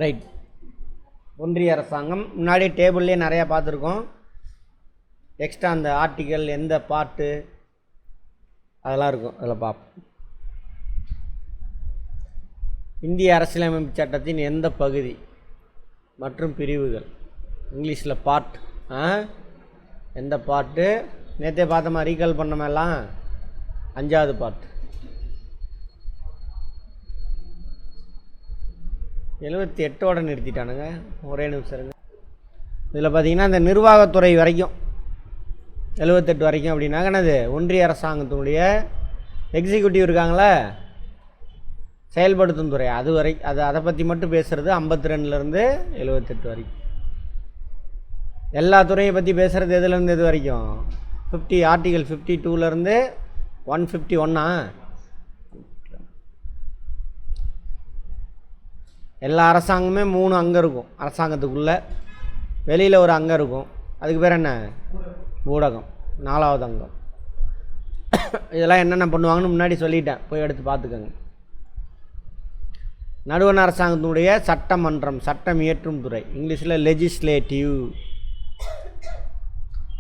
Right. ஒன்றிய அரசாங்கம் முன்னாடி டேபிள்லேயே நிறையா பார்த்துருக்கோம். எக்ஸ்ட்ரா அந்த ஆர்டிக்கல் எந்த பாட்டு அதெல்லாம் இருக்கும், அதில் பார்ப்போம். இந்திய அரசியலமைப்பு சட்டத்தின் எந்த பகுதி மற்றும் பிரிவுகள்? இங்கிலீஷில் பார்ட். எந்த பாட்டு? நேற்றே பார்த்தோமா, ரீகால் பண்ணமெல்லாம் 5வது பார்ட். 78ஓட நிறுத்திட்டானுங்க. ஒரே நிமிஷம் இருங்க. இதில் பார்த்தீங்கன்னா இந்த நிர்வாகத்துறை வரைக்கும் 78 வரைக்கும் அப்படின்னாங்க. என்னது? ஒன்றிய அரசாங்கத்தினுடைய எக்ஸிக்யூட்டிவ் இருக்காங்களே, செயல்படுத்தும் துறை, அது வரை அதை பற்றி மட்டும் பேசுகிறது 52லேருந்து 78 வரைக்கும். எல்லா துறையை பற்றி பேசுகிறது எதுலேருந்து எது வரைக்கும்? ஆர்டிகல் 52லேருந்து 151. எல்லா அரசாங்கமே 3 அங்கம் இருக்கும். அரசாங்கத்துக்குள்ளே வெளியில் ஒரு அங்கம் இருக்கும். அதுக்கு பேர் என்ன? ஊடகம். 4வது அங்கம். இதெல்லாம் என்னென்ன பண்ணுவாங்கன்னு முன்னாடி சொல்லிட்டேன், போய் எடுத்து பார்த்துக்கோங்க. நடுவண் அரசாங்கத்தினுடைய சட்டமன்றம், சட்டம் இயற்றும் துறை, இங்கிலீஷில் லெஜிஸ்லேட்டிவ்.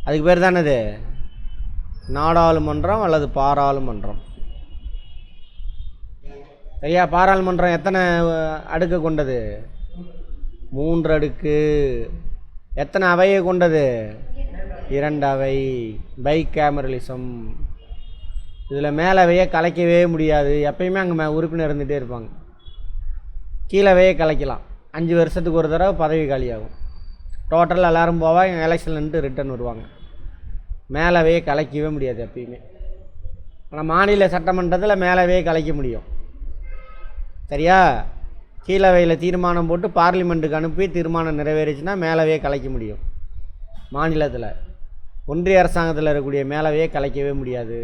அதுக்கு பேர் தான் என்னது? நாடாளுமன்றம் அல்லது பாராளுமன்றம். சரியா? பாராளுமன்றம் எத்தனை அடுக்கு கொண்டது? 3 அடுக்கு. எத்தனை அவையை கொண்டது? 2 அவை. Bicameralism. இதில் மேலவையை கலைக்கவே முடியாது. எப்பயுமே அங்கே உறுப்பினர் இருந்துகிட்டே இருப்பாங்க. கீழவையை கலைக்கலாம். 5 வருஷத்துக்கு ஒரு தடவை பதவி காலியாகும். டோட்டல் எல்லோரும் போவாங்க, எலெக்ஷன் நின்று ரிட்டர்ன் வருவாங்க. மேலவையை கலைக்கவே முடியாது எப்பயுமே. ஆனால் மாநில சட்டமன்றத்தில் மேலவையை கலைக்க முடியும். சரியா? கீழவையில் தீர்மானம் போட்டு பார்லிமெண்ட்டுக்கு அனுப்பி தீர்மானம் நிறைவேறிச்சுன்னா மேலவையை கலைக்க முடியும். மாநிலத்தில், ஒன்றிய அரசாங்கத்தில் இருக்கக்கூடிய மேலவையை கலைக்கவே முடியாது.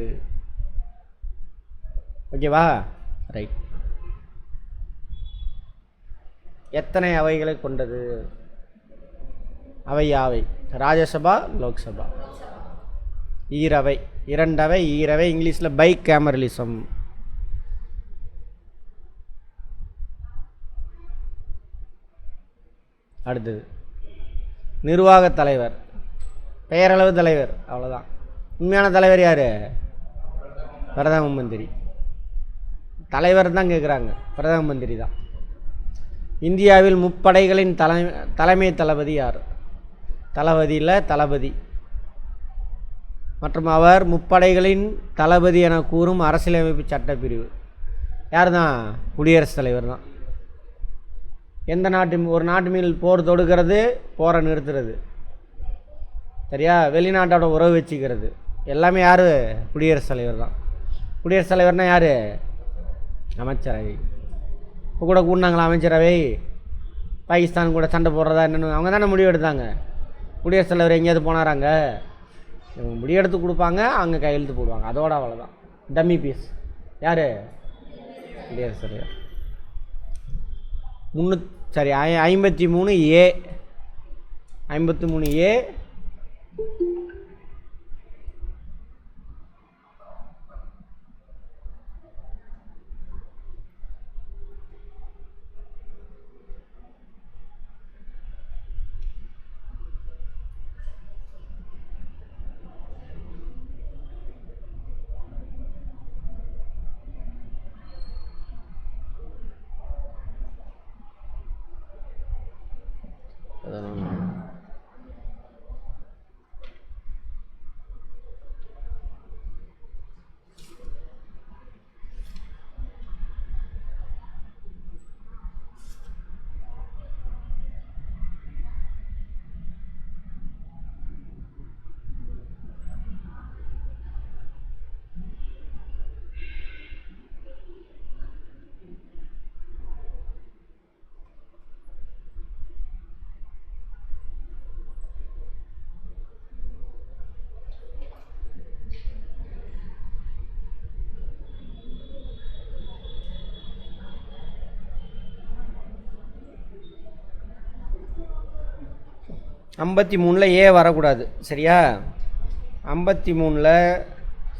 ஓகேவா? ரைட். எத்தனை அவைகளை கொண்டது? அவை யாவை? ராஜ்யசபா, லோக்சபா. ஈரவை. 2 அவை, ஈரவை. இங்கிலீஷில் பை கேமரலிசம். அடுத்தது நிர்வாக தலைவர், பெயரளவு தலைவர், அவ்வளோதான். உண்மையான தலைவர் யார்? பிரதம மந்திரி. தலைவர் தான் கேட்குறாங்க, பிரதம மந்திரி தான். இந்தியாவில் முப்படைகளின் தலைமை தளபதி யார்? தளபதியில் தளபதி. மற்றும் அவர் முப்படைகளின் தளபதி என கூறும் அரசியலமைப்பு சட்டப்பிரிவு யார் தான்? குடியரசுத் தலைவர் தான். எந்த ஒரு நாட்டு மேல் போர் தொடுக்கிறது, போரை நிறுத்துறது, சரியா? வெளிநாட்டோட உறவு வச்சுக்கிறது, எல்லாமே யார்? குடியரசுத் தலைவர் தான். குடியரசுத் தலைவர்னால் யார்? அமைச்சரவை. இப்போ கூட கூடினாங்களா அமைச்சரவை? பாகிஸ்தான் கூட சண்டை போடுறதா என்னென்னு அவங்க தானே முடிவு எடுத்தாங்க. குடியரசுத் தலைவர் எங்கேயாவது போனாராங்க? இவங்க முடிவெடுத்து கொடுப்பாங்க, அவங்க கையெழுத்து போடுவாங்க, அதோட அவ்வளோதான். டம்மி பீஸ் யார்? குடியரசுத் தலைவர். 53A 53A ஏ வரக்கூடாது, சரியா? 53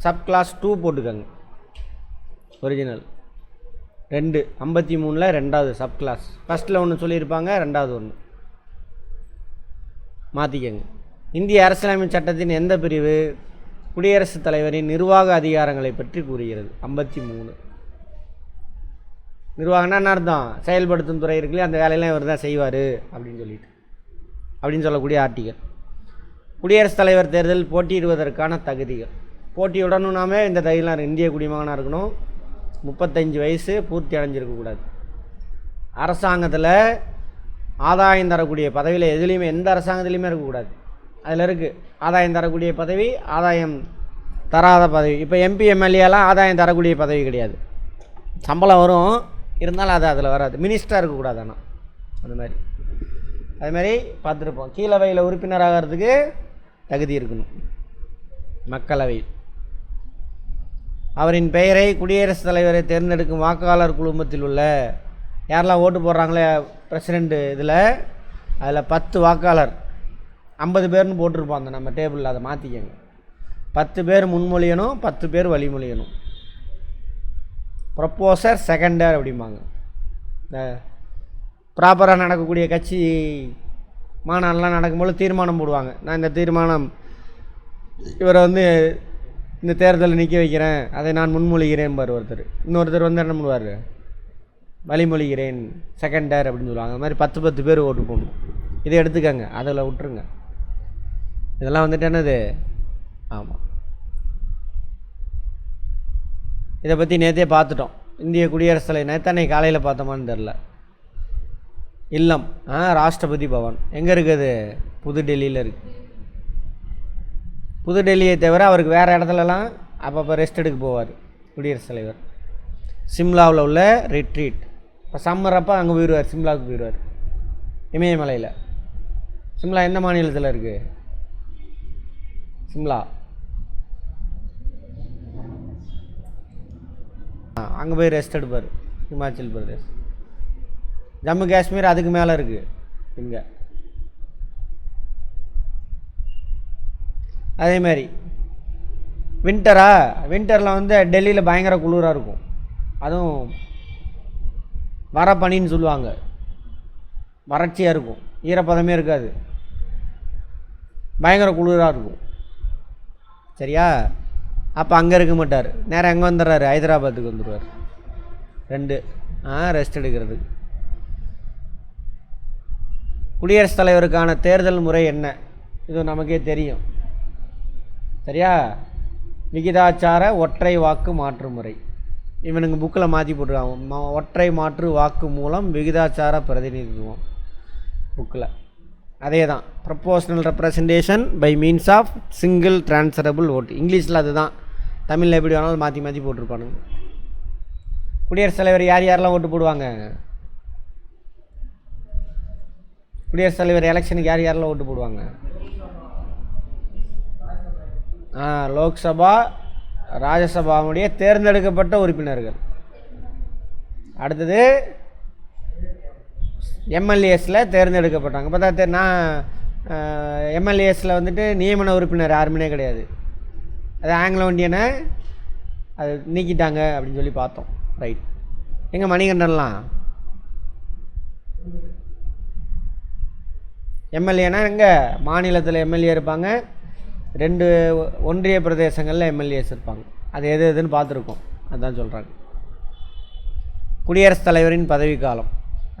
சப் கிளாஸ் 2 போட்டுக்கோங்க. ஒரிஜினல் 2 53ல் ரெண்டாவது சப் கிளாஸ். ஃபஸ்ட்டில் ஒன்று சொல்லியிருப்பாங்க, ரெண்டாவது ஒன்று மாற்றிக்கங்க. இந்திய அரசியலமைப்பு சட்டத்தின் எந்த பிரிவு குடியரசுத் தலைவரின் நிர்வாக அதிகாரங்களை பற்றி கூறுகிறது? 53. நிர்வாகம்னா என்ன அர்த்தம்? செயல்படுத்தும் துறை இருக்குல்லையே, அந்த வேலையெல்லாம் இவர் தான் செய்வார் அப்படின்னு சொல்லக்கூடிய ஆர்டிகல். குடியரசுத் தலைவர் தேர்தல் போட்டியிடுவதற்கான தகுதிகள். போட்டியுடனுனாமே இந்த தகுதியெலாம் இந்திய குடிமகனாக இருக்கணும், 35 வயசு பூர்த்தி அடைஞ்சிருக்கக்கூடாது, அரசாங்கத்தில் ஆதாயம் தரக்கூடிய பதவியில் எதுலேயுமே எந்த அரசாங்கத்துலேயுமே இருக்கக்கூடாது. அதில் இருக்குது ஆதாயம் தரக்கூடிய பதவி, ஆதாயம் தராத பதவி. இப்போ எம்பி எம்எல்ஏலாம் ஆதாயம் தரக்கூடிய பதவி கிடையாது, சம்பளம் வரும், இருந்தாலும் அது அதில் வராது. மினிஸ்டராக இருக்கக்கூடாது. ஆனால் அதுமாதிரி பார்த்துருப்போம். கீழவையில் உறுப்பினராகிறதுக்கு தகுதி இருக்கணும். மக்களவையில் அவரின் பெயரை குடியரசுத் தலைவரை தேர்ந்தெடுக்கும் வாக்காளர் குழுமத்தில் உள்ள யாரெல்லாம் ஓட்டு போடுறாங்களே பிரசிடெண்ட்டு இதில், அதில் 10 வாக்காளர் 50 பேர்னு போட்டிருப்போம் அந்த நம்ம டேபிளில். அதை மாற்றிக்கங்க. 10 பேர் முன்மொழியணும், 10 பேர் வழிமொழியணும். ப்ரொப்போசர், செகண்டர் அப்படிம்பாங்க. இந்த ப்ராப்பராக நடக்கக்கூடிய கட்சி மாநாடுலாம் நடக்கும்போது தீர்மானம் போடுவாங்க. நான் இந்த தீர்மானம் இவரை இந்த தேர்தலில் நிற்க வைக்கிறேன், அதை நான் முன்மொழிகிறேன் பார் ஒருத்தர். இன்னொருத்தர் என்ன பண்ணுவார்? வழிமொழிகிறேன், செகண்டர் அப்படின்னு சொல்லுவாங்க. அது மாதிரி 10 பேர் ஓட்டு போடணும். இதை எடுத்துக்கங்க, அதில் விட்டுருங்க. இதெல்லாம் என்னது? ஆமாம், இதை பற்றி நேற்றே பார்த்துட்டோம். இந்திய குடியரசுத் தலைவர் நேத்தானே காலையில் பார்த்தோமான்னு தெரில. இல்லம் ராஷ்டிரபதி பவன் எங்கே இருக்குது? புதுடெல்லியில் இருக்குது. புதுடெல்லியை தவிர அவருக்கு வேறு இடத்துலலாம் அப்பப்போ ரெஸ்ட் எடுக்க போவார் குடியரசுத் தலைவர். சிம்லாவில் உள்ள ரிட்ரீட், இப்போ சம்மரப்போ அங்கே போயிடுவார், சிம்லாவுக்கு போயிடுவார். இமயமலையில். சிம்லா எந்த மாநிலத்தில் இருக்குது? சிம்லா அங்கே போய் ரெஸ்ட் எடுப்பார். ஹிமாச்சல் பிரதேஷ். ஜம்மு காஷ்மீர் அதுக்கு மேலே இருக்குது இங்கே. அதேமாதிரி வின்டரில் டெல்லியில் பயங்கர குளிராக இருக்கும். அதுவும் வரப்பனின்னு சொல்லுவாங்க. வறட்சியாக இருக்கும், ஈரப்பதமே இருக்காது, பயங்கர குளிராக இருக்கும். சரியா? அப்போ அங்கே இருக்க மாட்டார், நேராக எங்கே வந்துடுறாரு? ஹைதராபாத்துக்கு வந்துடுவார். 2 ரெஸ்ட் எடுக்கிறதுக்கு. குடியரசுத் தலைவருக்கான தேர்தல் முறை என்ன? இது நமக்கே தெரியும். சரியா? விகிதாச்சார ஒற்றை வாக்கு மாற்று முறை. இவனுங்க புக்கில் மாற்றி போட்டுருக்காங்க. ஒற்றை மாற்று வாக்கு மூலம் விகிதாச்சார பிரதிநிதித்துவம் புக்கில். அதே தான், proportional representation by means of single transferable vote. இங்கிலீஷில் அதுதான், தமிழில் எப்படி வேணாலும் மாற்றி மாற்றி போட்டிருப்பானுங்க. குடியரசுத் தலைவர் யாரெல்லாம் ஓட்டு போடுவாங்க? குடியரசுத் தலைவர் எலெக்ஷனுக்கு யாரெல்லாம் ஓட்டு போடுவாங்க? லோக்சபா, ராஜ்யசபாவுடைய தேர்ந்தெடுக்கப்பட்ட உறுப்பினர்கள். அடுத்தது எம்எல்ஏஸில் தேர்ந்தெடுக்கப்பட்டாங்க. இப்போ தான் நான் எம்எல்ஏஸில் நியமன உறுப்பினர் யாருமே கிடையாது. அது ஆங்கிலோ இண்டியனை அது நீக்கிட்டாங்க அப்படின்னு சொல்லி பார்த்தோம். ரைட். எங்கே மணிகண்டன்லாம் எம்எல்ஏனா எங்கே மாநிலத்தில் எம்எல்ஏ இருப்பாங்க, 2 ஒன்றிய பிரதேசங்களில் எம்எல்ஏஸ் இருப்பாங்க. அது எதுன்னு பார்த்துருக்கோம், அதுதான் சொல்கிறாங்க. குடியரசுத் தலைவரின் பதவிக்காலம்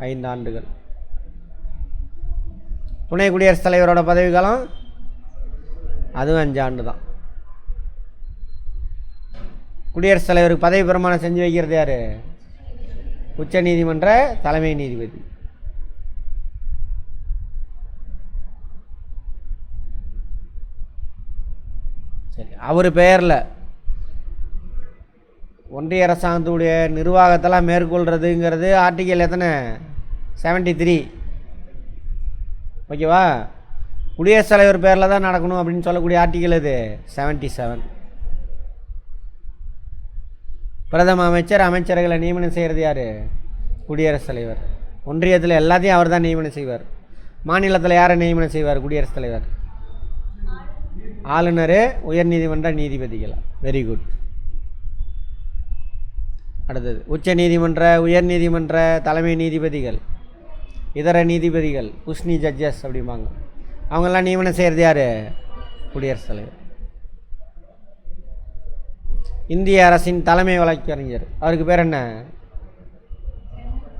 5 ஆண்டுகள். துணை குடியரசுத் தலைவரோட பதவிக்காலம் அதுவும் 5 ஆண்டு தான். குடியரசுத் தலைவருக்கு பதவி பிரமாணம் செஞ்சு வைக்கிறது யார்? உச்ச நீதிமன்ற தலைமை நீதிபதி. சரி, அவர் பெயரில் ஒன்றிய அரசாங்கத்துடைய நிர்வாகத்தெல்லாம் மேற்கொள்கிறதுங்கிறது ஆர்டிகல் எத்தனை? 73. ஓகேவா? குடியரசுத் தலைவர் பேரில் தான் நடக்கணும் அப்படின்னு சொல்லக்கூடிய ஆர்டிகல் இது 77. பிரதம அமைச்சர், அமைச்சர்களை நியமனம் செய்கிறது யார்? குடியரசுத் தலைவர். ஒன்றியத்தில் எல்லாத்தையும் அவர் தான் நியமனம் செய்வார். மாநிலத்தில் யாரை நியமனம் செய்வார்? குடியரசுத் தலைவர். ஆளுநர், உயர்நீதிமன்ற நீதிபதிகள். Very good. அடுத்தது உச்ச நீதிமன்ற உயர் நீதிமன்ற தலைமை நீதிபதிகள், இதர நீதிபதிகள், குஷ்னி ஜட்ஜஸ் அப்படிம்பாங்க. அவங்கெல்லாம் நியமனம் செய்கிறது யார்? குடியரசுத் தலைவர். இந்திய அரசின் தலைமை வழக்கறிஞர், அவருக்கு பேர் என்ன?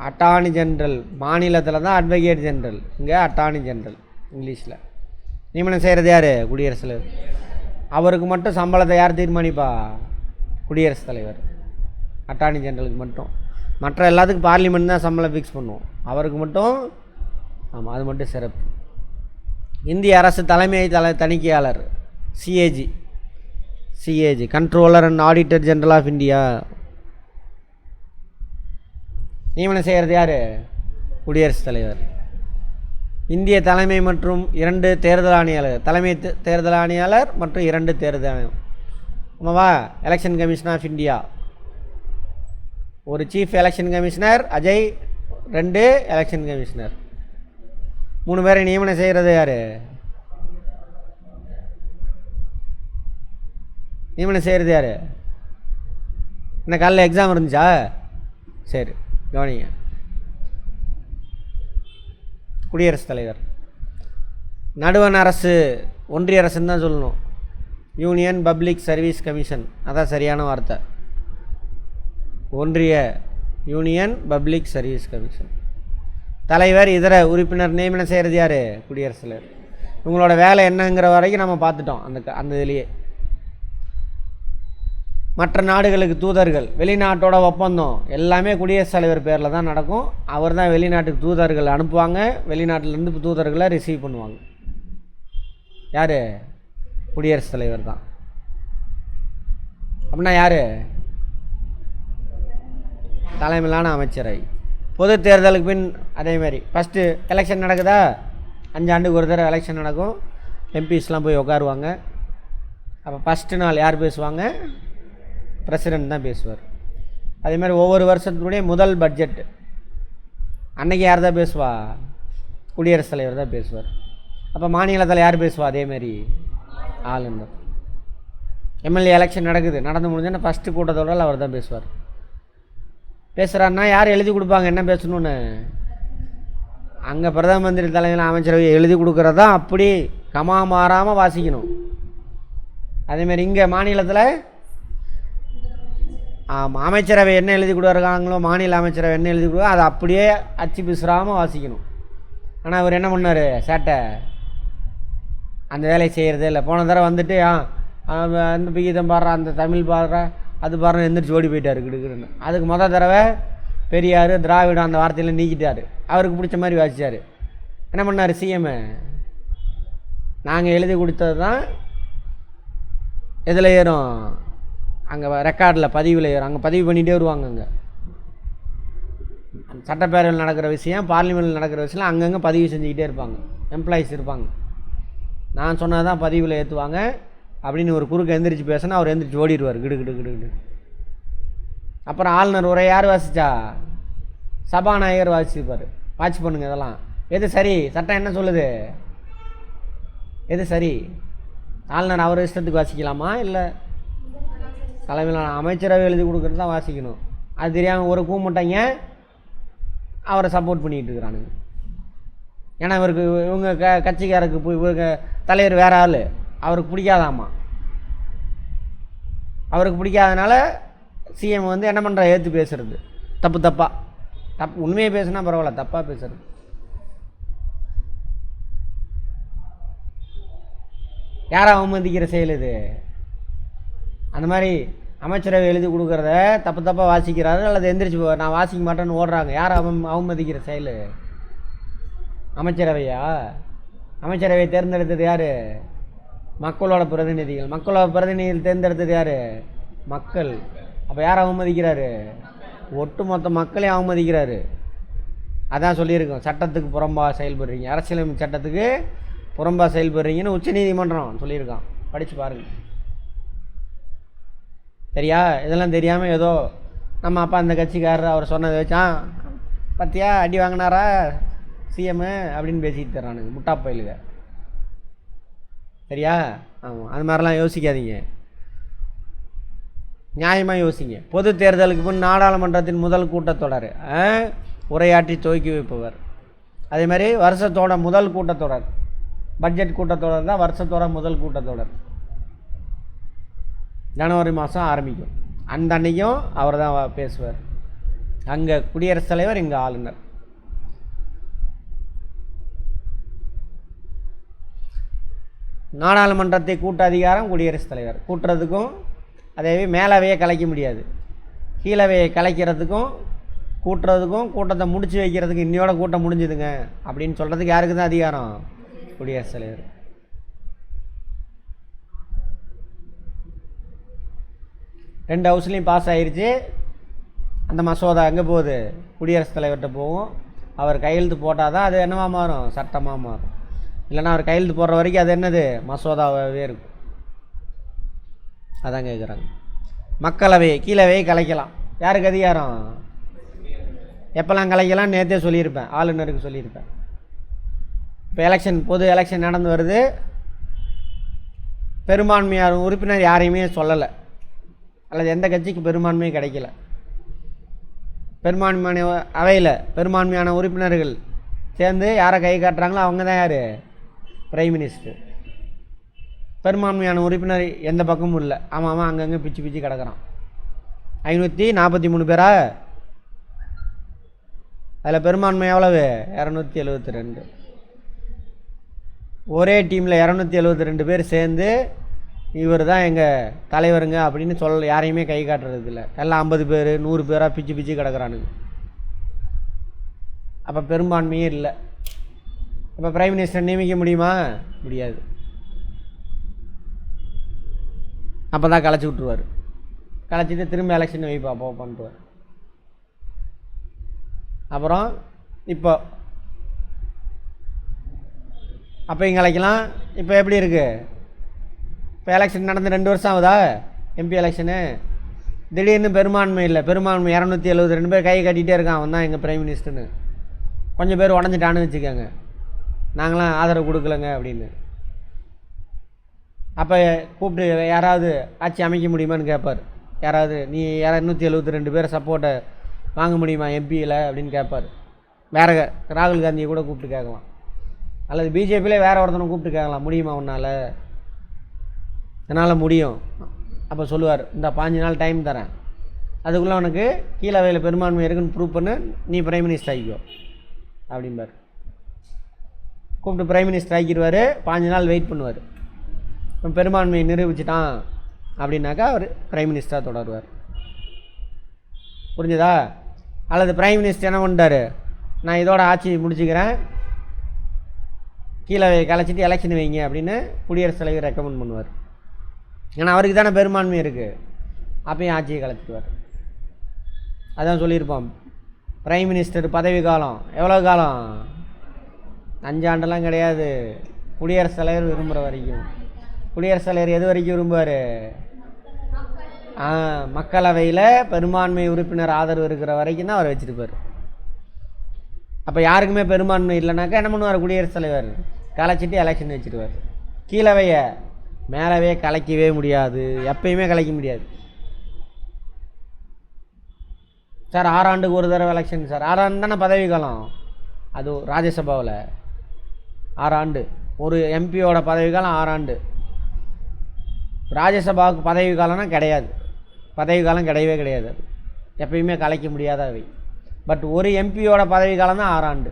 Attorney general. மாநிலத்தில் தான் அட்வொகேட் ஜென்ரல், இங்கே அட்டார்னி ஜென்ரல் இங்கிலீஷில். நியமனம் செய்கிறது யார்? குடியரசுத் தலைவர். அவருக்கு மட்டும் சம்பளத்தை யார் தீர்மானிப்பா? குடியரசுத் தலைவர். அட்டார்னி ஜென்ரலுக்கு மட்டும். மற்ற எல்லாத்துக்கும் பார்லிமெண்ட் தான் சம்பளம் ஃபிக்ஸ் பண்ணுவோம், அவருக்கு மட்டும். ஆமாம், அது மட்டும் சிறப்பு. இந்திய அரசு தலைமை தணிக்கையாளர், CAG. CAG controller and auditor general of India. நியமனம் செய்கிறது யார்? குடியரசுத் தலைவர். இந்திய தலைமை மற்றும் 2 தேர்தல் ஆணையாளர், தலைமை தேர்தல் ஆணையாளர் மற்றும் 2 தேர்தல் ஆணையம். ஆமாவா? Election commission of India. ஒரு chief election commissioner, Ajay. 2 election commissioner. 3 பேரை நியமனம் செய்கிறது யார்? நியமனம் செய்கிறது யார்? என்ன காலையில் எக்ஸாம் இருந்துச்சா? சரி, கவனிங்க. குடியரசுத் தலைவர். நடுவண் அரசு, ஒன்றிய அரசுன்னு தான் சொல்லணும். யூனியன் பப்ளிக் சர்வீஸ் கமிஷன், அதான் சரியான வார்த்தை. ஒன்றிய யூனியன் பப்ளிக் சர்வீஸ் கமிஷன். தலைவர், இதர உறுப்பினர் நியமனம் செய்கிறது யார்? குடியரசுத் தலைவர். இவங்களோட வேலை என்னங்கிற வரைக்கும் நம்ம பார்த்துட்டோம் அந்த இதுலேயே. மற்ற நாடுகளுக்கு தூதர்கள், வெளிநாட்டோட ஒப்பந்தம் எல்லாமே குடியரசுத் தலைவர் பேரில் தான் நடக்கும். அவர் தான் வெளிநாட்டுக்கு தூதர்கள் அனுப்புவாங்க, வெளிநாட்டிலேருந்து தூதர்களை ரிசீவ் பண்ணுவாங்க. யார்? குடியரசுத் தலைவர் தான். அப்படின்னா யார்? தலைமையிலான அமைச்சரவை. பொது தேர்தலுக்கு பின் அதேமாதிரி ஃபஸ்ட்டு எலெக்ஷன் நடக்குதா? 5 ஆண்டுக்கு ஒரு தடவை எலெக்ஷன் நடக்கும். எம்பிஸ்லாம் போய் உட்காருவாங்க. அப்போ ஃபஸ்ட்டு நாள் யார் பேசுவாங்க? பிரசிடெண்ட் தான் பேசுவார். அதேமாதிரி ஒவ்வொரு வருஷத்துடைய முதல் பட்ஜெட் அன்றைக்கி யார் தான் பேசுவா? குடியரசுத் தலைவர் தான் பேசுவார். அப்போ மாநிலத்தில் யார் பேசுவா? அதேமாதிரி ஆளுநர். எம்எல்ஏ எலெக்ஷன் நடந்து முடிஞ்சோன்னா ஃபஸ்ட்டு கூட்டத்தோடு அவர் தான் பேசுவார். பேசுகிறாருன்னா யார் எழுதி கொடுப்பாங்க என்ன பேசணுன்னு? அங்கே பிரதம மந்திரி தலைமையில் அமைச்சரவை எழுதி கொடுக்குறதா அப்படி கமா மாறாமல் வாசிக்கணும். அதேமாதிரி இங்கே மாநிலத்தில் ஆமாம், அமைச்சரவை என்ன எழுதி கொடுக்குறாங்களோ, மாநில அமைச்சரவை என்ன எழுதி கொடுக்குறோ அதை அப்படியே அச்சு பிசுறாமல் வாசிக்கணும். ஆனால் அவர் என்ன பண்ணார்? சேட்டை அந்த வேலையை செய்கிறதே இல்லை. போன தடவை வந்துட்டு அந்த பிகீதம் பாடுறா, அந்த தமிழ் பாடுறா, அது பாருங்க எந்திரிச்சு ஓடி போயிட்டார் கிடுக்குன்னு. அதுக்கு மொதல் தடவை பெரியார் திராவிடம் அந்த வார்த்தையில் நீக்கிட்டார். அவருக்கு பிடிச்ச மாதிரி வாசித்தார். என்ன பண்ணார் சிஎம்? நாங்கள் எழுதி கொடுத்தது தான் எதில் ஏறும்? அங்கே ரெக்கார்டில் பதிவில் ஏறும். அங்கே பதிவு பண்ணிகிட்டே வருவாங்க. அங்கே சட்டப்பேரவையில் நடக்கிற விஷயம், பார்லிமெண்ட்டில் நடக்கிற விஷயம் அங்கங்கே பதிவு செஞ்சுக்கிட்டே இருப்பாங்க. எம்ப்ளாயிஸ் இருப்பாங்க. நான் சொன்னது தான் பதிவில் ஏற்றுவாங்க அப்படின்னு ஒரு குறுக்க எந்திரிச்சு பேசினா அவர் எந்திரிச்சு ஓடிடுவார் கிடு கிடு கிடு கிடு. அப்புறம் ஆளுநர் உரை யார் வாசிச்சா? சபாநாயகர் வாசிப்பார். வாட்ச் பண்ணுங்க இதெல்லாம். எது சரி? சட்டம் என்ன சொல்லுது? எது சரி? ஆளுநர் அவர் இஷ்டத்துக்கு வாசிக்கலாமா? இல்லை தலைமையிலான அமைச்சரவை எழுதி கொடுக்குறது தான் வாசிக்கணும். அது தெரியாமல் ஒரு கூமுட்டைங்க அவரை சப்போர்ட் பண்ணிகிட்டு இருக்கிறானுங்க. ஏன்னா இவருக்கு இவங்க கட்சிக்காரருக்கு இவருக்கு தலைவர் வேற ஆள், அவருக்கு பிடிக்காதாமா. அவருக்கு பிடிக்காதனால சிஎம் வந்து என்ன பண்ணுற? ஏற்று பேசுறது தப்பாக. உண்மையை பேசுனா பரவாயில்ல, தப்பாக பேசுறது. யாரை அவமதிக்கிற செயல் இது? அந்த மாதிரி அமைச்சரவை எழுதி கொடுக்குறத தப்பாக வாசிக்கிறாரு, அல்லது எந்திரிச்சு நான் வாசிக்க மாட்டேன்னு ஓடுறாங்க. யாரை அவமதிக்கிற செயல்? அமைச்சரவையா? அமைச்சரவையை தேர்ந்தெடுத்தது யார்? மக்களோட பிரதிநிதிகள். மக்களோட பிரதிநிதிகள் தேர்ந்தெடுத்தது யார்? மக்கள். அப்போ யாரை அவமதிக்கிறாரு? ஒட்டுமொத்த மக்களையும் அவமதிக்கிறாரு. அதான் சொல்லியிருக்கோம், சட்டத்துக்கு புறம்பாக செயல்படுறீங்க, அரசியலமைப்பு சட்டத்துக்கு புறம்பாக செயல்படுறீங்கன்னு உச்சநீதிமன்றம் சொல்லியிருக்கான். படித்து பாருங்கள். சரியா? இதெல்லாம் தெரியாமல் ஏதோ நம்ம அப்பா அந்த கட்சிக்காரர் அவர் சொன்னதை வச்சான் பத்தியா அடி வாங்கினாரா சிஎம்மு அப்படின்னு பேசிட்டு தர்றானுங்க முட்டாப்பயிலுங்க. சரியா? ஆமாம், அது மாதிரிலாம் யோசிக்காதீங்க. நியாயமாக யோசிங்க. பொது தேர்தலுக்கு முன் நாடாளுமன்றத்தின் முதல் கூட்டத்தொடர் உரையாற்றி துவக்கி வைப்பவர். அதே மாதிரி வருஷத்தோட முதல் கூட்டத்தொடர் பட்ஜெட் கூட்டத்தொடர் தான் வருஷத்தோட முதல் கூட்டத்தொடர். ஜனவரி மாதம் ஆரம்பிக்கும். அந்த அன்னைக்கும் அவர் தான் பேசுவார். அங்கே குடியரசுத் தலைவர், இங்கே ஆளுநர். நாடாளுமன்றத்தை கூட்ட அதிகாரம் குடியரசுத் தலைவர். கூட்டுறதுக்கும் அதேவே மேலவையை கலைக்க முடியாது. கீழவையை கலைக்கிறதுக்கும் கூட்டுறதுக்கும் கூட்டத்தை முடிச்சு வைக்கிறதுக்கு இன்னையோட கூட்டம் முடிஞ்சுதுங்க அப்படின்னு சொல்கிறதுக்கு யாருக்கு தான் அதிகாரம்? குடியரசுத் தலைவர். ரெண்டு ஹவுஸ்லேயும் பாஸ் ஆகிருச்சு. அந்த மசோதா எங்கே போகுது? குடியரசுத் தலைவர்கிட்ட போகும். அவர் கையெழுத்து போட்டால் தான் அது என்னவாக மாறும்? சட்டமாக மாறும். இல்லைன்னா அவர் கையெழுத்து போடுற வரைக்கும் அது என்னது? மசோதாவே இருக்கும். அதான் கேட்குறாங்க. மக்களவை கீழவையை கலைக்கலாம். யாருக்கு அதிகாரம்? எப்போல்லாம் கலைக்கலாம்? நேற்றே சொல்லியிருப்பேன், ஆளுநருக்கு சொல்லியிருப்பேன். இப்போ எலெக்ஷன், பொது எலெக்ஷன் நடந்து வருது. பெரும்பான்மையான உறுப்பினர் யாரையுமே சொல்லலை, அல்லது எந்த கட்சிக்கு பெரும்பான்மையும் கிடைக்கல. பெரும்பான்மையான அவையில் பெரும்பான்மையான உறுப்பினர்கள் சேர்ந்து யாரை கை காட்டுறாங்களோ அவங்க தான் யார்? Prime minister. பெரும்பான்மையான உறுப்பினர் எந்த பக்கமும் இல்லை. ஆமாம், அங்கங்கே பிச்சு பிச்சு கிடக்கிறான். 543 பேரா? அதில் பெரும்பான்மை எவ்வளவு? 272. ஒரே டீமில் 272 பேர் சேர்ந்து இவர் தான் எங்கள் தலைவருங்க அப்படின்னு யாரையுமே கை காட்டுறதுக்கு இல்லை. எல்லாம் 50 பேர் 100 பேராக பிச்சு பிச்சு கிடக்கிறானுங்க. அப்போ பெரும்பான்மையே இல்லை. இப்போ பிரைம் மினிஸ்டர் நியமிக்க முடியுமா? முடியாது. அப்போ தான் கலைச்சி விட்ருவார். கலைச்சிட்டு திரும்ப எலெக்ஷன் வைப்பா அப்போ பண்ணிட்டுவார். அப்புறம் அப்போ கலைக்கலாம். இப்போ எப்படி இருக்குது? இப்போ எலெக்ஷன் நடந்து 2 வருஷம் ஆகுதா? MP election. திடீர்னு பெரும்பான்மை இல்லை. பெரும்பான்மை 272 பேர் கை கட்டிகிட்டே இருக்கான். அவன் தான் எங்கள் பிரைம் மினிஸ்டர்னு. கொஞ்சம் பேர் உடஞ்சிட்டான்னு வச்சுக்கோங்க, நாங்களாம் ஆதரவு கொடுக்கலங்க அப்படின்னு. அப்போ கூப்பிட்டு யாராவது ஆட்சி அமைக்க முடியுமான்னு கேட்பார். யாராவது நீ 272 பேர் சப்போர்ட்டை வாங்க முடியுமா எம்பியில் அப்படின்னு கேட்பார். வேறு ராகுல் காந்தியை கூட கூப்பிட்டு கேட்கலாம், அல்லது பிஜேபியில் வேறு ஒருத்தனை கூப்பிட்டு கேட்கலாம், முடியுமா உன்னால்? என்னால் முடியும். அப்போ சொல்லுவார், இந்த 5 நாள் டைம் தரேன், அதுக்குள்ளே உனக்கு கீழவையில் பெரும்பான்மை இருக்குன்னு ப்ரூவ் பண்ணு, நீ பிரைம் மினிஸ்டர் ஆகிக்கோ அப்படின்பார். கூப்பிட்டு பிரைம் மினிஸ்டர் ஆக்கிடுவார். 5 நாள் வெயிட் பண்ணுவார். இப்போ பெரும்பான்மையை நிரூபிச்சிட்டான் அப்படின்னாக்கா அவர் பிரைம் மினிஸ்டராக தொடருவார். புரிஞ்சுதா? அல்லது பிரைம் மினிஸ்டர் என்ன பண்ணிட்டார், நான் இதோட ஆட்சி முடிச்சுக்கிறேன், கீழவை கலைச்சிட்டு எலெக்ஷன் வைங்க அப்படின்னு குடியரசுத் தலைவர் ரெக்கமெண்ட் பண்ணுவார். ஏன்னா அவருக்கு தானே பெரும்பான்மை இருக்குது. அப்பயும் ஆட்சியை கலைச்சிடுவார். அதான் சொல்லியிருப்போம், பிரைம் மினிஸ்டர் பதவி காலம் எவ்வளோ காலம்? 5 ஆண்டெல்லாம் கிடையாது. குடியரசுத் தலைவர் விரும்புகிற வரைக்கும். குடியரசுத் தலைவர் எது வரைக்கும் விரும்புவார்? மக்களவையில் பெரும்பான்மை உறுப்பினர் ஆதரவு இருக்கிற வரைக்கும் தான் அவர் வச்சுருப்பார். அப்போ யாருக்குமே பெரும்பான்மை இல்லைனாக்கா என்ன பண்ணுவார் குடியரசுத் தலைவர்? கலைச்சிட்டு எலெக்ஷன் வச்சுருவார். கீழவையை மேலவே கலைக்கவே முடியாது, எப்பயுமே கலைக்க முடியாது. சார் 6 ஆண்டுக்கு ஒரு தடவை எலெக்ஷன் சார். 6 ஆண்டு தானே பதவி காலம். அது ராஜ்யசபாவில் 6 ஆண்டு. ஒரு எம்பியோட பதவி காலம் 6 ஆண்டு. ராஜ்யசபாவுக்கு பதவி காலம்னா கிடையாது. பதவி காலம் கிடையவே கிடையாது. எப்பயுமே கலைக்க முடியாத அவை. பட் ஒரு எம்பியோட பதவி காலம் தான் 6 ஆண்டு.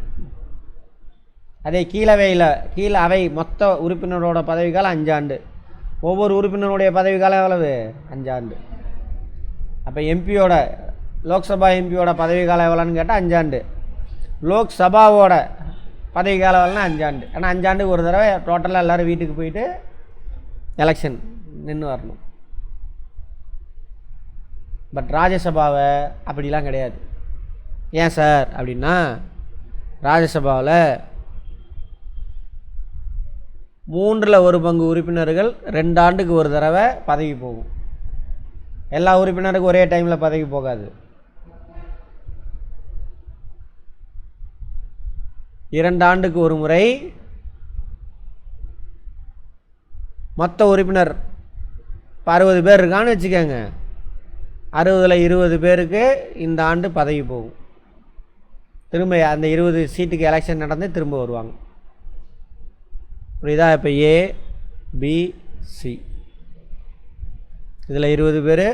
அதே கீழ அவை மொத்த உறுப்பினரோட பதவி காலம் 5 ஆண்டு. ஒவ்வொரு உறுப்பினருடைய பதவி காலம் எவ்வளவு? 5 ஆண்டு. அப்போ எம்பியோட லோக்சபா எம்பியோட பதவி காலம் எவ்வளோன்னு கேட்டால் 5 ஆண்டு. லோக்சபாவோட பதவி காலம் எவ்வளோனா 5 ஆண்டு. ஆனால் 5 ஆண்டுக்கு ஒரு தடவை டோட்டலாக எல்லோரும் வீட்டுக்கு போயிட்டு எலெக்ஷன் நின்று வரணும். பட் ராஜ்யசபாவை அப்படிலாம் கிடையாது. ஏன் சார் அப்படின்னா, ராஜ்யசபாவில் 1/3 உறுப்பினர்கள் 2 ஆண்டுக்கு ஒரு தடவை பதவி போகும். எல்லா உறுப்பினருக்கும் ஒரே டைமில் பதவி போகாது. 2 ஆண்டுக்கு ஒரு முறை மொத்த உறுப்பினர் 60 பேர் இருக்கான்னு வச்சுக்கோங்க. 60ல் 20 பேருக்கு இந்த ஆண்டு பதவி போகும். திரும்ப அந்த 20 சீட்டுக்கு எலெக்ஷன் நடந்து திரும்ப வருவாங்க. புரியுதா? இப்போ ஏ பி சி இதில் 20 பேர்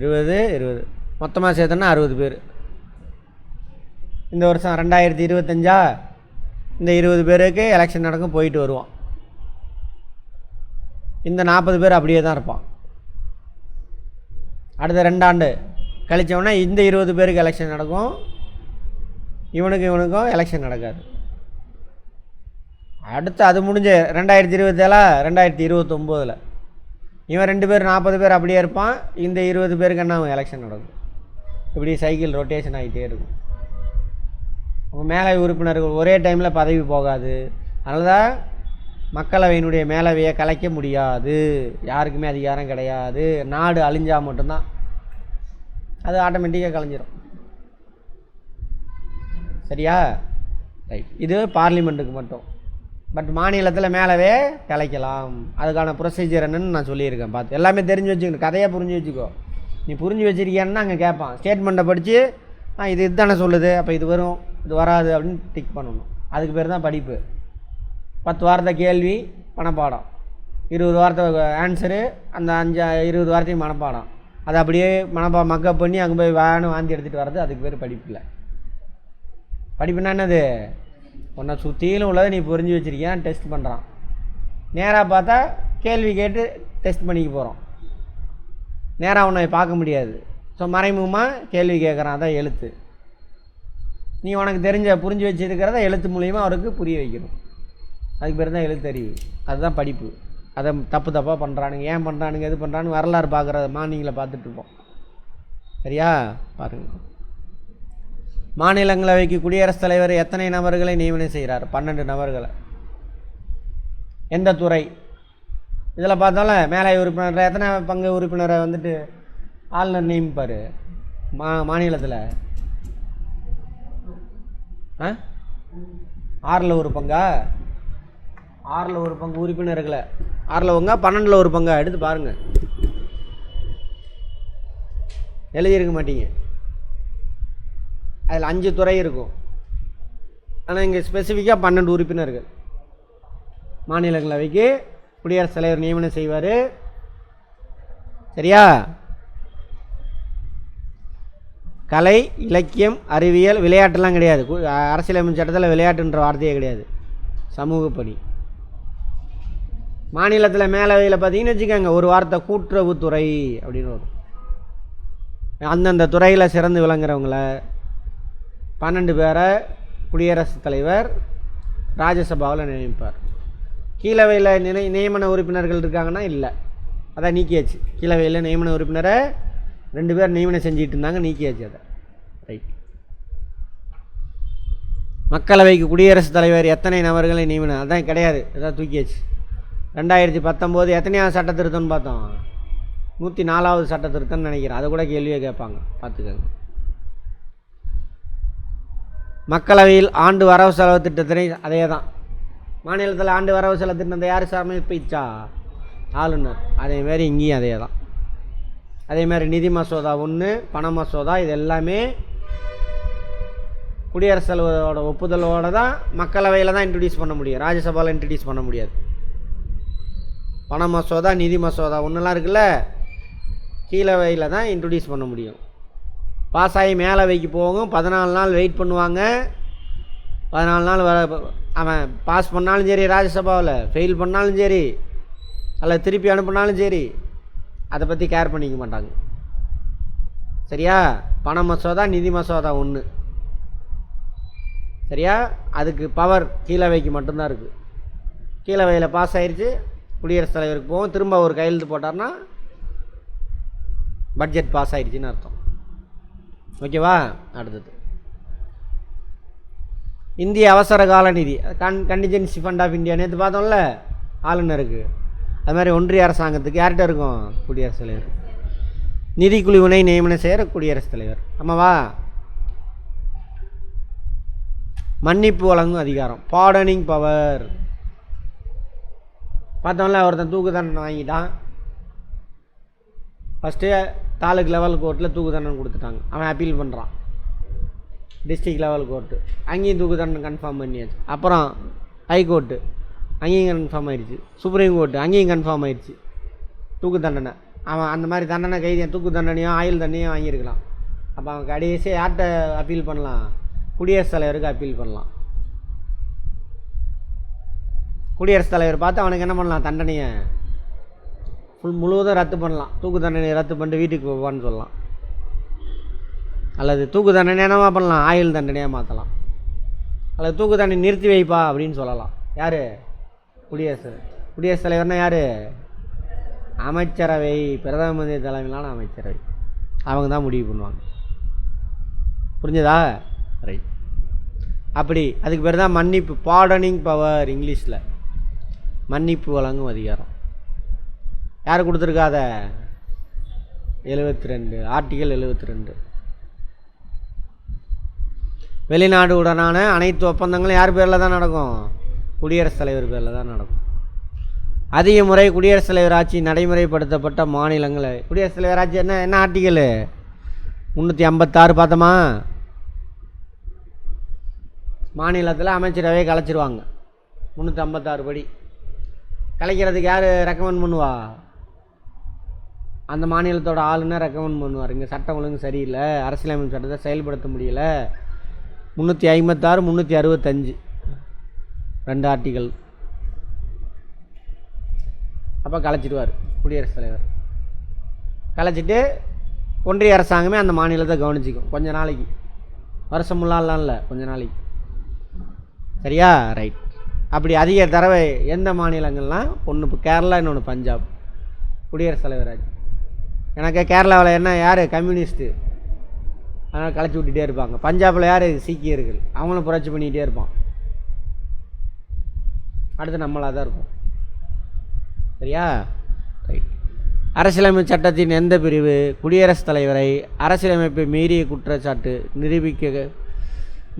20 மொத்தமாக சேர்த்தோன்னா 60 பேர். இந்த வருஷம் 2025 இந்த 20 பேருக்கு எலெக்ஷன் நடக்கும், போயிட்டு வருவான். இந்த 40 பேர் அப்படியே தான் இருப்பான். அடுத்த 2 ஆண்டு கழித்தோன்னா இந்த 20 பேருக்கு எலெக்ஷன் நடக்கும், இவனுக்கும் எலெக்ஷன் நடக்காது. அடுத்து அது முடிஞ்ச 2027 2029 இவன் 2 பேர் 40 பேர் அப்படியே இருப்பான், இந்த 20 பேருக்கு என்ன எலெக்ஷன் நடக்கும். இப்படி சைக்கிள் ரொட்டேஷன் ஆகிட்டே இருக்கும். மேலவை உறுப்பினர்கள் ஒரே டைமில் பதவி போகாது. அதனால தான் மக்களவையினுடைய மேலவையை கலைக்க முடியாது, யாருக்குமே அதிகாரம் கிடையாது. நாடு அழிஞ்சால் மட்டும்தான் அது ஆட்டோமேட்டிக்காக கலைஞ்சிரும். சரியா? ரைட். இது பார்லிமெண்ட்டுக்கு மட்டும். பட் மாநிலத்தில் மேலவே கலைக்கலாம். அதுக்கான ப்ரொசீஜர் என்னன்னு நான் சொல்லியிருக்கேன். பார்த்து எல்லாமே தெரிஞ்சு வச்சுக்கணும், கதையாக புரிஞ்சு வச்சுக்கோ. நீ புரிஞ்சு வச்சிருக்கியான்னு அங்கே கேட்பான். ஸ்டேட்மெண்ட்டை படித்து இது இதுதானே சொல்லுது, அப்போ இது வரும் இது வராது அப்படின்னு டிக் பண்ணணும். அதுக்கு பேர் தான் படிப்பு. 10 வார்த்தை கேள்வி மனப்பாடம், 20 வார்த்தை ஆன்சரு, அந்த 20 வார்த்தையும் மனப்பாடம். அதை அப்படியே மக்கப் பண்ணி அங்கே போய் வாந்தி எடுத்துகிட்டு வர்றது, அதுக்கு பேர் படிப்பு இல்லை. படிப்புனா என்னது? உன்னை சுற்றிலும் உள்ளதை நீ புரிஞ்சு வச்சுருக்கியான் டெஸ்ட் பண்ணுறான். நேராக பார்த்தா கேள்வி கேட்டு டெஸ்ட் பண்ணிக்க போகிறோம். நேராக உன்னை பார்க்க முடியாது. ஸோ மறைமுகமாக கேள்வி கேட்குறான், அதான் எழுத்து. நீ உனக்கு தெரிஞ்ச புரிஞ்சு வச்சுருக்கிறத எழுத்து மூலிமா அவருக்கு புரிய வைக்கணும். அதுக்கு பேர் தான் எழுத்தறிவு. அதுதான் படிப்பு. அதை தப்பாக பண்ணுறானுங்க, ஏன் பண்ணுறானுங்க, எது பண்ணுறானுங்க வரலாறு பார்க்குற மார்னிங்கில் பார்த்துட்ருப்போம். சரியா? பாருங்கள். மாநிலங்களவைக்கு குடியரசுத் தலைவர் எத்தனை நபர்களை நியமனம் செய்கிறார்? 12 நபர்களை. எந்த துறை? இதில் பார்த்தாலும் மேலவை உறுப்பினர் எத்தனை பங்கு உறுப்பினரை வந்துட்டு ஆளுநர் நியமிப்பார் மாநிலத்தில்? 6ல் 1 பங்கா? 6ல் 1 பங்கு உறுப்பினர்களை. 6ல் 1 12ல் 1 பங்கா? எடுத்து பாருங்கள், எழுதியிருக்க மாட்டீங்க. அதில் 5 துறை இருக்கும். ஆனால் இங்கே ஸ்பெசிஃபிக்காக 12 உறுப்பினர்கள் மாநிலங்களவைக்கு குடியரசுத் தலைவர் நியமனம் செய்வார். சரியா? கலை, இலக்கியம், அறிவியல், விளையாட்டுலாம் கிடையாது. அரசியலமைப்பு சட்டத்தில் விளையாட்டுன்ற வார்த்தையே கிடையாது. சமூக பணி. மாநிலத்தில் மேலவையில் பார்த்தீங்கன்னு வச்சுக்கோங்க, ஒரு வார்த்தை கூட்டுறவுத்துறை அப்படின்னு வரும். அந்தந்த துறையில் சிறந்து விளங்குறவங்கள 12 பேரை குடியரசுத் தலைவர் ராஜ்யசபாவில் நியமிப்பார். கீழவையில் நியமன உறுப்பினர்கள் இருக்காங்கன்னா இல்லை, அதான் நீக்கியாச்சு. கீழவையில் நியமன உறுப்பினரை 2 பேர் நியமனம் செஞ்சுட்டு இருந்தாங்க, நீக்கியாச்சு அதை. ரைட். மக்களவைக்கு குடியரசுத் தலைவர் எத்தனை நபர்களை நியமனம்? அதான் கிடையாது, அதான் தூக்கியாச்சு. 2019 எத்தனையாவது சட்ட திருத்தம்னு பார்த்தோம்? 104வது சட்ட திருத்தம்னு நினைக்கிறேன். அதை கூட கேள்வியே கேட்பாங்க, பார்த்துக்கோங்க. மக்களவையில் ஆண்டு வரவு செலவு திட்டத்தினை அதே தான். மாநிலத்தில் ஆண்டு வரவு செலவு திட்டத்தை யார் சமர்ப்பிச்சா? ஆளுநர். அதேமாரி இங்கேயும் அதே தான். அதேமாதிரி நிதி மசோதா 1, பண மசோதா, இது எல்லாமே குடியரசுத் தலைவரோட ஒப்புதலோடு தான் மக்களவையில் தான் இன்ட்ரடியூஸ் பண்ண முடியும், ராஜ்யசபாவில் இன்ட்ரடியூஸ் பண்ண முடியாது. பண மசோதா, நிதி மசோதா ஒன்றுலாம் இருக்குல்ல, கீழவையில் தான் இன்ட்ரடியூஸ் பண்ண முடியும். பாஸ் ஆகி மேலவைக்கு போகும், 14 நாள் வெயிட் பண்ணுவாங்க. 14 நாள் அவன் பாஸ் பண்ணாலும் சரி, ராஜ்யசபாவில் ஃபெயில் பண்ணாலும் சரி, அல்ல திருப்பி அனுப்பினாலும் சரி, அதை பற்றி கேர் பண்ணிக்க மாட்டாங்க. சரியா? பண மசோதா, நிதி மசோதா 1. சரியா? அதுக்கு பவர் கீழவைக்கு மட்டும்தான் இருக்குது. கீழவையில் பாஸ் ஆயிடுச்சு, குடியரசுத் தலைவருக்கு போகும். திரும்ப ஒரு கையெழுத்து போட்டார்னா பட்ஜெட் பாஸ் ஆயிடுச்சுன்னு அர்த்தம். ஓகேவா? அடுத்தது இந்திய அவசர கால நிதி, கண்டிஜென்சி ஃபண்ட் ஆஃப் இந்தியா. நேற்று பார்த்தோம்ல ஆளுநருக்கு. அது மாதிரி ஒன்றிய அரசாங்கத்துக்கு யார்கிட்ட இருக்கும்? குடியரசுத் தலைவர். நிதிக்குழுவினை நியமனம் செய்கிற குடியரசுத் தலைவர். ஆமாவா? மன்னிப்பு வழங்கும் அதிகாரம், பார்டனிங் பவர். பார்த்தோம்ல, ஒருத்தன் தூக்கு தண்டனை வாங்கிட்டான், ஃபஸ்ட்டு தாலுக்கு லெவல் கோர்ட்டில் தூக்கு தண்டனை கொடுத்துட்டாங்க. அவன் அப்பீல் பண்ணுறான் டிஸ்ட்ரிக்ட் லெவல் கோர்ட்டு, அங்கேயும் தூக்கு தண்டனை கன்ஃபார்ம் பண்ணியாச்சு. அப்புறம் ஹைகோர்ட்டு, அங்கேயும் கன்ஃபார்ம் ஆயிடுச்சு. சுப்ரீம் கோர்ட்டு, அங்கேயும் கன்ஃபார்ம் ஆயிடுச்சு தூக்கு தண்டனை. அவன் அந்த மாதிரி தண்டனை கைதியை தூக்கு தண்டனையும் ஆயுள் தண்டனையும் வாங்கியிருக்கலாம். அப்போ அவன் கடைசியாக யார்கிட்ட அப்பீல் பண்ணலாம்? குடியரசுத் தலைவருக்கு அப்பீல் பண்ணலாம். குடியரசுத் தலைவர் பார்த்து அவனுக்கு என்ன பண்ணலாம்? தண்டனையை முழுவதும் ரத்து பண்ணலாம். தூக்கு தண்டனையை ரத்து பண்ணிட்டு வீட்டுக்கு போவான்னு சொல்லலாம். அல்லது தூக்கு தண்டனை என்னவா பண்ணலாம்? ஆயுள் தண்டனையாக மாற்றலாம். அல்லது தூக்கு தண்டனை நிறுத்தி வைப்பா அப்படின்னு சொல்லலாம். யார்? குடியரசுத் தலைவர்னா யார்? அமைச்சரவை, பிரதம மந்திரி தலைமையிலான அமைச்சரவை. அவங்க தான் முடிவு பண்ணுவாங்க. புரிஞ்சதா? ரைட். அப்படி அதுக்கு பேர் தான் மன்னிப்பு, பார்டனிங் பவர் இங்கிலீஷில். மன்னிப்பு வழங்கும் அதிகாரம் யார் கொடுத்துருக்காத? 72, ஆர்டிகல் 72. வெளிநாடு உடனான அனைத்து ஒப்பந்தங்களும் யார் பேரில் தான் நடக்கும்? குடியரசுத் தலைவர் பேரில் தான் நடக்கும். அதிக முறை குடியரசுத் தலைவர் ஆட்சி நடைமுறைப்படுத்தப்பட்ட மாநிலங்கள். குடியரசுத் தலைவர் ஆட்சி என்ன ஆர்டிகல்? 356 பார்த்தோமா? மாநிலத்தில் அமைச்சரவையை கலைச்சிருவாங்க 356 படி. கலைக்கிறதுக்கு யார் ரெக்கமெண்ட் பண்ணுவா? அந்த மாநிலத்தோட ஆளுநர் ரெக்கமெண்ட் பண்ணுவார். இங்கே சட்டம் ஒழுங்கு சரியில்லை, அரசியலமைப்பு சட்டத்தை செயல்படுத்த முடியல. 356, 365 2 ஆர்டிகல். அப்போ கலைச்சிடுவார் குடியரசுத் தலைவர். கலைச்சிட்டு ஒன்றிய அரசாங்கமே அந்த மாநிலத்தை கவனிச்சிக்கும் கொஞ்ச நாளைக்கு. வருஷம் முன்னாலாம் இல்லை, கொஞ்ச நாளைக்கு. சரியா? ரைட். அப்படி அதிக தடவை எந்த மாநிலங்கள்லாம்? ஒன்று இப்போ கேரளா, இன்னொன்று பஞ்சாப். குடியரசுத் தலைவர் ஆட்சி. எனக்கு கேரளாவில் என்ன யார்? கம்யூனிஸ்ட்டு, அதனால் கலைச்சி விட்டுட்டே இருப்பாங்க. பஞ்சாபில் யார்? சீக்கியர்கள், அவங்களும் புரட்சி பண்ணிக்கிட்டே இருப்பான். அடுத்து நம்மளாக தான் இருக்கும். சரியா? ரைட். அரசியலமைப்பு சட்டத்தின் எந்த பிரிவு குடியரசுத் தலைவரை அரசியலமைப்பை மீறிய குற்றச்சாட்டு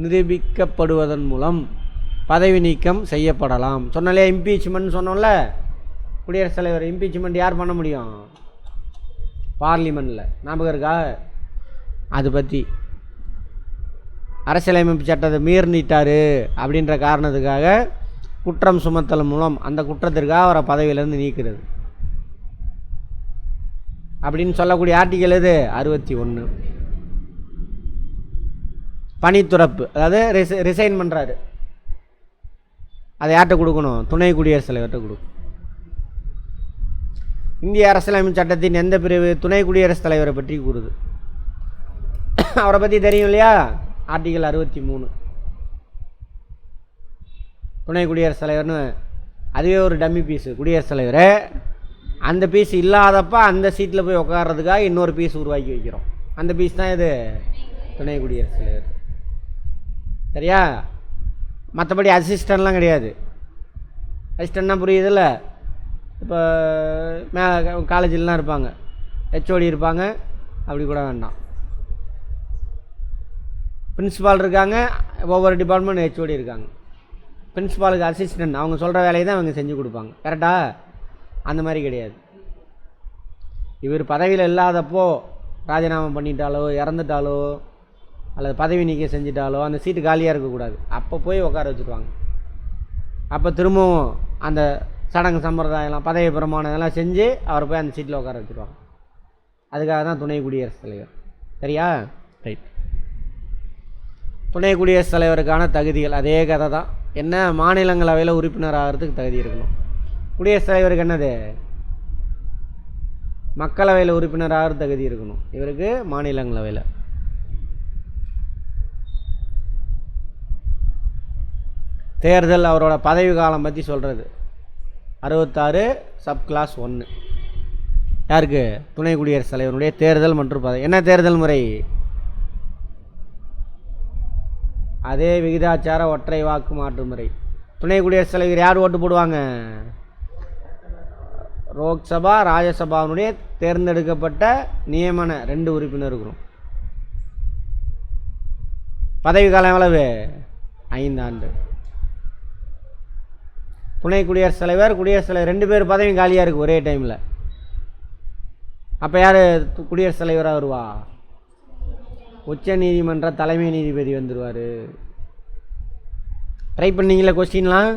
நிரூபிக்கப்படுவதன் மூலம் பதவி நீக்கம் செய்யப்படலாம்? சொன்னாலே இம்பீச்மெண்ட் சொன்னோம்ல. குடியரசுத் தலைவர் இம்பீச்மெண்ட் யார் பண்ண முடியும்? பார்லிமெண்ட்டில். ஞாபகம் இருக்கா? அது பற்றி அரசியலமைப்பு சட்டத்தை மீறிட்டார் அப்படின்ற காரணத்துக்காக குற்றம் சுமத்தல் மூலம் அந்த குற்றத்திற்காக அவரை பதவியிலேருந்து நீக்கிறது அப்படின்னு சொல்லக்கூடிய ஆர்டிகல் எது? 61. பணித்துறப்பு, அதாவது ரிசைன் பண்ணுறாரு. அதை யார்கிட்ட கொடுக்கணும்? துணை குடியரசுத் தலைவர்கிட்ட கொடுக்கும். இந்திய அரசியலமைப்பு சட்டத்தின் எந்த பிரிவு துணை குடியரசுத் தலைவரை பற்றி கூறுது? அவரை பற்றி தெரியும் இல்லையா? ஆர்டிகல் 63. துணை குடியரசுத் தலைவர்னு அதுவே ஒரு டம்மி பீஸு. குடியரசுத் தலைவர் அந்த பீஸ் இல்லாதப்ப அந்த சீட்டில் போய் உட்கார்றதுக்காக இன்னொரு பீஸ் உருவாக்கி வைக்கிறோம். அந்த பீஸ் தான் இது துணை குடியரசுத் தலைவர். சரியா? மற்றபடி அசிஸ்டன்ட்லாம் கிடையாது. அசிஸ்டன்ட்னா புரியுதில்ல? இப்போ காலேஜிலலாம் இருப்பாங்க, ஹெச்ஓடி இருப்பாங்க, அப்படி கூட வேண்டாம். பிரின்ஸிபால் இருக்காங்க, ஒவ்வொரு டிபார்ட்மெண்ட் ஹெச்ஓடி இருக்காங்க. பிரின்ஸிபாலுக்கு அசிஸ்டன்ட், அவங்க சொல்கிற வேலையை தான் அவங்க செஞ்சு கொடுப்பாங்க. கரெக்டாக? அந்த மாதிரி கிடையாது. இவர் பதவியில் இல்லாதப்போ ராஜினாமா பண்ணிட்டாலோ இறந்துட்டாலோ அல்லது பதவி நீக்கம் செஞ்சிட்டாலோ அந்த சீட்டு காலியாக இருக்கக்கூடாது. அப்போ போய் உட்கார வச்சுருவாங்க. அப்போ திரும்பவும் அந்த சடங்கு சம்பிரதாயம்லாம் பதவி பிரமாணம் இதெல்லாம் செஞ்சு அவரை போய் அந்த சீட்டில் உட்கார வச்சுருவாங்க. அதுக்காக தான் துணை குடியரசுத் தலைவர். சரியா? ரைட். துணை குடியரசுத் தலைவருக்கான தகுதிகள் அதே கதை தான். என்ன? மாநிலங்களவையில் உறுப்பினர் ஆகிறதுக்கு தகுதி இருக்கணும். குடியரசுத் தலைவருக்கு என்னது? மக்களவையில் உறுப்பினர் ஆகிற தகுதி இருக்கணும். இவருக்கு மாநிலங்களவையில். தேர்தல் அவரோட பதவி காலம் பற்றி சொல்கிறது 66 சப் கிளாஸ் 1. யாருக்கு? துணை குடியரசுத் தலைவருடைய தேர்தல் மற்றும் பதவி. என்ன தேர்தல் முறை? அதே விகிதாச்சார ஒற்றை வாக்கு மாற்று முறை. துணை குடியரசுத் தலைவர் யார் ஓட்டு போடுவாங்க? லோக்சபா ராஜ்யசபாவுடைய தேர்ந்தெடுக்கப்பட்ட நியமன 2 உறுப்பினர் இருக்கணும். பதவி காலம் எவ்வளவு? 5 ஆண்டு. துணை குடியரசுத் தலைவர், குடியரசுத் தலைவர் 2 பேர் பதவி காலியாக இருக்குது ஒரே டைமில். அப்போ யார் குடியரசுத் தலைவராக வருவா? உச்ச நீதிமன்ற தலைமை நீதிபதி வந்துடுவார். ட்ரை பண்ணிங்களா? கொஸ்டின்லாம்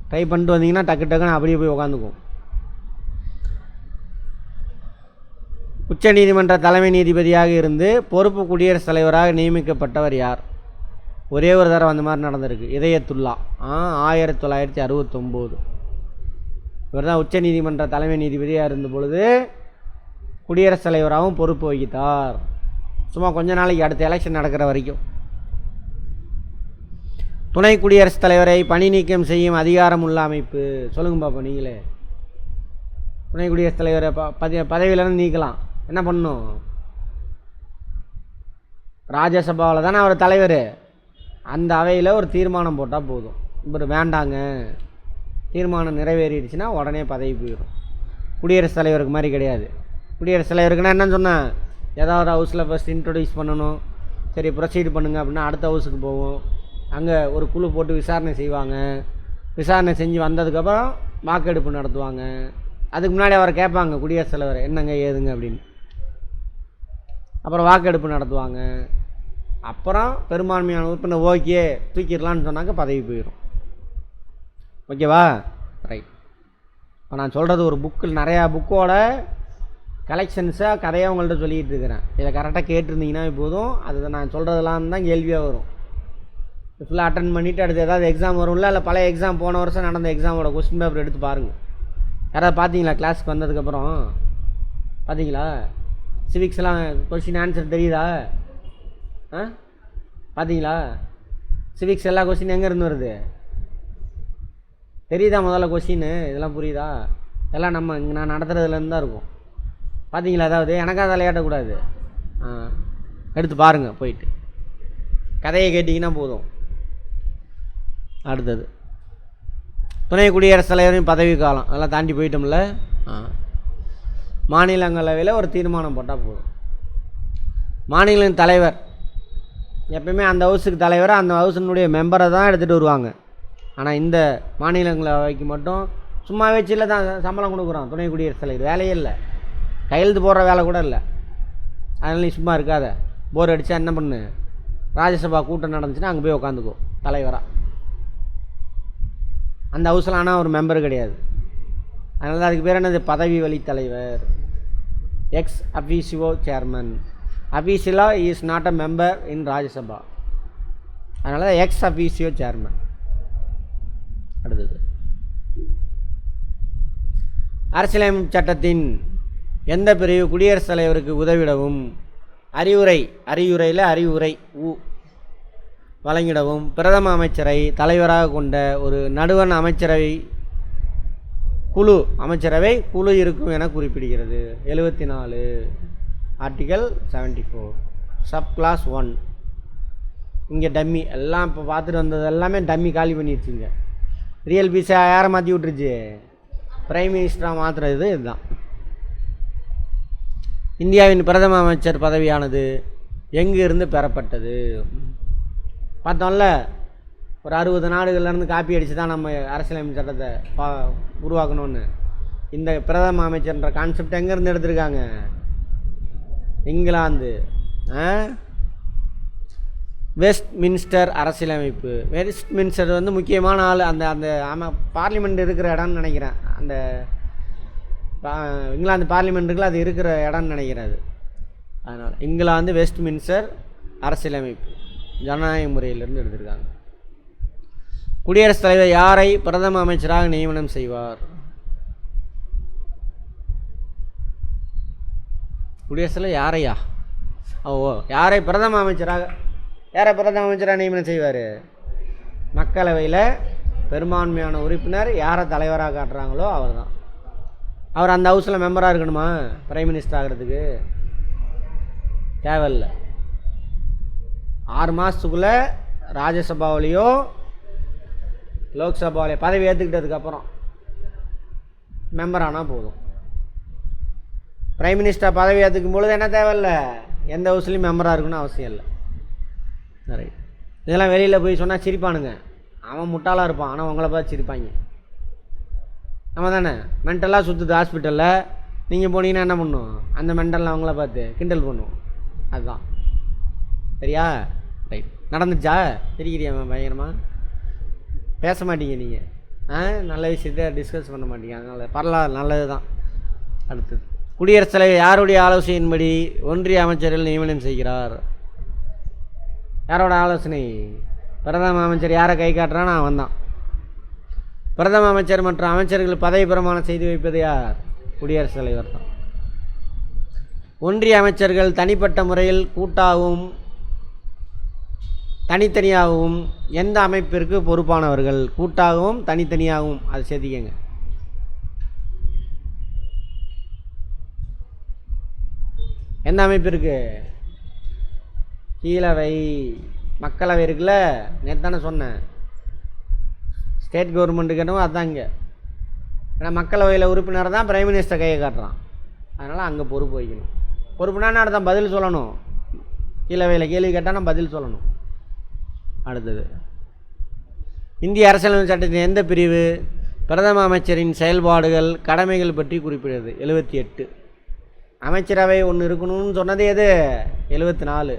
ட்ரை பண்ணிட்டு வந்தீங்கன்னா டக்கு டக்குன்னு அப்படியே போய் உக்காந்துக்கும். உச்ச நீதிமன்ற தலைமை நீதிபதியாக இருந்து பொறுப்பு குடியரசுத் தலைவராக நியமிக்கப்பட்டவர் யார்? ஒரே ஒரு தடவை அந்த மாதிரி நடந்திருக்கு. இதயத்துல்லா 1969. இவர் தான் உச்ச நீதிமன்ற தலைமை நீதிபதியாக இருந்த பொழுது குடியரசுத் தலைவராகவும் பொறுப்பு வகித்தார். சும்மா கொஞ்ச நாளைக்கு, அடுத்த எலெக்ஷன் நடக்கிற வரைக்கும். துணை குடியரசுத் தலைவரை பணி நீக்கம் செய்யும் அதிகாரம் உள்ள அமைப்பு சொல்லுங்க பாப்பா. நீங்களே துணை குடியரசுத் தலைவரை பதவியிலேருந்து நீக்கலாம். என்ன பண்ணணும்? ராஜ்யசபாவில் தானே அவர் தலைவர். அந்த அவையில் ஒரு தீர்மானம் போட்டால் போதும். இவர் வேண்டாங்க, தீர்மானம் நிறைவேறிடுச்சுன்னா உடனே பதவி போயிடும். குடியரசுத் தலைவருக்கு மாதிரி கிடையாது. குடியரசுத் தலைவருக்குன்னா என்னன்னு சொன்னேன், ஏதாவது ஹவுஸில் ஃபஸ்ட் இன்ட்ரொடியூஸ் பண்ணணும். சரி ப்ரொசீட் பண்ணுங்க அப்படின்னா அடுத்த ஹவுஸுக்கு போவோம். அங்கே ஒரு குழு போட்டு விசாரணை செய்வாங்க. விசாரணை செஞ்சு வந்ததுக்கப்புறம் வாக்கெடுப்பு நடத்துவாங்க. அதுக்கு முன்னாடி அவரை கேட்பாங்க குடியரசுத் தலைவர் என்னங்க ஏதுங்க அப்படின்னு. அப்புறம் வாக்கெடுப்பு நடத்துவாங்க. அப்புறம் பெரும்பான்மையான உறுப்பினர் ஓகே தூக்கிடலான்னு சொன்னாக்க பதவி போயிடும். ஓகேவா? ரைட். இப்போ நான் சொல்கிறது ஒரு புக்கில் நிறையா புக்கோட கலெக்ஷன்ஸாக கதையாக உங்கள்கிட்ட சொல்லிகிட்டு இருக்கிறேன். இதை கரெக்டாக கேட்டிருந்தீங்கன்னா போதும். அதை நான் சொல்கிறதெல்லாம் தான் கேள்வியாக வரும். ஃபுல்லாக அட்டன் பண்ணிவிட்டு அடுத்து ஏதாவது எக்ஸாம் வரும்ல, இல்லை பழைய எக்ஸாம் போன வருஷம் நடந்த எக்ஸாமோட கொஸ்டின் பேப்பர் எடுத்து பாருங்கள். யாராவது பார்த்தீங்களா? கிளாஸுக்கு வந்ததுக்கப்புறம் பார்த்தீங்களா? சிவிக்ஸ்லாம் கொஸ்டின் ஆன்சர் தெரியுதா? பார்த்தீங்களா? சிவிக்ஸ் எல்லா கொஸ்டின் எங்கேருந்து வருது தெரியுதா? முதல்ல கொஸ்டின் இதெல்லாம் புரியுதா? எல்லாம் நம்ம இங்கே நான் நடத்துகிறதுலேருந்து தான் இருக்கும். பார்த்தீங்களா? அதாவது எனக்காக விளையாடக்கூடாது. எடுத்து பாருங்கள் போயிட்டு. கதையை கேட்டிங்கன்னா போதும். அடுத்தது துணை குடியரசுத் தலைவரின் பதவி காலம் அதெல்லாம் தாண்டி போயிட்டோம்ல. மாநிலங்களவையில் ஒரு தீர்மானம் போட்டால் போதும். மாநிலத்தின் தலைவர் எப்பயுமே அந்த ஹவுஸுக்கு தலைவரை அந்த ஹவுஸினுடைய மெம்பரை தான் எடுத்துகிட்டு வருவாங்க. ஆனால் இந்த மாநிலங்களவைக்கு மட்டும் சும்மா வச்சில் தான் சம்பளம் கொடுக்குறோம். துணை குடியரசுத் தலைவர் வேலையே இல்லை, கையெழுத்து போடுற வேலை கூட இல்லை. அதனால நீ சும்மா இருக்காத. போர் அடித்தா என்ன பண்ணு, ராஜ்யசபா கூட்டம் நடந்துச்சுன்னா அங்கே போய் உக்காந்துக்கோ தலைவராக. அந்த ஹவுஸில் ஆனால் ஒரு மெம்பர் கிடையாது. அதனால தான் அதுக்கு பேர் என்னது? பதவி வழி தலைவர். Ex officio chairman. அஃபீஷியலா is not a member in Rajya Sabha. அதனால தான் எக்ஸ் அஃபீஷியோ சேர்மன். அடுத்தது அரசியலமைப்பு சட்டத்தின் எந்த பிரிவு குடியரசுத் தலைவருக்கு உதவிடவும் அறிவுரை வழங்கிடவும் பிரதம அமைச்சரை தலைவராக கொண்ட ஒரு நடுவண் அமைச்சரவை குழு இருக்கும் என குறிப்பிடுகிறது? 74 ஆர்டிகல் 74 சப் கிளாஸ் 1. இங்கே டம்மி எல்லாம் இப்போ பார்த்துட்டு வந்தது எல்லாமே டம்மி காலி பண்ணிடுச்சுங்க. ரியல் பீஸை யாரை மாற்றி விட்டுருச்சு? பிரைம் மினிஸ்டராக மாற்றுறது இதுதான். இந்தியாவின் பிரதம அமைச்சர் பதவியானது எங்கு இருந்து பெறப்பட்டது? பார்த்தோம்ல, ஒரு 60 நாடுகள்லேருந்து காப்பி அடித்து தான் நம்ம அரசியலமைப்பு சட்டத்தை உருவாக்கணும்னு. இந்த பிரதம அமைச்சர்ன்ற கான்செப்ட் எங்கேருந்து எடுத்திருக்காங்க? இங்கிலாந்து. வெஸ்ட் மின்ஸ்டர் அரசியலமைப்பு. வெஸ்ட் மின்ஸ்டர் வந்து முக்கியமான ஆள். அந்த பார்லிமெண்ட் இருக்கிற இடம்னு நினைக்கிறேன். அந்த இங்கிலாந்து பார்லிமெண்ட்டுக்குள்ள அது இருக்கிற இடம்னு நினைக்கிறது. அதனால் இங்கிலாந்து வெஸ்ட் மின்ஸ்டர் அரசியலமைப்பு ஜனநாயக முறையிலிருந்து எடுத்திருக்காங்க. குடியரசுத் தலைவர் யாரை பிரதம அமைச்சராக நியமனம் செய்வார்? குடியரசுத் தலைவர் யாரை பிரதம அமைச்சராக நியமனம் செய்வார்? மக்களவையில் பெரும்பான்மையான உறுப்பினர் யாரை தலைவராக காட்டுறாங்களோ அவர் தான். அவர் அந்த ஹவுஸில் மெம்பராக இருக்கணுமா பிரைம் மினிஸ்டர் ஆகிறதுக்கு? தேவையில்லை. 6 மாதத்துக்குள்ளே ராஜ்யசபாவிலையோ லோக்சபாவிலையோ பதவி ஏற்றுக்கிட்டதுக்கப்புறம் மெம்பர் ஆனால் போதும். பிரைம் மினிஸ்டர் பதவி ஏற்றுக்கும் பொழுது என்ன தேவையில்லை, எந்த ஹவுஸ்லையும் மெம்பராக இருக்கணும்னு அவசியம் இல்லை. ரைட். இதெல்லாம் வெளியில் போய் சொன்னால் சிரிப்பானுங்க. அவன் முட்டாளாக இருப்பான், ஆனால் உங்களை பார்த்து சிரிப்பாங்க. நம்ம தானே மென்டலாக சுற்றுது ஹாஸ்பிட்டலில், நீங்கள் போனீங்கன்னா என்ன பண்ணும்? அந்த மெண்டல் அவங்கள பார்த்து கிண்டல் பண்ணும். அதுதான் சரியா? ரைட். நடந்துச்சா? சிரிக்கிறியாம்மா பயங்கரமாக? பேச மாட்டீங்க நீங்கள். நல்ல விஷயத்த டிஸ்கஸ் பண்ண மாட்டீங்க. அதனால் பரவாயில்ல, நல்லது தான். அடுத்தது, குடியரசுத் தலைவர் யாருடைய ஆலோசனையின்படி ஒன்றிய அமைச்சர்கள் நியமனம் செய்கிறார்? யாரோட ஆலோசனை? பிரதம அமைச்சர் யாரை கை காட்டுறான்னு அவன் தான். பிரதம அமைச்சர் மற்றும் அமைச்சர்கள் பதவி பிரமாணம் செய்து வைப்பது யார்? குடியரசுத் தலைவர் தான். ஒன்றிய அமைச்சர்கள் தனிப்பட்ட முறையில் கூட்டாகவும் தனித்தனியாகவும் எந்த அமைப்பிற்கு பொறுப்பானவர்கள்? கூட்டாகவும் தனித்தனியாகவும், அதை சேர்த்திக்கங்க. எந்த அமைப்பிற்கு? கீழவை. மக்களவை இருக்குல்ல, நேற்று தானே சொன்னேன். ஸ்டேட் கவர்மெண்ட்டுக்கு என்னவோ அதுதான் இங்கே. ஏன்னா மக்களவையில் உறுப்பினர் தான் பிரைம் மினிஸ்டர் கையை காட்டுறான். அதனால் அங்கே பொறுப்பு வைக்கணும். பொறுப்புனா அர்த்தம் பதில் சொல்லணும். கீழவையில் கேள்வி கேட்டால் நான் பதில் சொல்லணும். அடுத்தது, இந்திய அரசியலமைப்பு சட்டத்தின் எந்த பிரிவு பிரதம அமைச்சரின் செயல்பாடுகள் கடமைகள் பற்றி குறிப்பிடுறது? 78. அமைச்சரவை ஒன்று இருக்கணும்னு சொன்னது எது? 74.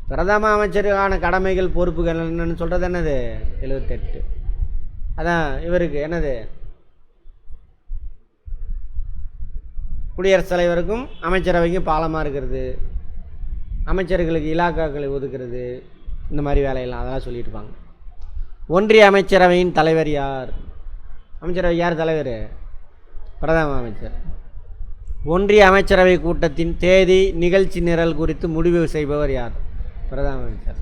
பிரதம அமைச்சருக்கான கடமைகள் பொறுப்புகள் என்னன்னு சொல்கிறது என்னது? 78. அதான் இவருக்கு என்னது? குடியரசுத் தலைவருக்கும் அமைச்சரவைக்கும் பாலமாக இருக்கிறது, அமைச்சர்களுக்கு இலாக்காக்களை ஒதுக்கிறது, இந்த மாதிரி வேலையெல்லாம் அதெல்லாம் சொல்லிட்டு இருப்பாங்க. ஒன்றிய அமைச்சரவையின் தலைவர் யார்? அமைச்சரவை யார் தலைவர்? பிரதம அமைச்சர். ஒன்றிய அமைச்சரவை கூட்டத்தின் தேதி நிகழ்ச்சி நிரல் குறித்து முடிவு செய்பவர் யார்? பிரதம அமைச்சர்.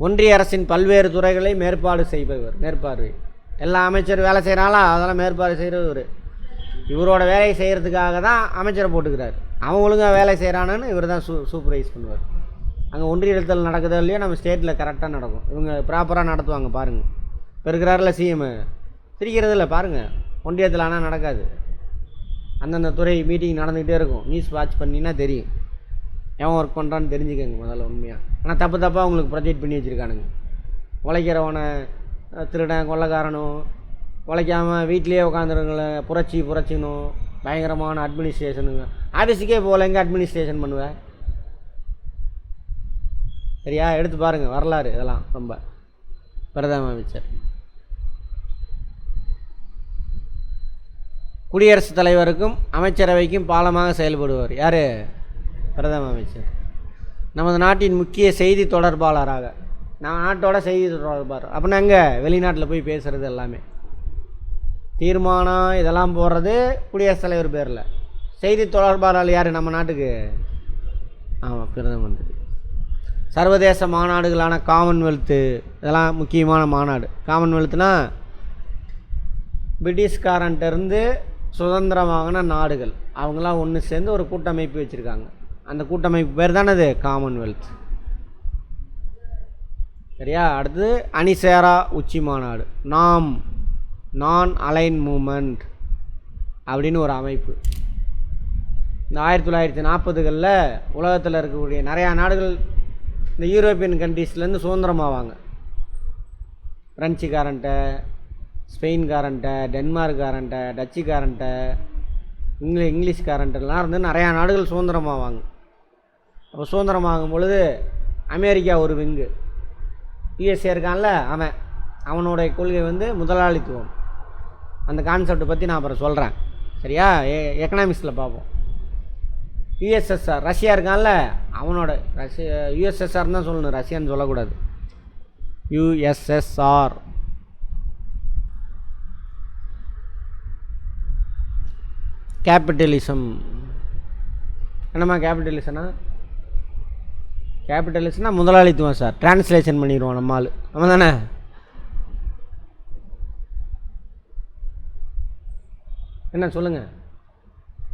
ஒன்றிய அரசின் பல்வேறு துறைகளை மேற்பாடு செய்பவர். மேற்பார்வை. எல்லா அமைச்சர் வேலை செய்கிறாங்களா அதெல்லாம் மேற்பார்வை செய்கிறவர். இவரோட வேலையை செய்கிறதுக்காக தான் அமைச்சரை போட்டுக்கிறார். அவன் ஒழுங்காக வேலை செய்கிறானு இவர் தான் சூப்பர்வைஸ் பண்ணுவார். அங்கே ஒன்றியத்தில் நடக்குதோ இல்லையோ நம்ம ஸ்டேட்டில் கரெக்டாக நடக்கும். இவங்க ப்ராப்பராக நடத்துவாங்க. பாருங்கள், இப்போ இருக்கிறாரில்ல சிஎம், சிரிக்கிறது இல்லை பாருங்கள். ஒன்றியத்தில் ஆனால் நடக்காது. அந்தந்த துறை மீட்டிங் நடந்துக்கிட்டே இருக்கும். நியூஸ் வாட்ச் பண்ணிங்கன்னா தெரியும் எவன் ஒர்க் பண்ணுறான்னு தெரிஞ்சுக்கங்க முதல்ல உண்மையாக. ஆனால் தப்பாக அவங்களுக்கு ப்ரொஜெக்ட் பண்ணி வச்சுருக்கானுங்க. உழைக்கிறவனை திருடன் கொள்ளைக்காரனும், உழைக்காமல் வீட்லேயே உட்காந்துருங்கள புரட்சினும் பயங்கரமான அட்மினிஸ்ட்ரேஷனுங்க. ஆஃபீஸுக்கே போகல, எங்கே அட்மினிஸ்ட்ரேஷன் பண்ணுவேன்? சரியா? எடுத்து பாருங்கள் வரலாறு. இதெல்லாம் ரொம்ப பிரதம அமைச்சர். குடியரசுத் தலைவருக்கும் அமைச்சரவைக்கும் பாலமாக செயல்படுவார் யார்? பிரதம அமைச்சர். நமது நாட்டின் முக்கிய செய்தி தொடர்பாளராக, நாட்டோட செய்தி தொடர்பாளர் அப்படின்னா எங்கே? வெளிநாட்டில் போய் பேசுகிறது எல்லாமே. தீர்மானம் இதெல்லாம் போடுறது குடியரசுத் தலைவர் பேரில். செய்தி தொடர்பாளர் யார் நம்ம நாட்டுக்கு? ஆமாம், பிரதம மந்திரி. சர்வதேச மாநாடுகளான காமன்வெல்த்து, இதெல்லாம் முக்கியமான மாநாடு. காமன்வெல்த்துனா பிரிட்டிஷ்காரன்ட்டிருந்து சுதந்திரம் வாங்கின நாடுகள், அவங்களாம் ஒன்று சேர்ந்து ஒரு கூட்டமைப்பு வச்சுருக்காங்க. அந்த கூட்டமைப்பு பேர் தானே அது காமன்வெல்த். சரியா? அடுத்தது அணிசேரா உச்சி மாநாடு, நான் அலைன் மூமெண்ட் அப்படின்னு ஒரு அமைப்பு. இந்த 1940களில் உலகத்தில் இருக்கக்கூடிய நிறையா நாடுகள் இந்த யூரோப்பியன் கண்ட்ரீஸ்லேருந்து சுதந்திரமாவாங்க. ஃப்ரெஞ்சுக்காரன்ட்ட, ஸ்பெயின்காரன்ட்ட, டென்மார்க்காரன்ட்ட, டச்சுக்காரன்ட்ட, இங்கிலீஷ்காரன்ட்டெல்லாம் இருந்து நிறையா நாடுகள் சுதந்திரமாவாங்க. அப்போ சுதந்திரமாகும் பொழுது அமெரிக்கா ஒரு விங்கு, யுஎஸ்ஏ இருக்கான்ல அவனுடைய கொள்கை முதலாளித்துவம். அந்த கான்செப்டை பற்றி நான் அப்புறம் சொல்கிறேன். சரியா? எக்கனாமிக்ஸில் பார்ப்போம். யுஎஸ்எஸ்ஆர் ரஷ்யா இருக்கான்ல, அவனோட யுஎஸ்எஸ்ஆர் தான் சொல்லணும், ரஷ்யான்னு சொல்லக்கூடாது. யுஎஸ்எஸ்ஆர். கேபிட்டலிசம். என்னம்மா கேபிட்டலிசம்னா முதலாளித்துவம் சார். டிரான்ஸ்லேஷன் பண்ணிடுவோம் நம்ம ஆள். ஆமாம் தானே? என்ன சொல்லுங்கள்?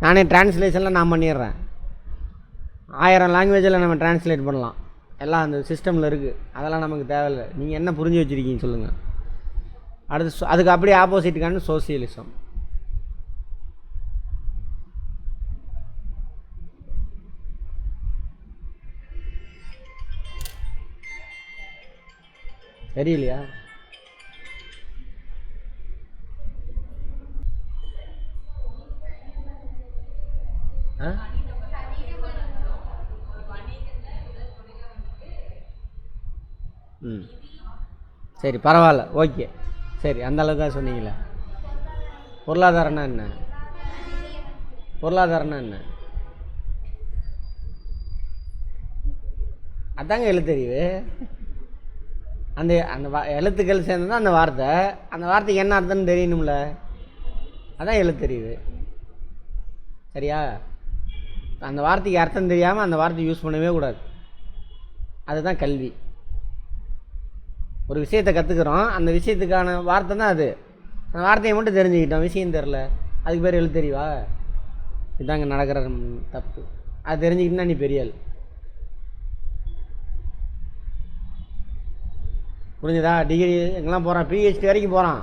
நானே டிரான்ஸ்லேஷனில் நான் பண்ணிடுறேன். 1000 லாங்குவேஜில் நம்ம டிரான்ஸ்லேட் பண்ணலாம். எல்லாம் அந்த சிஸ்டமில் இருக்குது. அதெல்லாம் நமக்கு தேவையில்லை. நீங்கள் என்ன புரிஞ்சு வச்சுருக்கீங்க சொல்லுங்கள். அடுத்து அதுக்கு அப்படியே ஆப்போசிட்டுக்கான சோசியலிசம். தெரியலையா? ம் சரி பரவாயில்ல, ஓகே. சரி, அந்த அளவுக்காக சொன்னீங்களே. பொருளாதாரம்னா என்ன? பொருளாதாரம்னா என்ன? அதாங்க எழுத்தறிவு. அந்த அந்த எழுத்துக்கள் சேர்ந்து அந்த வார்த்தை, அந்த வார்த்தைக்கு என்ன அர்த்தம்னு தெரியணும்ல, அதான் எழுத்தறிவு. சரியா? அந்த வார்த்தைக்கு அர்த்தம் தெரியாமல் அந்த வார்த்தையை யூஸ் பண்ணவே கூடாது. அதுதான் கல்வி. ஒரு விஷயத்தை கற்றுக்குறோம், அந்த விஷயத்துக்கான வார்த்தை தான் அது. அந்த வார்த்தையை மட்டும் தெரிஞ்சுக்கிட்டோம், விஷயம் தெரில, அதுக்கு பேர் எழுத்தறிவா? இதுதாங்க நடக்கிற தப்பு. அது தெரிஞ்சுக்கிட்டா நீ பெரிய ஆள். புரிஞ்சுதா? டிகிரி எங்கெல்லாம் போகிறான், பிஹெச்டி வரைக்கும் போகிறான்.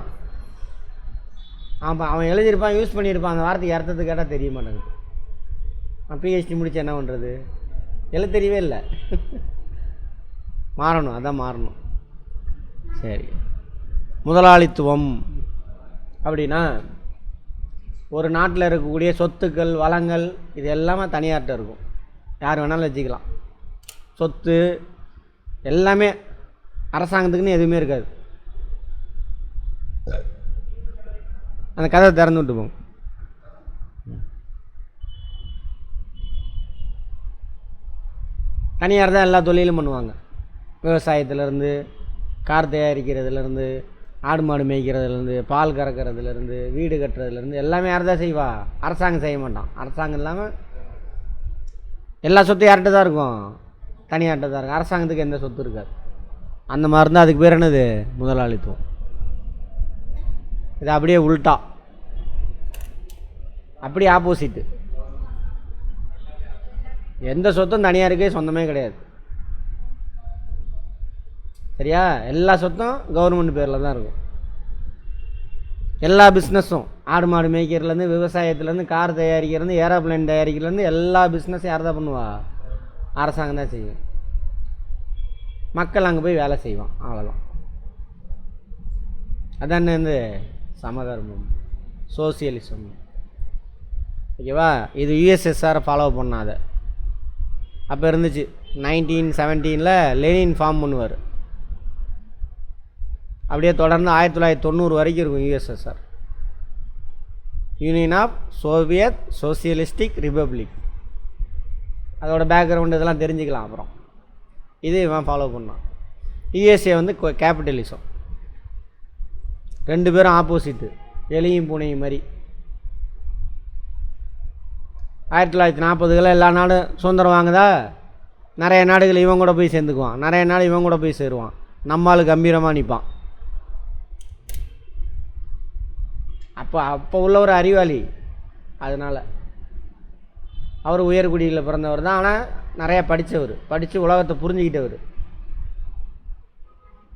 ஆமாம், அவன் எழுதியிருப்பான், யூஸ் பண்ணியிருப்பான், அந்த வார்த்தைக்கு அர்த்தத்தை கேட்டால் தெரிய மாட்டேங்குது. அவன் பிஹெச்டி முடிச்சு என்ன பண்ணுறது? எழுத்தறிவே இல்லை. மாறணும், அதான் மாறணும். சரி, முதலாளித்துவம் அப்படின்னா ஒரு நாட்டில் இருக்கக்கூடிய சொத்துக்கள், வளங்கள், இது எல்லாமே தனியார்கிட்ட இருக்கும். யார் வேணாலும் வச்சுக்கலாம். சொத்து எல்லாமே அரசாங்கத்துக்குன்னு எதுவுமே இருக்காது. அந்த கதவை திறந்து விட்டு போங்க. தனியார் தான் எல்லா தொழிலும் பண்ணுவாங்க. விவசாயத்துலேருந்து, கார் தயாரிக்கிறதுலேருந்து, ஆடு மாடு மேய்க்கிறதுலேருந்து, பால் கறக்கிறதுலேருந்து, வீடு கட்டுறதுலேருந்து எல்லாமே யார் தான் செய்வா? அரசாங்கம் செய்ய மாட்டான். அரசாங்கம் இல்லாமல் எல்லா சொத்தும் யார்கிட்ட தான் இருக்கும்? தனியார்கிட்ட தான் இருக்கும். அரசாங்கத்துக்கு எந்த சொத்து இருக்காது. அந்த மாதிரி இருந்தால் அதுக்கு பேர் என்னது? முதலாளித்துவம். இது அப்படியே உல்ட்டா, அப்படியே ஆப்போசிட்டு. எந்த சொத்தும் தனியாருக்கே சொந்தமே கிடையாது. சரியா? எல்லா சொத்தும் கவர்மெண்ட் பேரில் தான் இருக்கும். எல்லா பிஸ்னஸும், ஆடு மாடு மேய்க்கிறதுலேருந்து, விவசாயத்துலேருந்து, கார் தயாரிக்கிறதுலேருந்து, ஏரோப்ளைன் தயாரிக்கிறதுலேருந்து எல்லா பிஸ்னஸும் யார் தான் பண்ணுவா? அரசாங்கம் தான் செய்யும். மக்கள் அங்கே போய் வேலை செய்வான், அவ்வளோதான். அதான் இந்த சமதர்மம், சோசியலிசம். ஓகேவா? இது யுஎஸ்எஸ்ஆரை ஃபாலோ பண்ணாத. அப்போ இருந்துச்சு 1917 லெனின் ஃபார்ம் பண்ணுவார். அப்படியே தொடர்ந்து 1990 வரைக்கும் இருக்கும் USSR, union of Soviet socialistic republic. அதோட பேக்ரவுண்டு இதெல்லாம் தெரிஞ்சுக்கலாம் அப்புறம். இது இவன் ஃபாலோ பண்ணான். யுஎஸ்ஏ வந்து கேபிட்டலிசம். ரெண்டு பேரும் ஆப்போசிட்டு, எலியும் பூனையும் மாதிரி. 1940 எல்லா நாடும் சுதந்திரம் வாங்குதா, நிறைய நாடுகள் இவன் கூட போய் சேர்ந்துக்குவான், நிறைய நாடு இவன் கூட போய் சேருவான். நம்மால் கம்பீரமாக நிற்பான். அப்போ உள்ள ஒரு அறிவாளி, அதனால் அவர் உயர்குடியில் பிறந்தவர் தான். ஆனால் நிறையா படித்து உலகத்தை புரிஞ்சுக்கிட்டவர்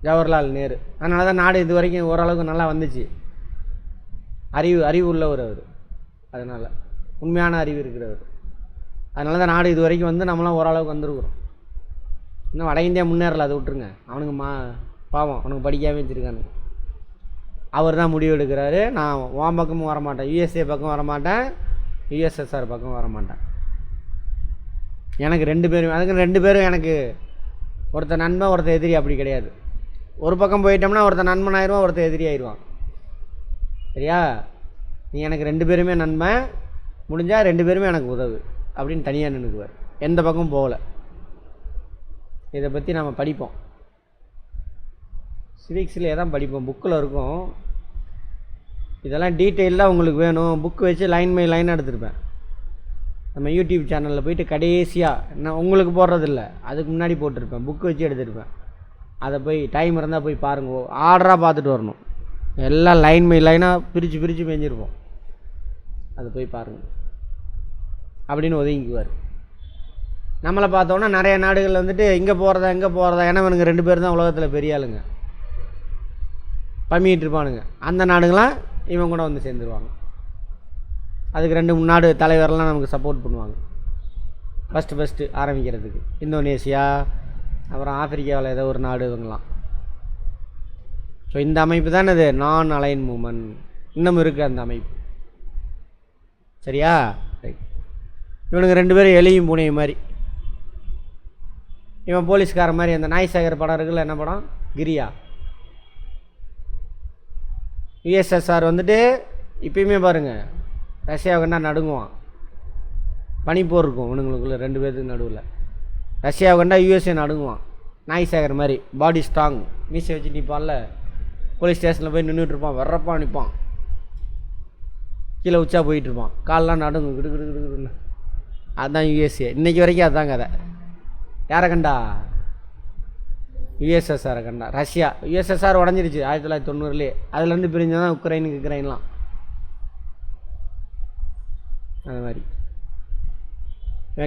ஜவஹர்லால் நேரு. அதனால தான் நாடு இது வரைக்கும் ஓரளவுக்கு நல்லா வந்துச்சு. அறிவு உள்ளவர் அவர், அதனால் உண்மையான அறிவு இருக்கிறவர். அதனால தான் நாடு இது வரைக்கும் வந்து நம்மளாம் ஓரளவுக்கு வந்துருக்குறோம். இன்னும் வட இந்தியா முன்னேறல, அதை விட்டுருங்க. அவனுக்கு பாவம், அவனுக்கு படிக்காமல் வச்சுருக்கானு. அவர் தான் முடிவு எடுக்கிறாரு. நான் உன் பக்கமும் வரமாட்டேன், யுஎஸ்ஏ பக்கம் வரமாட்டேன், யுஎஸ்எஸ்ஆர் பக்கம் வரமாட்டேன். எனக்கு ரெண்டு பேரும், அதுக்கு ரெண்டு பேரும் எனக்கு ஒருத்தர் நண்பன் ஒருத்தர் எதிரி அப்படி கிடையாது. ஒரு பக்கம் போயிட்டோம்னா ஒருத்தர் நண்பன் ஆயிடுவான், ஒருத்தர் எதிரி ஆயிடுவான். சரியா? நீ எனக்கு ரெண்டு பேருமே நண்பன், முடிஞ்சால் ரெண்டு பேருமே எனக்கு உதவு அப்படின்னு தனியாக நின்றுக்குவார். எந்த பக்கம் போகலை. இதை பற்றி நம்ம படிப்போம், சிவிக்ஸ்லேயே தான் படிப்போம், புக்கில் இருக்கும். இதெல்லாம் டீட்டெயிலாக உங்களுக்கு வேணும், புக்கு வச்சு லைன் பை லைனாக எடுத்துருப்பேன். நம்ம யூடியூப் சேனலில் போய்ட்டு கடைசியாக, நான் உங்களுக்கு போடுறதில்ல, அதுக்கு முன்னாடி போட்டிருப்பேன், புக்கு வச்சு எடுத்துருப்பேன். அதை போய் டைம் இருந்தால் போய் பாருங்கள், ஆர்டராக பார்த்துட்டு வரணும். எல்லாம் லைன் பை லைனாக பிரித்து மேய்ஞ்சிருப்போம். அதை போய் பாருங்கள் அப்படின்னு ஒதுங்கிக்குவார். நம்மளை பார்த்தோன்னா நிறைய நாடுகளில் வந்துட்டு இங்கே போகிறதா ஏன்னா இவனுங்க ரெண்டு பேர் தான் உலகத்தில் பெரிய ஆளுங்க, பம்மிட்டு இருப்பானுங்க. அந்த நாடுகளாம் இவன் கூட வந்து சேர்ந்துருவாங்க. அதுக்கு ரெண்டு மூணு நாடு தலைவரெலாம் நமக்கு சப்போர்ட் பண்ணுவாங்க. ஃபஸ்ட்டு ஆரம்பிக்கிறதுக்கு இந்தோனேஷியா, அப்புறம் ஆப்பிரிக்காவில் ஏதோ ஒரு நாடு, இவங்களாம். ஸோ இந்த அமைப்பு தான் இது நான் அலைன் மூமெண்ட். இன்னும் இருக்குது அந்த அமைப்பு. சரியா? ரைட். இவனுங்க ரெண்டு பேரும் எலியும் பூனையும் மாதிரி. இவன் போலீஸ்கார மாதிரி அந்த நாய்சேகர் படம் இருக்குல்ல, என்ன படம், கிரியா. யுஎஸ்எஸ்ஆர் வந்துட்டு இப்பயுமே பாருங்கள் ரஷ்யாவை கண்டா நடுங்குவான். பனிப்போர் இருக்கும் இவனுங்களுக்குள்ள 2 பேருக்கு நடுவில். ரஷ்யாவை கண்டா யூஎஸ்ஏ நடுங்குவான். நாய்சேகர் மாதிரி பாடி ஸ்ட்ராங், மீசை வச்சு நிற்பான்ல, போலீஸ் ஸ்டேஷனில் போய் நின்றுட்டு இருப்பான், வர்றப்பா நிற்பான், கீழே உச்சா போயிட்டுருப்பான், காலெலாம் நடுங்கும் கிடு கிடு கிடுன்னு. அதுதான் யூஎஸ்ஏ. இன்றைக்கி வரைக்கும் அதுதான் கதை. யாரை கண்டா? யுஎஸ்எஸ்ஆரை கண்டா. ரஷ்யா யுஎஸ்எஸ்ஆர் உடஞ்சிருச்சு 1990லேயே. அதுலேருந்து பிரிஞ்சதான் உக்ரைன்லாம். அது மாதிரி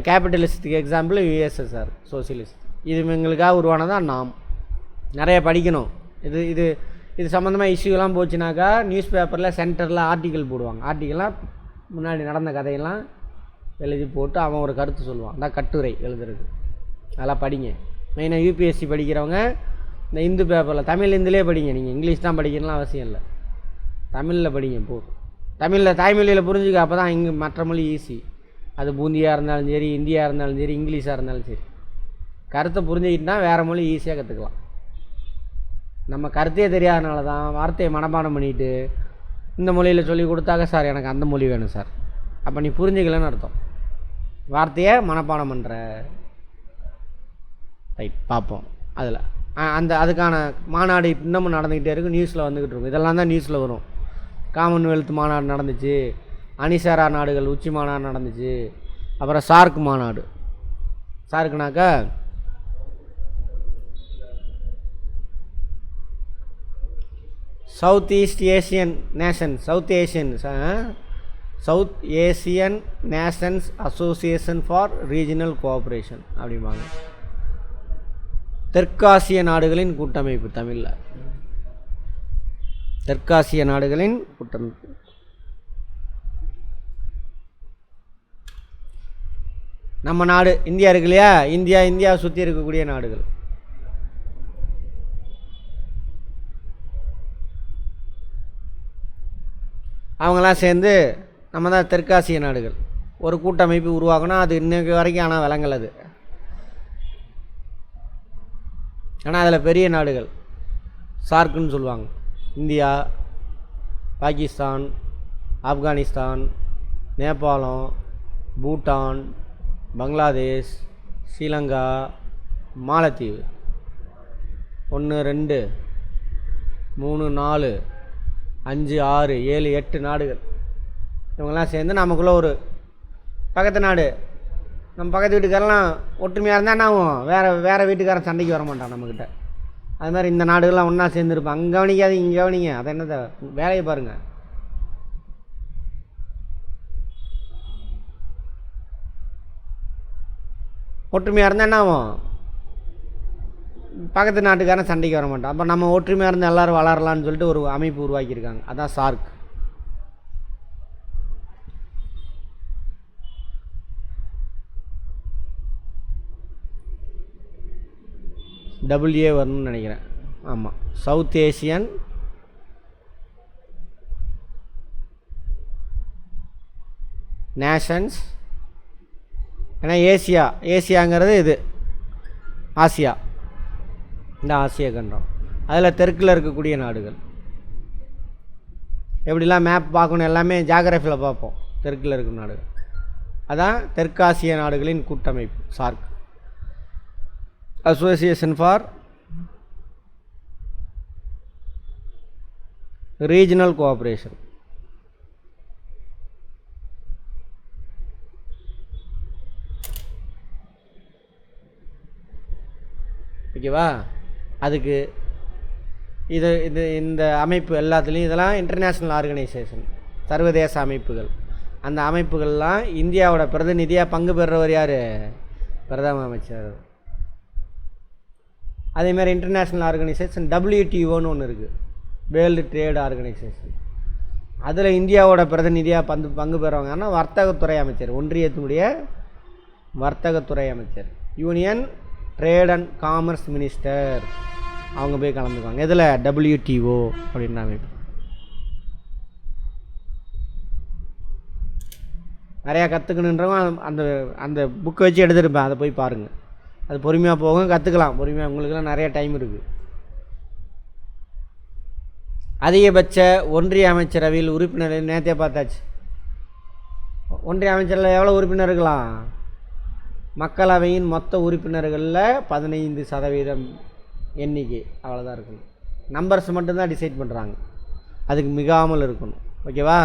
கேபிட்டலிஸ்ட்டுக்கு எக்ஸாம்பிள் யுஎஸ்எஸ்ஆர் சோசியலிஸ்ட். இது எங்களுக்காக உருவானதான். நாம் நிறைய படிக்கணும். இது இது இது சம்மந்தமாக இஷ்யூலாம் போச்சுனாக்கா நியூஸ் பேப்பரில் சென்டரில் ஆர்டிக்கல் போடுவாங்க. ஆர்டிக்கல்லாம் முன்னாடி நடந்த கதையெல்லாம் எழுதி போட்டு அவன் ஒரு கருத்து சொல்லுவான். அதான் கட்டுரை எழுதுறது. அதெல்லாம் படிங்க. மெயினாக யூபிஎஸ்சி படிக்கிறவங்க இந்த இந்து பேப்பரில் தமிழ் இந்துலேயே படிங்க. நீங்கள் இங்கிலீஷ் தான் படிக்கணும்லாம் அவசியம் இல்லை, தமிழில் படிங்க போதும். தமிழில் தாய்மொழியில் புரிஞ்சுக்க. அப்போ தான் இங்கே மற்ற மொழி ஈஸி. அது பூந்தியாக இருந்தாலும் சரி, இந்தியா இருந்தாலும் சரி, இங்கிலீஷாக இருந்தாலும் சரி, கருத்தை புரிஞ்சுக்கிட்டுனா வேறு மொழி ஈஸியாக கற்றுக்கலாம். நம்ம கருத்தையே தெரியாதனால தான் வார்த்தையை மனப்பாடம் பண்ணிவிட்டு இந்த மொழியில் சொல்லி கொடுத்தாக்க, சார் எனக்கு அந்த மொழி வேணும் சார், அப்போ நீ புரிஞ்சுக்கலன்னு அர்த்தம். வார்த்தையை மனப்பாடம் பண்ணுற. ரைட், பார்ப்போம். அதில் அதுக்கான மாநாடு இன்னமும் நடந்துக்கிட்டே இருக்கும், நியூஸில் வந்துக்கிட்டு இருக்கும். இதெல்லாம் தான் நியூஸில் வரும். காமன்வெல்த் மாநாடு நடந்துச்சு, அணிசாரா நாடுகள் உச்சி மாநாடு நடந்துச்சு, அப்புறம் சார்க் மாநாடு. சார்க்குனாக்கா South Asian nations association for regional cooperation அப்படிம்பாங்க. தெற்காசிய நாடுகளின் கூட்டமைப்பு. தமிழில் தெற்காசிய நாடுகளின் கூட்டமைப்பு. நம்ம நாடு இந்தியா இருக்கு இல்லையா, இந்தியா சுற்றி இருக்கக்கூடிய நாடுகள். அவங்களாம் சேர்ந்து நம்ம தான் தெற்காசிய நாடுகள் ஒரு கூட்டமைப்பு உருவாக்கணும். அது இன்னைக்கு வரைக்கும் ஆனால் விளங்கலது. ஆனால் அதில் பெரிய நாடுகள் சார்க்குன்னு சொல்லுவாங்க. இந்தியா, பாகிஸ்தான், ஆப்கானிஸ்தான், நேபாளம், பூட்டான், பங்களாதேஷ், ஸ்ரீலங்கா, மாலத்தீவு. 1 2 3 4 5 6 7 8 நாடுகள். இவங்கெல்லாம் சேர்ந்து நமக்குள்ளே ஒரு பக்கத்து நாடு. நம்ம பக்கத்து வீட்டுக்காரெல்லாம் ஒற்றுமையாக இருந்தால் என்ன ஆகும், வேறு வீட்டுக்காரன் சண்டைக்கு வர மாட்டான் நம்மக்கிட்ட. அது மாதிரி இந்த நாடுகள்லாம் ஒன்றா சேர்ந்துருப்பான். அங்கே கவனிக்காது, இங்கே கவனிங்க. அதை என்னதை வேலையை பாருங்கள். ஒற்றுமையாக இருந்தால் என்ன ஆகும், பக்கத்து நாட்டுக்காரன் சண்டைக்கு வர மாட்டான். அப்போ நம்ம ஒற்றுமையாக இருந்து எல்லோரும் வளரலான்னு சொல்லிட்டு ஒரு அமைப்பு உருவாக்கியிருக்காங்க. அதான் சார்க். WA வரணும்னு நினைக்கிறேன். ஆமாம், சவுத் ஏசியன் நேஷன்ஸ். ஏன்னா ஏசியாங்கிறது இது ஆசியா, இந்த ஆசிய கண்டம். அதில் தெற்கில் இருக்கக்கூடிய நாடுகள். எப்படிலாம் மேப் பார்க்கணும், எல்லாமே ஜாகிரஃபியில் பார்ப்போம். தெற்கில் இருக்கும் நாடுகள் அதான் தெற்காசிய நாடுகளின் கூட்டமைப்பு SAARC, association for regional cooperation. ஓகேவா? அதுக்கு இந்த அமைப்பு எல்லாத்துலேயும் இதெல்லாம் இன்டர்நேஷ்னல் ஆர்கனைசேஷன், சர்வதேச அமைப்புகள். அந்த அமைப்புகள்லாம் இந்தியாவோட பிரதிநிதியாக பங்கு பெறுறவர் யார்? பிரதம அமைச்சர். அதேமாதிரி இன்டர்நேஷ்னல் ஆர்கனைசேஷன் WTOன்னு ஒன்று இருக்குது, வேர்ல்டு ட்ரேட் ஆர்கனைசேஷன். அதில் இந்தியாவோட பிரதிநிதியாக பங்கு பெறுவாங்கன்னா வர்த்தகத்துறை அமைச்சர், ஒன்றியத்தினுடைய வர்த்தகத்துறை அமைச்சர், union trade and commerce minister. அவங்க போய் கலந்துக்குவாங்க. இதில் WTO அப்படின்ற அமைப்பு. நிறையா கற்றுக்கணுன்றவங்க அந்த புக்கை வச்சு எடுத்துருப்பேன், அதை போய் பாருங்கள். அது பொறுமையாக போகும், கற்றுக்கலாம் பொறுமையாக, உங்களுக்குலாம் நிறைய டைம் இருக்குது. அதிகபட்ச ஒன்றிய அமைச்சரவையில் உறுப்பினர் நேற்றே பார்த்தாச்சு. ஒன்றிய அமைச்சரவையில் எவ்வளோ உறுப்பினர் இருக்கலாம்? மக்களவையின் மொத்த உறுப்பினர்களில் 15% எண்ணிக்கை, அவ்வளோதான் இருக்கணும். நம்பர்ஸ் மட்டும்தான் டிசைட் பண்ணுறாங்க, அதுக்கு மிகாமல் இருக்கணும். ஓகேவா?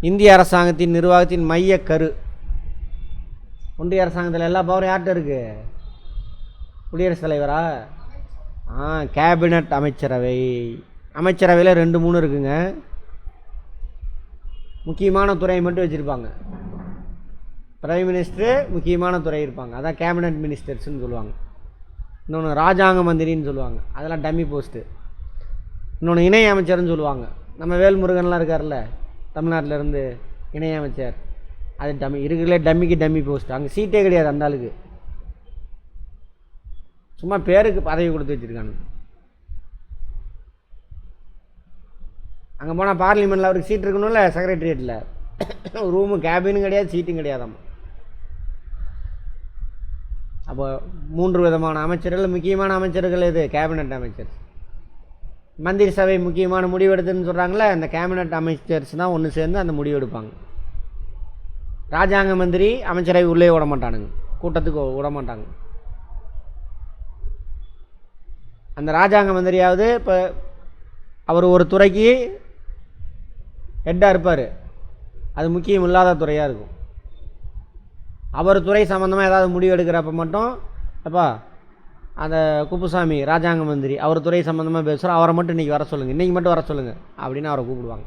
இந்திய அரசாங்கத்தின் நிர்வாகத்தின் மைய கரு. ஒன்றிய அரசாங்கத்தில் எல்லா பவரும் யார்கிட்ட இருக்குது? குடியரசுத் தலைவரா? கேபினட் அமைச்சரவை. அமைச்சரவையில் 2-3 இருக்குங்க. முக்கியமான துறையை மட்டும் வச்சுருப்பாங்க. பிரைம் மினிஸ்டரு முக்கியமான துறை இருப்பாங்க, அதான் கேபினட் மினிஸ்டர்ஸ்ன்னு சொல்லுவாங்க. இன்னொன்று ராஜாங்க மந்திரின்னு சொல்லுவாங்க, அதெல்லாம் டம்மி போஸ்ட்டு. இன்னொன்று இணை அமைச்சர்னு சொல்லுவாங்க. நம்ம வேல்முருகன்லாம் இருக்கார்ல தமிழ்நாட்டிலேருந்து இணை அமைச்சர், அது டம்மி. இருக்கிறதுலே டம்மிக்கு டம்மி போஸ்ட். அங்கே சீட்டே கிடையாது அந்த ஆளுக்கு, சும்மா பேருக்கு பதவி கொடுத்து வச்சுருக்காங்க. அங்கே போனால் பார்லிமெண்ட்டில் அவருக்கு சீட் இருக்கணும்ல, செக்ரட்டரியேட்டில் ரூமு கேபினும் கிடையாது, சீட்டும் கிடையாதாம்மா. அப்போ 3 விதமான அமைச்சர்கள். முக்கியமான அமைச்சர்கள் எது? கேபினட் அமைச்சர். மந்திரி சபை முக்கியமான முடிவெடுத்துன்னு சொல்கிறாங்களே, அந்த கேபினட் அமைச்சர்ஸ் தான் ஒன்று சேர்ந்து அந்த முடிவு எடுப்பாங்க. ராஜாங்க மந்திரி அமைச்சரவை உள்ளே விட மாட்டானுங்க, கூட்டத்துக்கு விட மாட்டாங்க. அந்த ராஜாங்க மந்திரியாவது இப்போ அவர் ஒரு துறைக்கு ஹெட்டாக இருப்பார், அது முக்கியம் இல்லாத துறையாக இருக்கும். அவர் துறை சம்மந்தமாக ஏதாவது முடிவு எடுக்கிறப்ப மட்டும், அப்பா அந்த குப்புசாமி ராஜாங்க மந்திரி அவர் துறை சம்மந்தமாக பேசுகிறோம், அவரை மட்டும் இன்றைக்கி வர சொல்லுங்கள், இன்றைக்கி மட்டும் வர சொல்லுங்கள் அப்படின்னு அவரை கூப்பிடுவாங்க.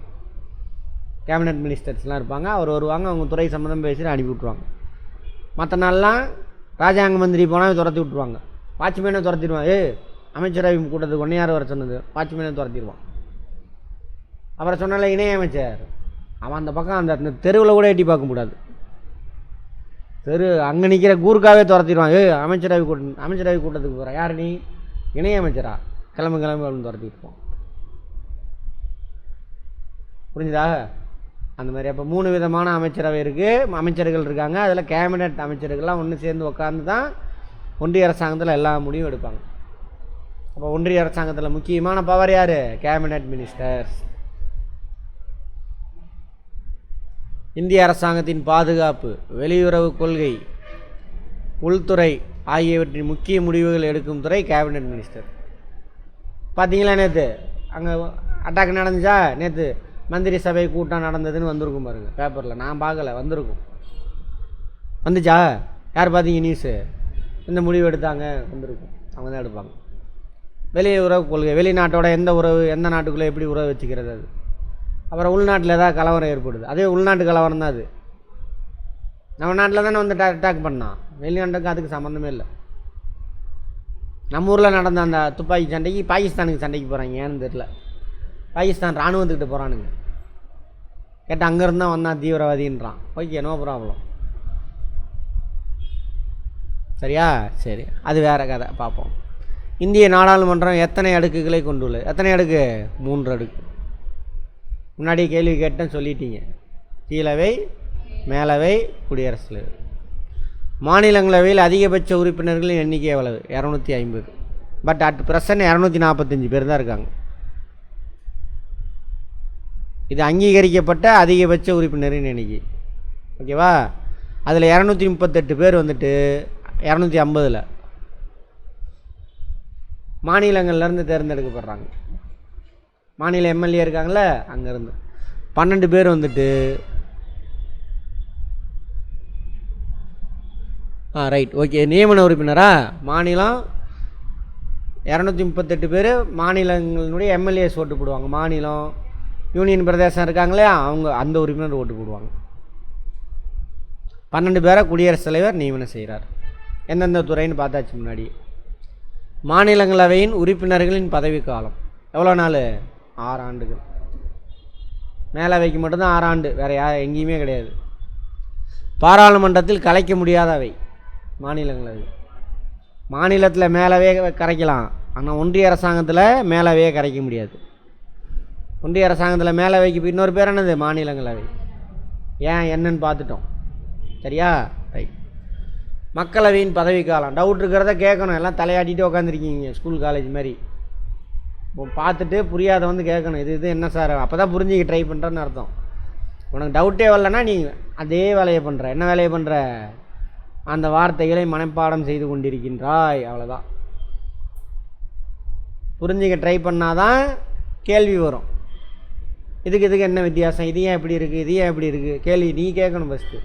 கேபினட் மினிஸ்டர்ஸ்லாம் இருப்பாங்க, அவர் வருவாங்க, அவங்க துறை சம்மந்தமாக பேசிட்டு அனுப்பி விட்ருவாங்க. மற்ற நாள்லாம் ராஜாங்க மந்திரி போனால் துரத்தி விட்ருவாங்க, வாட்ச்மேனை துரத்திடுவான். அமைச்சரவை கூட்டத்துக்கு ஒன்று யார் வர சொன்னது? வாட்ச்மேனை துரத்திடுவான். அப்புறம் சொன்னால இணை அமைச்சர், அவன் அந்த பக்கம் அந்த தெருவில் கூட எட்டி பார்க்க முடியாது, தெரு அங்கே நிற்கிற கூர்க்காவே துரத்திடுவான். அமைச்சரவை கூட்டத்துக்கு போகிறான், யார் நீ? இணை அமைச்சரா? கிளம்பு அப்படின்னு துரத்தி விட்டுருவான். புரிஞ்சுதா? அந்த மாதிரி. அப்போ 3 விதமான அமைச்சரவை இருக்குது, அமைச்சர்கள் இருக்காங்க. அதில் கேபினட் அமைச்சர்கள்லாம் ஒன்று சேர்ந்து உட்காந்து தான் ஒன்றிய அரசாங்கத்தில் எல்லா முடிவும் எடுப்பாங்க. அப்போ ஒன்றிய அரசாங்கத்தில் முக்கியமான பவர் யார்? Cabinet ministers. இந்திய அரசாங்கத்தின் பாதுகாப்பு, வெளியுறவு கொள்கை, உள்துறை ஆகியவற்றின் முக்கிய முடிவுகள் எடுக்கும் துறை கேபினட் மினிஸ்டர். பார்த்தீங்களா நேற்று அங்கே அட்டாக் நடந்துச்சா? நேற்று மந்திரி சபை கூட்டம் நடந்ததுன்னு வந்திருக்கும் பாருங்க பேப்பரில், நான் பார்க்கல, வந்திருக்கும். வந்துச்சா? யார் பார்த்தீங்க நியூஸு? இந்த முடிவு எடுத்தாங்க, வந்திருக்கும், அவங்க தான் எடுப்பாங்க. வெளியுறவு கொள்கை, வெளிநாட்டோட எந்த உறவு, எந்த நாட்டுக்குள்ளே எப்படி உறவு வச்சுக்கிறது, அது. அப்புறம் உள்நாட்டில் ஏதாவது கலவரம் ஏற்படுது, அதே உள்நாட்டு கலவரம் தான் அது. நம்ம நாட்டில் தானே வந்து அட்டாக் பண்ணான், வெளிநாட்டுக்கு அதுக்கு சம்மந்தமே இல்லை. நம்ம ஊரில் நடந்த அந்த துப்பாக்கி சண்டைக்கு பாகிஸ்தானுக்கு சண்டைக்கு போகிறாங்க, ஏன்னு தெரியல. பாகிஸ்தான் இராணுவத்துக்கிட்ட போகிறானுங்க. கேட்டால் அங்கேருந்து தான் வந்தான் தீவிரவாதின்றான். Okay, no problem. சரியா? சரி, அது வேறு கதை, பார்ப்போம். இந்திய நாடாளுமன்றம் எத்தனை அடுக்குகளை கொண்டுள்ளது? எத்தனை அடுக்கு? 3 அடுக்கு. முன்னாடி கேள்வி கேட்டேன்னு சொல்லிட்டீங்க. கீழவை, மேலவை, குடியரசுத் தலைவர். மாநிலங்களவையில் அதிகபட்ச உறுப்பினர்களின் எண்ணிக்கை எவ்வளவு? 250. பட் அட் ப்ரெசன்ட் 245 பேர் தான் இருக்காங்க. இது அங்கீகரிக்கப்பட்ட அதிகபட்ச உறுப்பினரின் எண்ணிக்கை. ஓகேவா? அதில் 238 பேர் வந்துட்டு 250 மாநிலங்கள்லேருந்து தேர்ந்தெடுக்கப்படுறாங்க. மாநில எம்எல்ஏ இருக்காங்களே, அங்கேருந்து 12 பேர் வந்துட்டு ரைட், ஓகே, நியமன உறுப்பினரா? மாநிலம் 238 பேர் மாநிலங்களுடைய எம்எல்ஏஸ் ஓட்டு போடுவாங்க. மாநிலம், யூனியன் பிரதேசம் இருக்காங்களே, அவங்க அந்த உறுப்பினர் ஓட்டு போடுவாங்க. 12 பேரை குடியரசுத் தலைவர் நியமனம் செய்கிறார். எந்தெந்த துறைன்னு பார்த்தாச்சு முன்னாடி. மாநிலங்களவையின் உறுப்பினர்களின் பதவிக்காலம் எவ்வளோ நாள்? 6 ஆண்டுகள். மேலவைக்கு மட்டும்தான் 6 ஆண்டு, வேறு எங்கேயுமே கிடையாது. பாராளுமன்றத்தில் கலைக்க முடியாதவை மாநிலங்களவை. மாநிலத்தில் மேலவே கரைக்கலாம், ஆனால் ஒன்றிய அரசாங்கத்தில் மேலவையே கரைக்க முடியாது. ஒன்றிய அரசாங்கத்தில் மேலவைக்கு இன்னொரு பேர் என்னது? மாநிலங்களவை. ஏன் என்னன்னு பார்த்துட்டோம். சரியா? ரைட். மக்களவையின் பதவிக்காலம். டவுட் இருக்கிறத கேட்கணும். எல்லாம் தலையாட்டிகிட்டு உட்காந்துருக்கீங்க ஸ்கூல் காலேஜ் மாதிரி. இப்போ பார்த்துட்டு புரியாத வந்து கேட்கணும், இது என்ன சார், அப்போ தான் புரிஞ்சுக்க ட்ரை பண்ணுறேன்னு அர்த்தம். உனக்கு டவுட்டே வரலன்னா நீ அதே வேலையை பண்ணுற. என்ன வேலையை பண்ணுற? அந்த வார்த்தைகளை மனப்பாடம் செய்து கொண்டிருக்கின்றாய், அவ்வளோதான். புரிஞ்சிக்க ட்ரை பண்ணாதான் கேள்வி வரும். இதுக்கு என்ன வித்தியாசம், இது ஏன் இப்படி இருக்குது, இது ஏன் இப்படி இருக்குது, கேள்வி நீ கேட்கணும் ஃபஸ்ட்டு.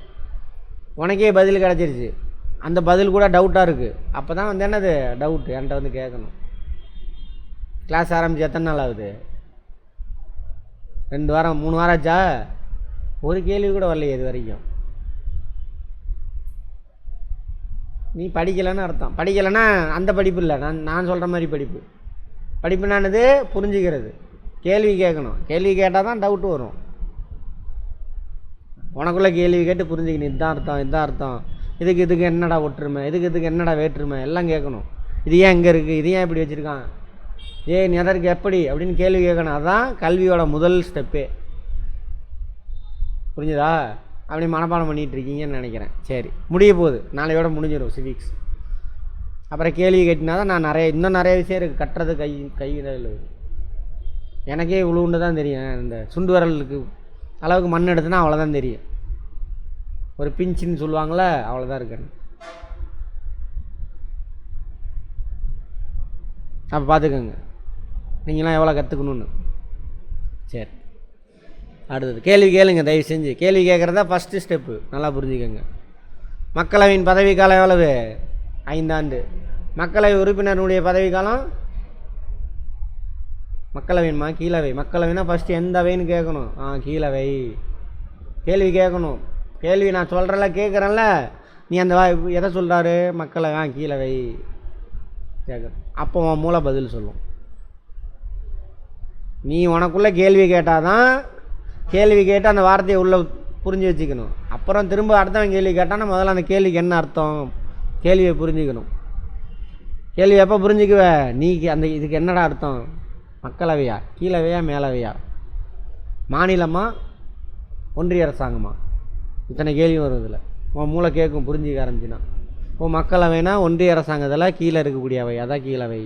உனக்கே பதில் கிடச்சிருச்சு, அந்த பதில் கூட டவுட்டாக இருக்குது, அப்போ தான் வந்து என்னது டவுட்டு என்கிட்ட வந்து கேட்கணும். கிளாஸ் ஆரம்பிச்சு எத்தனை நாள் ஆகுது? 2 வாரம் 3 வாரம் ஆச்சா? ஒரு கேள்வி கூட வரலையே இது வரைக்கும். நீ படிக்கலைன்னு அர்த்தம். படிக்கலைன்னா அந்த படிப்பு இல்லை, நான் சொல்கிற மாதிரி படிப்பு. படிப்புனானது புரிஞ்சுக்கிறது. கேள்வி கேட்கணும். கேள்வி கேட்டால் தான் டவுட்டு வரும். உனக்குள்ளே கேள்வி கேட்டு புரிஞ்சுக்கணும். இதுதான் அர்த்தம், இதுதான் அர்த்தம், இதுக்கு என்னடா ஒற்றுமை, இதுக்கு என்னடா வேற்றுமை, எல்லாம் கேட்கணும். இது ஏன் இங்கே இருக்குது, இது ஏன் இப்படி வச்சுருக்கான், நீ எதற்கு எப்படி அப்படின்னு கேள்வி கேட்கணும். அதுதான் கல்வியோட முதல் ஸ்டெப்பே. புரிஞ்சுதா? அப்படி மனப்பாடம் பண்ணிகிட்டு இருக்கீங்கன்னு நினைக்கிறேன். சரி, முடிய போகுது, நாளையோட முடிஞ்சிடும் சிவிக்ஸ். அப்புறம் கேள்வி கேட்டினா தான் நான் இன்னும் நிறைய விஷயம் இருக்குது கட்டுறது. கையில் எனக்கே இவ்வளோண்டு தான் தெரியும். இந்த சுண்டு விரலுக்கு அளவுக்கு மண் எடுத்துனா அவ்வளோதான் தெரியும். ஒரு பிஞ்சின்னு சொல்லுவாங்களே, அவ்வளோதான் இருக்கு. அப்போ பார்த்துக்கோங்க நீங்களாம் எவ்வளோ கற்றுக்கணுன்னு. சரி, அடுத்தது கேள்வி கேளுங்க. தயவு செஞ்சு கேள்வி கேட்குறதா ஃபஸ்ட்டு ஸ்டெப்பு. நல்லா புரிஞ்சுக்கோங்க. மக்களவையின் பதவிக்காலம் எவ்வளவு? 5 ஆண்டு. மக்களவை உறுப்பினருடைய பதவிக்காலம்? மக்களவைன்மா கீழவை. மக்களவைனா ஃபஸ்ட்டு எந்த அவைன்னு கேட்கணும். கீழவை. கேள்வி கேட்கணும். கேள்வி நான் சொல்கிறல கேட்குறேன்ல, நீ அந்த எதை சொல்கிறாரு? மக்களவை. கீழவை கேட்கணும். அப்போ உன் மூளை பதில் சொல்லும். நீ உனக்குள்ளே கேள்வி கேட்டால் தான், கேள்வி கேட்டு அந்த வார்த்தையை உள்ளே புரிஞ்சு வச்சுக்கணும். அப்புறம் திரும்ப அடுத்தவன் கேள்வி கேட்டான்னா முதல்ல அந்த கேள்விக்கு என்ன அர்த்தம், கேள்வியை புரிஞ்சுக்கணும். கேள்வி எப்போ புரிஞ்சுக்குவ நீ? இதுக்கு என்னடா அர்த்தம்? மக்களவையா, கீழவையா, மேலவையா, மாநிலமா, ஒன்றிய அரசாங்கமா, இத்தனை கேள்வி வரும் இதில். உன் மூளை கேட்கும் புரிஞ்சுக்க ஆரம்பிச்சுன்னா. மக்களவைனா ஒன்றிய அரசாங்கத்தில் கீழே இருக்கக்கூடிய அவை, அதான் கீழவை.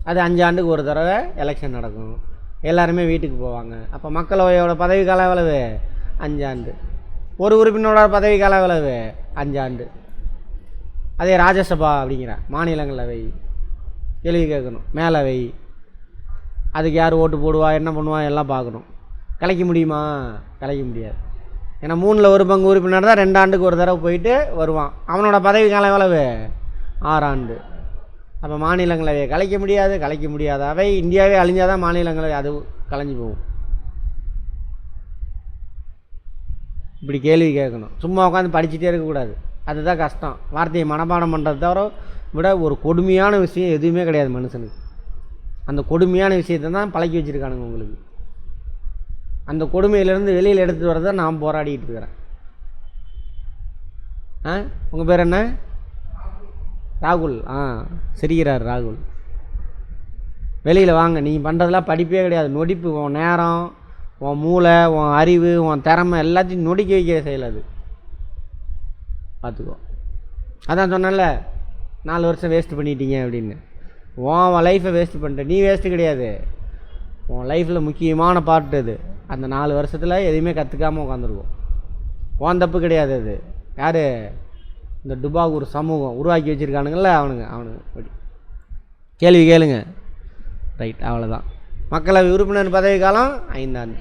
அது 5 ஆண்டுக்கு ஒரு தடவை எலெக்ஷன் நடக்கும், எல்லாருமே வீட்டுக்கு போவாங்க. அப்போ மக்களவையோட பதவி காலம் எவ்வளவு? 5 ஆண்டு. ஒரு உறுப்பினரோட பதவி காலம் எவ்வளவு? 5 ஆண்டு. அதே ராஜ்யசபா அப்படிங்கிற மாநிலங்களவை கேள்வி கேட்கணும். மேலவை அதுக்கு யார் ஓட்டு போடுவா, என்ன பண்ணுவா, எல்லாம் பார்க்கணும். கலைக்க முடியுமா? கலைக்க முடியாது. ஏன்னா 3ல் 1 பங்கு உறுப்பினர் தான் 2 ஆண்டுக்கு ஒரு தடவை போயிட்டு வருவான். அவனோட பதவி காலம் எவ்வளவு? 6 ஆண்டு. அப்போ மாநிலங்களவையை கலைக்க முடியாது. கலைக்க முடியாத அவை இந்தியாவே அழிஞ்சாதான் மாநிலங்களவை அது கலைஞ்சு போகும். இப்படி கேள்வி கேட்கணும். சும்மா உட்காந்து படிச்சுட்டே இருக்கக்கூடாது, அதுதான் கஷ்டம். வார்த்தையை மனப்பாடம் பண்ணுறத தவிர விட ஒரு கொடுமையான விஷயம் எதுவுமே கிடையாது மனுஷனுக்கு. அந்த கொடுமையான விஷயத்தை தான் பழக்கி வச்சுருக்கானுங்க உங்களுக்கு. அந்த கொடுமையிலேருந்து வெளியில் எடுத்துகிட்டு வரதான் நான் போராடிக்கிட்டு இருக்கிறேன். உங்கள் பேர் என்ன? ராகுல். சிரிக்கிறார் ராகுல். வெளியில் வாங்க. நீங்கள் பண்ணுறதெல்லாம் படிப்பே கிடையாது, நொடிப்பு. உன் நேரம், உன் மூளை, உன் அறிவு, உன் திறமை எல்லாத்தையும் நொடிக்க வைக்கிற செயல் அது. பார்த்துக்கோ. அதான் சொன்னேன்ல 4 வருஷம் வேஸ்ட் பண்ணிட்டீங்க அப்படின்னு. உன் லைஃப்பை வேஸ்ட் பண்ணிட்ட. நீ வேஸ்ட்டு கிடையாது, உன் லைஃப்பில் முக்கியமான பார்ட் அது. அந்த 4 வருஷத்தில் எதையுமே கற்றுக்காமல் உட்காந்துருக்கும். உன் தப்பு கிடையாது அது. யார்? இந்த டுபாகூர் சமூகம் உருவாக்கி வச்சுருக்கானுங்கள அவனுங்க. கேள்வி கேளுங்க. ரைட், அவ்வளோதான். மக்களவை உறுப்பினர் பதவி காலம் 5 ஆண்டு.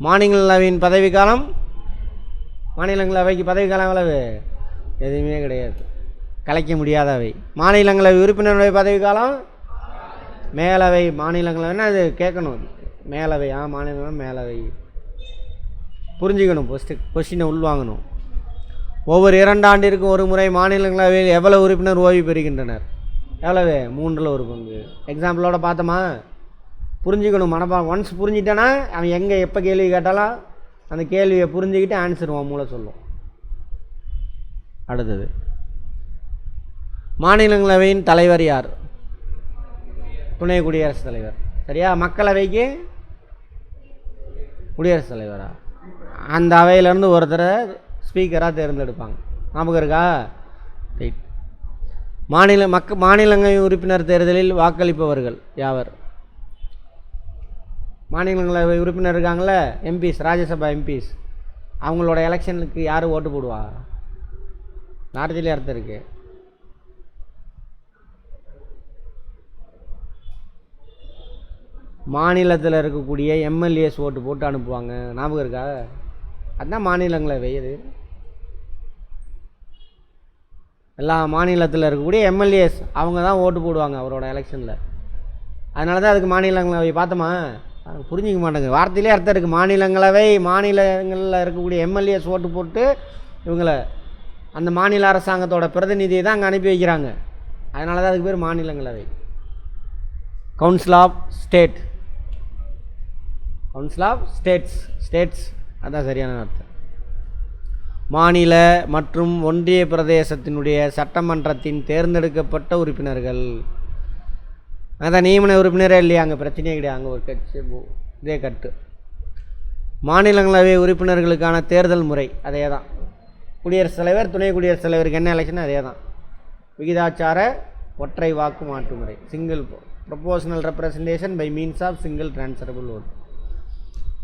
மாநிலங்களவையின் பதவி காலம்? மாநிலங்களவைக்கு பதவி காலம் எவ்வளவு? எதுவுமே கிடையாது, கலைக்க முடியாத அவை. மாநிலங்களவை உறுப்பினருடைய பதவி காலம்? மேலவை. மாநிலங்களவைன்னா அது கேட்கணும். மேலவை. மாநிலங்களவை மேலவை. புரிஞ்சுக்கணும். ஃபஸ்ட்டு கொஸ்டினை உள்வாங்கணும். ஒவ்வொரு 2 ஆண்டிற்கும் ஒரு முறை மாநிலங்களவையில் எவ்வளவு உறுப்பினர் ஓய்வு பெறுகின்றனர்? எவ்வளவு? 3ல் 1 பங்கு. எக்ஸாம்பிளோட பார்த்தோமா? புரிஞ்சுக்கணும். மனப்பாடம். ஒன்ஸ் புரிஞ்சிட்டேன்னா அவன் எங்கே எப்போ கேள்வி கேட்டாலும் அந்த கேள்வியை புரிஞ்சுக்கிட்டு ஆன்சர் உன் மூளை சொல்லும். அடுத்தது, மாநிலங்களவையின் தலைவர் யார்? துணை குடியரசுத் தலைவர். சரியா? மக்களவைக்கு குடியரசுத் தலைவரா? அந்த அவையிலேருந்து ஒருத்தரை ஸ்பீக்கராக தேர்ந்தெடுப்பாங்க. ஞாபகம் இருக்கா? ரைட். மாநிலங்களவை உறுப்பினர் தேர்தலில் வாக்களிப்பவர்கள் யாவர்? மாநிலங்களவை உறுப்பினர் இருக்காங்கள, எம்பிஸ், ராஜ்யசபா எம்பிஸ், அவங்களோட எலெக்ஷனுக்கு யார் ஓட்டு போடுவா? நார்த்திலே அர்த்தம் இருக்கு. மாநிலத்தில் இருக்கக்கூடிய எம்எல்ஏஸ் ஓட்டு போட்டு அனுப்புவாங்க. ஞாபகம் இருக்கா? அதுதான் மாநிலங்களவை. இது எல்லா மாநிலத்தில் இருக்கக்கூடிய எம்எல்ஏஸ் அவங்க தான் ஓட்டு போடுவாங்க அவரோட எலெக்ஷனில். அதனால தான் அதுக்கு மாநிலங்களவை. பார்த்தோமா? புரிஞ்சிக்க மாட்டேங்க. வார்த்தையிலே அர்த்தம் இருக்குது. மாநிலங்களவை, மாநிலங்களில் இருக்கக்கூடிய எம்எல்ஏஸ் ஓட்டு போட்டு இவங்களை அந்த மாநில அரசாங்கத்தோட பிரதிநிதியை தான் அங்கே அனுப்பி வைக்கிறாங்க. அதனால தான் அதுக்கு பேர் மாநிலங்களவை. Council of state, council of states அதுதான் சரியான அர்த்தம். மாநில மற்றும் ஒன்றிய பிரதேசத்தினுடைய சட்டமன்றத்தின் தேர்ந்தெடுக்கப்பட்ட உறுப்பினர்கள். அதான் நியமன உறுப்பினரே இல்லையா, அங்கே பிரச்சனையே கிடையாது. அங்கே ஒரு கட்சி இதே கட்டு. மாநிலங்களவை உறுப்பினர்களுக்கான தேர்தல் முறை அதே தான். குடியரசுத் தலைவர், துணை குடியரசுத் தலைவருக்கு என்ன எலெக்ஷன் அதே தான். விகிதாச்சார ஒற்றை வாக்கு மாற்று முறை, single proportional representation by means of single transferable vote.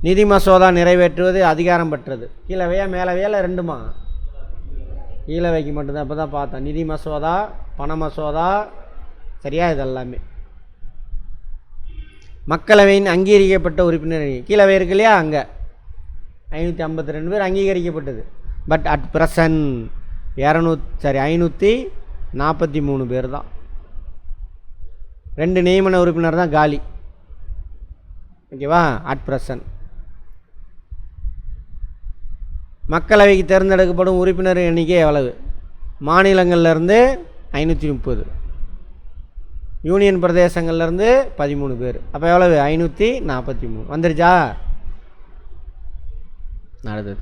நிதி மசோதா நிறைவேற்றுவது அதிகாரம் பெற்றது. கீழவையா மேலவையா இல்லை ரெண்டுமா? கீழவைக்கு மட்டும்தான். இப்போ தான் பார்த்தேன். நிதி மசோதா, பண மசோதா, சரியா? இதெல்லாமே மக்களவையின் அங்கீகரிக்கப்பட்ட உறுப்பினர். கீழவை இருக்கு இல்லையா, அங்கே 552 பேர் அங்கீகரிக்கப்பட்டது. பட் அட் ப்ரெசன்ட் 543 பேர் தான். 2 நியமன உறுப்பினர் தான் காலி. ஓகேவா? At present. மக்களவைக்கு தேர்ந்தெடுக்கப்படும் உறுப்பினர் எண்ணிக்கை எவ்வளவு? மாநிலங்கள்லேருந்து 530, யூனியன் பிரதேசங்கள்லேருந்து 13 பேர். அப்போ எவ்வளவு? 543 வந்துருச்சா? நடந்தது.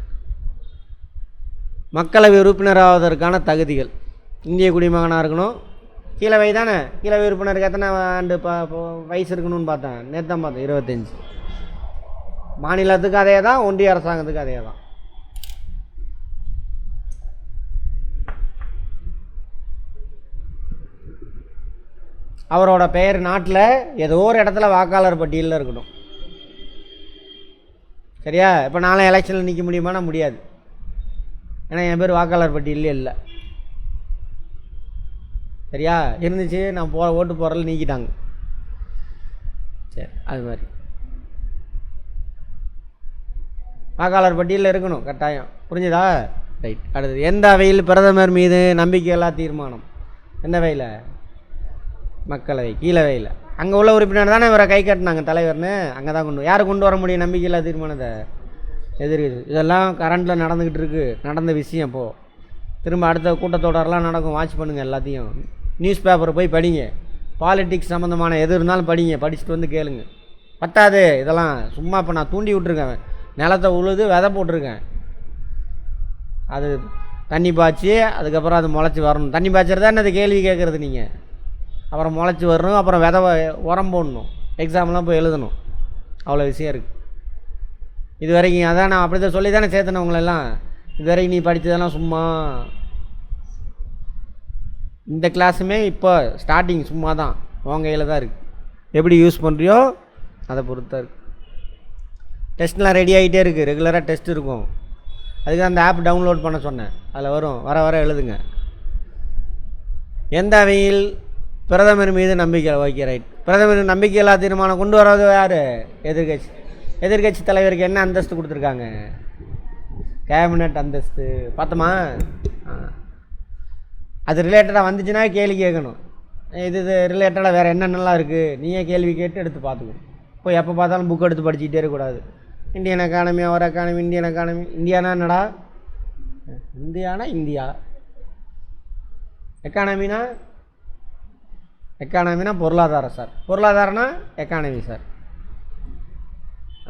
மக்களவை உறுப்பினராவதற்கான தகுதிகள். இந்திய குடிமகனாக இருக்கணும். கீழவை தானே. கீழவை உறுப்பினருக்கு எத்தனை ஆண்டு வயசு இருக்கணும்னு பார்த்தேன், நேற்று தான் பார்த்தேன், 25. மாநிலத்துக்கு அதே தான், ஒன்றிய அரசாங்கத்துக்கு அதே தான். அவரோட பெயர் நாட்டில் ஏதோ ஒரு இடத்துல வாக்காளர் பட்டியலில் இருக்கணும். சரியா? இப்போ நாளை எலெக்ஷனில் நிற்க முடியுமானா முடியாது. ஏன்னா என் பேர் வாக்காளர் பட்டியலே இல்லை. சரியா? இருந்துச்சு, நான் ஓட்டு போடுறதுல நீக்கிட்டாங்க. சரி, அது மாதிரி வாக்காளர் பட்டியலில் இருக்கணும் கட்டாயம். புரிஞ்சுதா? ரைட். அடுத்தது, எந்த அவையில் பிரதமர் மீது நம்பிக்கையில்லா தீர்மானம்? எந்த அவையில்? மக்களவை. கீழவையில். அங்கே உள்ள உறுப்பினர் தானே இவரை கை கட்டினாங்க தலைவர்னு. அங்கே தான் யார் கொண்டு வர முடியும் நம்பிக்கையில்லா தீர்மானத்தை? எதிர்க்கு. இதெல்லாம் கரண்டில் நடந்துக்கிட்டு இருக்குது, நடந்த விஷயம். இப்போது திரும்ப அடுத்த கூட்டத்தொடரெலாம் நடக்கும். வாட்ச் பண்ணுங்கள் எல்லாத்தையும். நியூஸ் பேப்பரை போய் படிங்க. பாலிட்டிக்ஸ் சம்மந்தமான எது இருந்தாலும் படிங்க. படிச்சுட்டு வந்து கேளுங்க. பத்தாது இதெல்லாம் சும்மா. இப்போ நான் தூண்டி விட்ருக்கேன், நிலத்தை உழுது விதை போட்டிருக்கேன். அது தண்ணி பாய்ச்சி அதுக்கப்புறம் அது முளைச்சி வரணும். தண்ணி பாய்ச்சறது என்னது கேள்வி கேட்குறது நீங்கள்? அப்புறம் முளைச்சி வரணும், அப்புறம் விதை உரம் போடணும், எக்ஸாம்லாம் போய் எழுதணும். அவ்வளோ விஷயம் இருக்குது இது வரைக்கும். அதான் நான் அப்படி தான் சொல்லி தானே சேர்த்தனேன் உங்களெல்லாம். இது வரைக்கும் நீ படித்ததெல்லாம் சும்மா. இந்த கிளாஸுமே இப்போ ஸ்டார்டிங் சும்மா தான், உன் கையில் தான் இருக்குது. எப்படி யூஸ் பண்ணுறியோ அதை பொறுத்து தான் இருக்குது. டெஸ்ட்லாம் ரெடி ஆகிட்டே இருக்குது. ரெகுலராக டெஸ்ட் இருக்கும். அதுக்கு அந்த ஆப் டவுன்லோட் பண்ண சொன்னேன். அதில் வரும், வர எழுதுங்க. எந்த அவையில் பிரதமர் மீது நம்பிக்கை? Okay, right. பிரதமர் நம்பிக்கையில்லா தீர்மானம் கொண்டு வர்றது யார்? எதிர்கட்சி. எதிர்கட்சி தலைவருக்கு என்ன அந்தஸ்து கொடுத்துருக்காங்க? கேபினட் அந்தஸ்து. பார்த்தோமா? அது ரிலேட்டடாக வந்துச்சுன்னா கேள்வி கேட்கணும். இது ரிலேட்டடாக வேறு என்னென்னலாம் இருக்குது நீயே கேள்வி கேட்டு எடுத்து பார்த்துக்கணும். இப்போ எப்போ பார்த்தாலும் புக் எடுத்து படிச்சுக்கிட்டே இருக்கக்கூடாது. இந்தியன் எக்கானமி, அவர் எக்கானமி, இந்தியன் எக்கானமி. இந்தியானா என்னடா? இந்தியானா இந்தியா. எக்கானமினா பொருளாதாரம் சார். பொருளாதாரம்னா economy sir.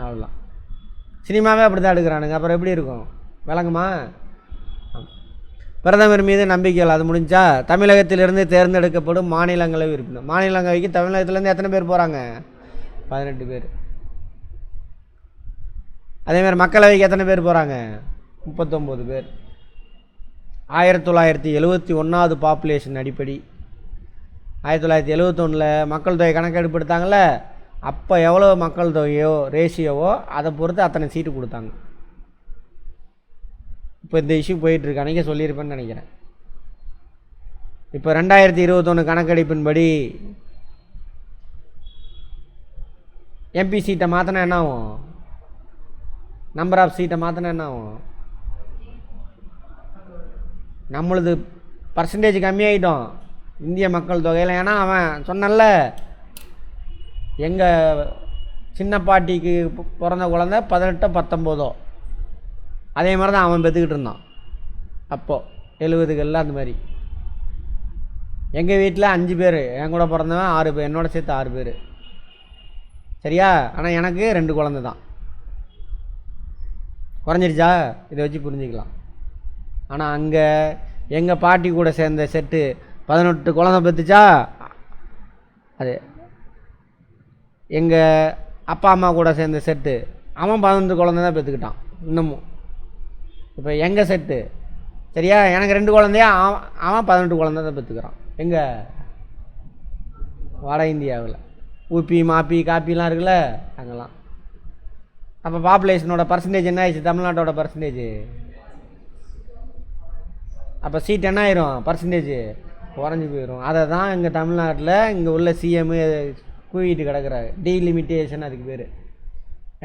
அவ்வளோதான். சினிமாவே அப்படி தான் எடுக்கிறானுங்க. அப்புறம் எப்படி இருக்கும்? விளங்குமா? பிரதமர் மீது நம்பிக்கைகள். அது முடிஞ்சா? தமிழகத்திலிருந்து தேர்ந்தெடுக்கப்படும் மாநிலங்களவை உறுப்பினர். மாநிலங்களவைக்கு தமிழகத்திலேருந்து எத்தனை பேர் போகிறாங்க? 18 பேர். அதேமாதிரி மக்களவைக்கு எத்தனை பேர் போகிறாங்க? 39 பேர். 1971 பாப்புலேஷன் அடிப்படை 1971 மக்கள் தொகை கணக்கெடுப்பு எடுத்தாங்கள்ல, அப்போ எவ்வளோ மக்கள் தொகையோ ரேஷியோவோ அதை பொறுத்து அத்தனை சீட்டு கொடுத்தாங்க. இப்போ இந்த இஷ்யூ போயிட்டுருக்கு, அன்றைக்கே சொல்லியிருப்பேன்னு நினைக்கிறேன். இப்போ 2021 கணக்கெடுப்பின்படி எம்பி சீட்டை மாற்றினா என்ன ஆகும்? நம்பர் ஆஃப் சீட்டை மாற்றினா என்ன ஆகும்? நம்மளது பர்சன்டேஜ் கம்மியாகிட்டோம் இந்திய மக்கள் தொகையில். ஏன்னா அவன் சொன்னல, எங்கள் சின்ன பாட்டிக்கு பிறந்த குழந்தை 18 19 அதே மாதிரி தான் அவன் பெற்றுக்கிட்டு இருந்தான் அப்போது 70களில். அந்த மாதிரி எங்கள் வீட்டில் 5 பேர், என் கூட பிறந்தவன் 6 பேர், என்னோட சேர்த்து 6 பேர். சரியா? ஆனால் எனக்கு 2 குழந்தை தான். குறைஞ்சிருச்சா? இதை வச்சு புரிஞ்சுக்கலாம். ஆனால் அங்கே எங்கள் பாட்டி கூட சேர்ந்த செட்டு 18 குழந்தை பெற்றுச்சா? அது எங்கள் அப்பா அம்மா கூட சேர்ந்த செட்டு அவன் 18 குழந்தை தான் பெற்றுக்கிட்டான் இன்னமும். இப்போ எங்கள் செட்டு சரியா, எனக்கு 2 குழந்தையா, அவன் 18 குழந்தை தான் பெற்றுக்கிறான். எங்கே? வட இந்தியாவில் ஊப்பி மாப்பி காப்பிலாம் இருக்குல்ல, அங்கெல்லாம். அப்போ பாப்புலேஷனோட பர்சன்டேஜ் என்ன ஆயிடுச்சு? தமிழ்நாட்டோட பர்சன்டேஜ். அப்போ சீட் என்ன ஆயிரும்? பர்சன்டேஜ் குறைஞ்சி போயிடும். அதை தான் இங்கே தமிழ்நாட்டில் இங்கே உள்ள சிஎம் கூவிட்டு கிடக்கிறாரு. டீலிமிட்டேஷன் அதுக்கு பேர்.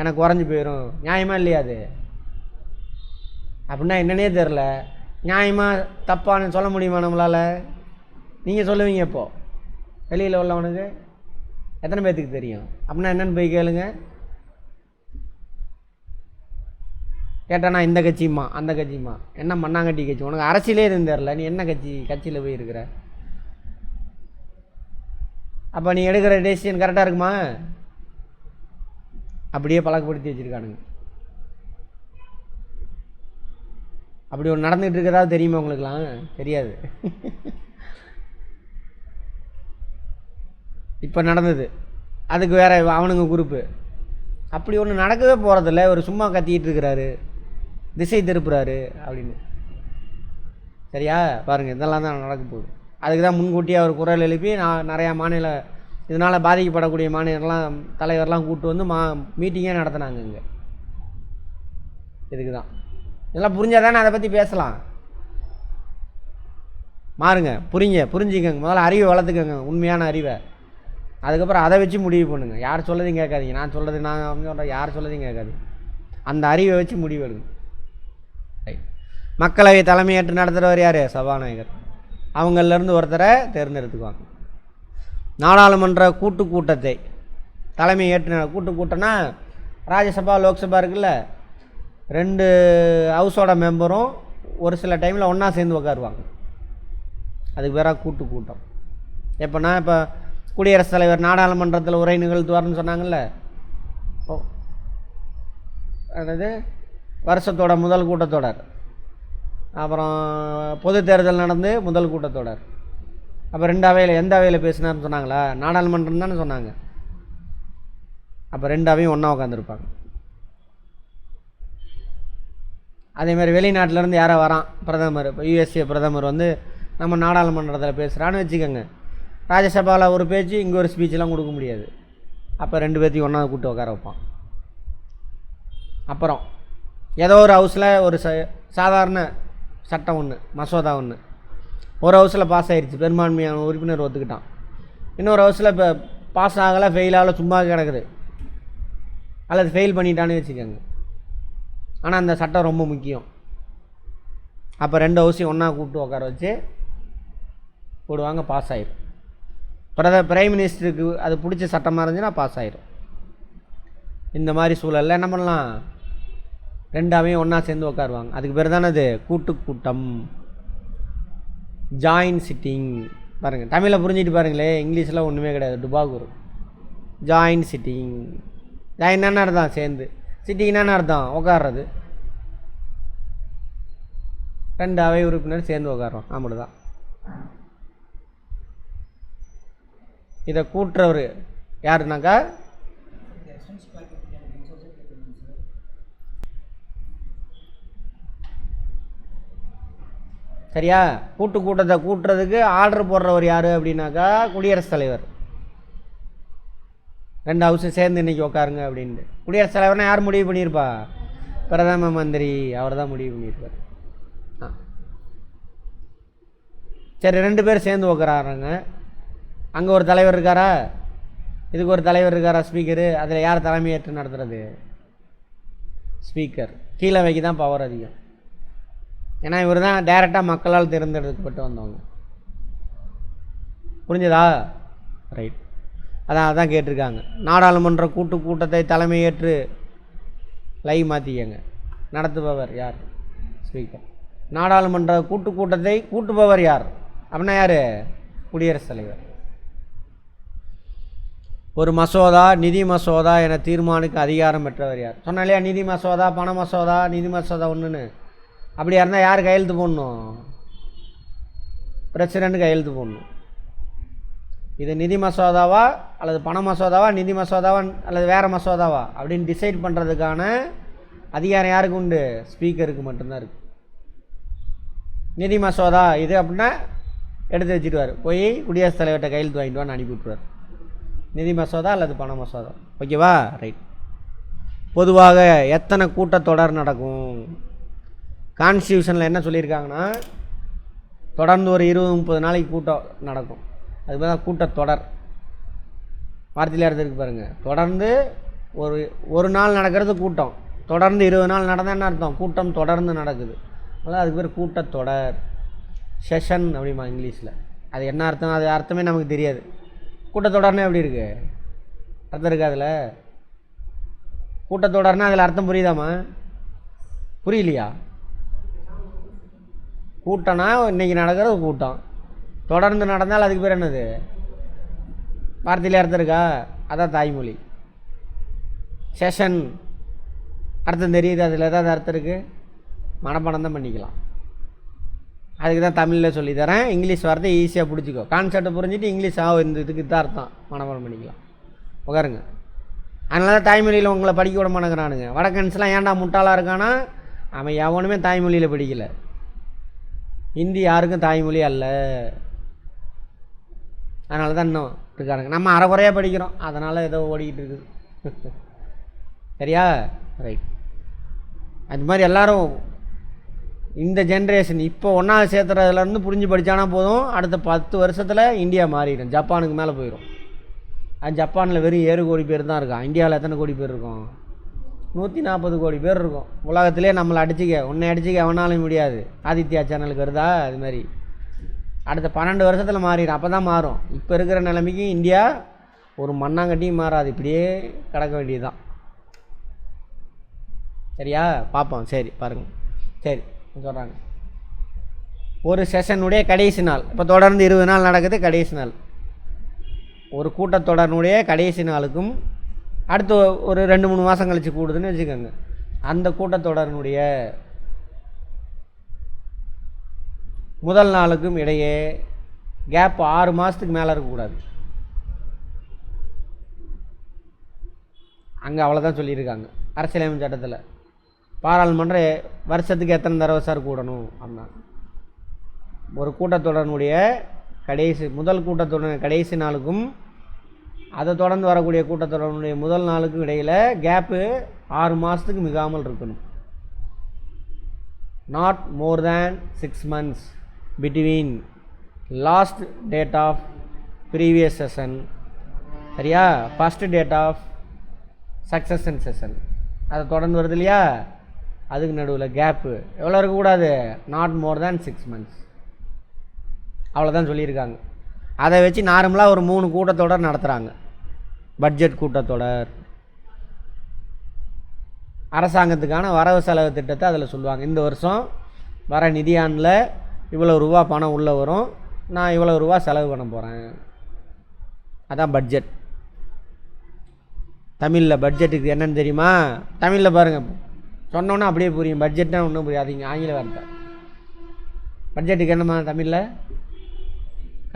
எனக்கு குறைஞ்சி போயிடும். நியாயமாக இல்லையா அது? அப்படின்னா என்னன்னே தெரில. நியாயமாக தப்பான்னு சொல்ல முடியுமா நம்மளால்? நீங்கள் சொல்லுவீங்க. இப்போது வெளியில் உள்ளவனுக்கு எத்தனை பேர்த்துக்கு தெரியும்? அப்படின்னா என்னென்னு போய் கேளுங்க. கேட்டானா இந்த கட்சியுமா அந்த கட்சியுமா? என்ன மண்ணாங்கட்டி கட்சி? உனக்கு அரசியலே எதுவும் தெரில, நீ என்ன கட்சியில் போயிருக்கிற? அப்போ நீ எடுக்கிற டெசிஷன் கரெக்டாக இருக்குமா? அப்படியே பழக்கப்படுத்தி வச்சுருக்கானுங்க. அப்படி ஒன்று நடந்துகிட்டு இருக்கிறதா தெரியுமா உங்களுக்குலாம்? தெரியாது. இப்போ நடந்தது அதுக்கு வேற அவனுங்க குரூப்பு. அப்படி ஒன்று நடக்கவே போகிறதில்ல. ஒரு சும்மா கத்திக்கிட்டு இருக்கிறாரு, திசை திருப்புறாரு அப்படின்னு. சரியா? பாருங்கள், இதெல்லாம் தான் நடக்க போகுது. அதுக்கு தான் முன்கூட்டியே அவர் குரல் எழுப்பி நிறையா மாநில இதனால் பாதிக்கப்படக்கூடிய மாநிலம்லாம் தலைவர்லாம் கூப்பிட்டு வந்து மீட்டிங்கே நடத்தினாங்க இங்கே. இதுக்கு தான். இதெல்லாம் புரிஞ்சால் தானே அதை பற்றி பேசலாம். மாறுங்க, புரிஞ்சுக்கங்க. முதல்ல அறிவை வளர்த்துக்கங்க, உண்மையான அறிவை. அதுக்கப்புறம் அதை வச்சு முடிவு பண்ணுங்க. யார் சொல்லதையும் கேட்காதீங்க. நான் சொல்கிறது நான் சொல்கிறேன், யார் சொல்லதையும் கேட்காதீங்க. அந்த அறிவை வச்சு முடிவு எடுங்க. ரைட். மக்களவை தலைமையேற்று நடத்துகிறவர் யார்? சபாநாயகர். அவங்களிருந்து ஒருத்தரை தேர்ந்தெடுத்துக்குவாங்க. நாடாளுமன்ற கூட்டத்தை தலைமை ஏற்று கூட்டம்னா ராஜ்யசபா லோக்சபா இருக்குல்ல, 2 ஹவுஸோட மெம்பரும் ஒரு சில டைமில் ஒன்றா சேர்ந்து உட்காருவாங்க. அதுக்கு பேராக கூட்டம். எப்போனா இப்போ குடியரசுத் தலைவர் நாடாளுமன்றத்தில் உரை நிகழ்த்துவார்னு சொன்னாங்கல்ல, அதாவது வருஷத்தோட முதல் கூட்டத்தொடர், அப்புறம் பொது தேர்தல் நடந்து முதல் கூட்டத்தொடர், அப்போ 2 அவையில் எந்த அவையில் பேசினார்னு சொன்னாங்களா? நாடாளுமன்றம் தானே சொன்னாங்க. அப்போ 2 அவையும் ஒன்றா உட்காந்துருப்பாங்க. அதேமாதிரி வெளிநாட்டிலேருந்து யாரோ வரான் பிரதமர், இப்போ யுஎஸ்ஏ பிரதமர் வந்து நம்ம நாடாளுமன்றத்தில் பேசுகிறான்னு வச்சுக்கோங்க. ராஜ்யசபாவில் ஒரு பேச்சு, இங்கே ஒரு ஸ்பீச்செலாம் கொடுக்க முடியாது. அப்போ 2 பேர்த்தையும் ஒன்றா கூப்பிட்டு உட்கார வைப்பான். அப்புறம் ஏதோ ஒரு ஹவுஸில் ஒரு சாதாரண சட்டம் ஒன்று, மசோதா ஒன்று ஒரு ஹவுஸில் பாஸ் ஆகிடுச்சு, பெரும்பான்மையான உறுப்பினர் ஒத்துக்கிட்டான். இன்னொரு ஹவுஸில் இப்போ பாஸ் ஆகலை, ஃபெயில் ஆகலை, சும்மா கிடக்குது, அல்லது ஃபெயில் பண்ணிட்டான்னு வச்சுக்கோங்க. ஆனால் அந்த சட்டம் ரொம்ப முக்கியம். அப்போ 2 ஹவுஸையும் ஒன்றா கூப்பிட்டு உட்கார வச்சு போடுவாங்க, பாஸ் ஆகிடும். பிரைம் மினிஸ்டருக்கு அது பிடிச்ச சட்டமாக இருந்துச்சுன்னா பாஸ் ஆகிடும். இந்த மாதிரி சூழலில் என்ன பண்ணலாம்? 2 அவையும் ஒன்றா சேர்ந்து உட்காருவாங்க. அதுக்கு பேர் தானே அது கூட்டம், ஜாயின்ட் சிட்டிங். பாருங்கள், தமிழில் புரிஞ்சுட்டு பாருங்களே, இங்கிலீஷில் ஒன்றுமே கிடையாது, டுபாகூர். Joint sitting. ஜாயின் என்ன அர்த்தம்? சேர்ந்து. சிட்டிங்னா என்ன அர்த்தம்? உட்கார்றது. 2 அவை உறுப்பினர் சேர்ந்து உட்காரோம், அப்படி தான். இதை கூட்டுறவர் யாருனாக்கா சரியா? கூட்டத்தை கூட்டுறதுக்கு ஆர்டர் போடுறவர் யார் அப்படின்னாக்கா குடியரசுத் தலைவர். 2 ஹவுஸும் சேர்ந்து இன்றைக்கி உட்காருங்க அப்படின்ட்டு. குடியரசுத் தலைவர்னால் யார் முடிவு பண்ணியிருப்பா? பிரதம மந்திரி. அவர் தான் முடிவு பண்ணியிருப்பார். சரி, 2 பேர் சேர்ந்து உட்காராங்க. அங்கே ஒரு தலைவர் இருக்காரா, இதுக்கு ஒரு தலைவர் இருக்காரா, ஸ்பீக்கரு. அதில் யார் தலைமையேற்று நடத்துறது? ஸ்பீக்கர். கீழே வைக்க தான் பவர் அதிகம். ஏன்னா இவர் தான் டைரெக்டாக மக்களால் தேர்ந்தெடுக்கப்பட்டு வந்தவங்க. புரிஞ்சதா? ரைட். அதான் கேட்டிருக்காங்க. நாடாளுமன்ற கூட்டத்தை தலைமையேற்று லைவ் மாற்றிக்கங்க. நடத்துபவர் யார்? ஸ்பீக்கர். நாடாளுமன்ற கூட்டத்தை கூட்டுபவர் யார் அப்படின்னா யார்? குடியரசுத் தலைவர். ஒரு மசோதா நிதி மசோதா என தீர்மானிக்க அதிகாரம் பெற்றவர் யார்? சொன்னா இல்லையா, நிதி மசோதா, பண மசோதா, நிதி மசோதா ஒன்றுன்னு. அப்படியா இருந்தால் யார் கையெழுத்து போடணும்? பிரசிடெண்ட் கையெழுத்து போடணும். இது நிதி மசோதாவா அல்லது பண மசோதாவா, நிதி மசோதாவா அல்லது வேறு மசோதாவா அப்படின்னு டிசைட் பண்ணுறதுக்கான அதிகாரம் யாருக்கு உண்டு? ஸ்பீக்கருக்கு மட்டும்தான் இருக்குது. நிதி மசோதா இது அப்படின்னா எடுத்து வச்சுட்டுவார், போய் குடியரசுத் தலைவர்கிட்ட கையெழுத்து வாங்கிட்டு வான்னு அனுப்பி விட்ருவார். நிதி மசோதா அல்லது பண மசோதா. ஓகேவா? ரைட். பொதுவாக எத்தனை கூட்டத்தொடர் நடக்கும்? கான்ஸ்டியூஷனில் என்ன சொல்லியிருக்காங்கன்னா, தொடர்ந்து ஒரு 20-30 நாளைக்கு கூட்டம் நடக்கும். அதுமாதிரி தான் கூட்டத்தொடர். வார்த்தையில் எடுத்துருக்கு பாருங்கள். தொடர்ந்து ஒரு நாள் நடக்கிறது கூட்டம். தொடர்ந்து 20 நாள் நடந்தால் என்ன அர்த்தம்? கூட்டம் தொடர்ந்து நடக்குது. அதான் அதுக்கு பேர் கூட்டத்தொடர். செஷன் அப்படிமா இங்கிலீஷில். அது என்ன அர்த்தம்? அது அர்த்தமே நமக்கு தெரியாது. கூட்டத்தொடர்னா எப்படி இருக்குது? அர்த்தம் இருக்கா அதில்? கூட்டத்தொடர்னா அதில் அர்த்தம் புரியுதாம்மா? புரியலையா? கூட்டம்னா இன்றைக்கி நடக்கிறது கூட்டம். தொடர்ந்து நடந்தால் அதுக்கு பேர் என்னது? வார்த்தையில் அர்த்தம் இருக்கா? அதான் தாய்மொழி. செஷன் அர்த்தம் தெரியுது. அதில் ஏதாவது அர்த்தம் இருக்குது? மனப்பாடம் தான் பண்ணிக்கலாம். அதுக்கு தான் தமிழில் சொல்லித்தரேன். இங்கிலீஷ் வார்த்தை ஈஸியாக பிடிச்சிக்கோ. கான்செப்டை புரிஞ்சுட்டு இங்கிலீஷ் இந்த இதுக்கு தான் அர்த்தம் மனப்பாடம் பண்ணிக்கலாம். உட்காருங்க. அதனால தான் தாய்மொழியில் உங்களை படிக்க விட மாட்டேங்கிறானுங்க. வடக்கன்ஸ்லாம் ஏன்டா முட்டாளாக இருக்கானா? அவன் எவனுமே தாய்மொழியில் படிக்கலை. ஹிந்தி யாருக்கும் தாய்மொழி அல்ல. அதனால தான் இன்னும் இருக்கானுங்க. நம்ம அரைக்குறையாக படிக்கிறோம், அதனால் ஏதோ ஓடிக்கிட்டு இருக்குது. சரியா? ரைட். அது மாதிரி எல்லோரும் இந்த ஜென்ரேஷன் இப்போ 1வது சேர்த்துறதுலேருந்து புரிஞ்சு படித்தானா போதும், அடுத்த 10 வருஷத்தில் இந்தியா மாறிடும். ஜப்பானுக்கு மேலே போயிடும். அது ஜப்பானில் வெறும் 7 கோடி பேர் தான் இருக்கான். இந்தியாவில் எத்தனை கோடி பேர் இருக்கும்? 140 கோடி பேர் இருக்கும். உலகத்திலே நம்மளை உன்னை அடிச்சிக்க எவனாலும் முடியாது. ஆதித்யா சேனலுக்கு வருதா? அது மாதிரி அடுத்த 12 வருஷத்தில் மாறிடும். அப்போ தான் மாறும். இப்போ இருக்கிற நிலைமைக்கு இந்தியா ஒரு மண்ணாங்கட்டியும் மாறாது. இப்படியே கிடக்க வேண்டியதுதான். சரியா? பார்ப்போம். சரி, பாருங்கள். சரி சொல்கிறாங்க. ஒரு செஷனுடைய கடைசி நாள். இப்போ தொடர்ந்து 20 நாள் நடக்குது. கடைசி நாள் ஒரு கூட்டத்தொடரினுடைய கடைசி நாளுக்கும் அடுத்து ஒரு 2-3 மாதம் கழித்து கூடுதுன்னு வச்சுக்கோங்க. அந்த கூட்டத்தொடரினுடைய முதல் நாளுக்கும் இடையே கேப் 6 மாதத்துக்கு மேலே இருக்கக்கூடாது. அங்கே அவ்வளோதான் சொல்லியிருக்காங்க அரசியலமைப்பு சட்டத்தில். பாராளுமன்றம் வருஷத்துக்கு எத்தனை தடவை சார் கூடணும் அப்படின்னா, ஒரு கூட்டத்தொடரினுடைய முதல் கூட்டத்தொடர் கடைசி நாளுக்கும் அதை தொடர்ந்து வரக்கூடிய கூட்டத்தொடரினுடைய முதல் நாளுக்கும் இடையில் கேப்பு 6 மாதத்துக்கு மிகாமல் இருக்கணும். Not more than 6 months between last date of previous session. சரியா? First date of succession session. அதை தொடர்ந்து வருது இல்லையா, அதுக்கு நடுவில் கேப்பு எவ்வளோ இருக்கக்கூடாது? Not more than 6 months. அவ்வளோதான் சொல்லியிருக்காங்க. அதை வச்சு நார்மலாக ஒரு 3 கூட்டத்தொடர் நடத்துகிறாங்க. பட்ஜெட் கூட்டத்தொடர், அரசாங்கத்துக்கான வரவு செலவு திட்டத்தை அதில் சொல்லுவாங்க. இந்த வருஷம் வர நிதியாண்டில் இவ்வளோ ரூபா பணம் உள்ளே வரும், நான் இவ்வளோ ரூபா செலவு பண்ண போகிறேன். அதான் பட்ஜெட். தமிழில் பட்ஜெட்டுக்கு என்னென்னு தெரியுமா? தமிழில் பாருங்கள், சொன்னோன்னா அப்படியே புரியும். பட்ஜெட்னா ஒன்றும் புரியாதீங்க, ஆங்கில வார்த்தை. பட்ஜெட்டுக்கு என்னம்மா தமிழில்?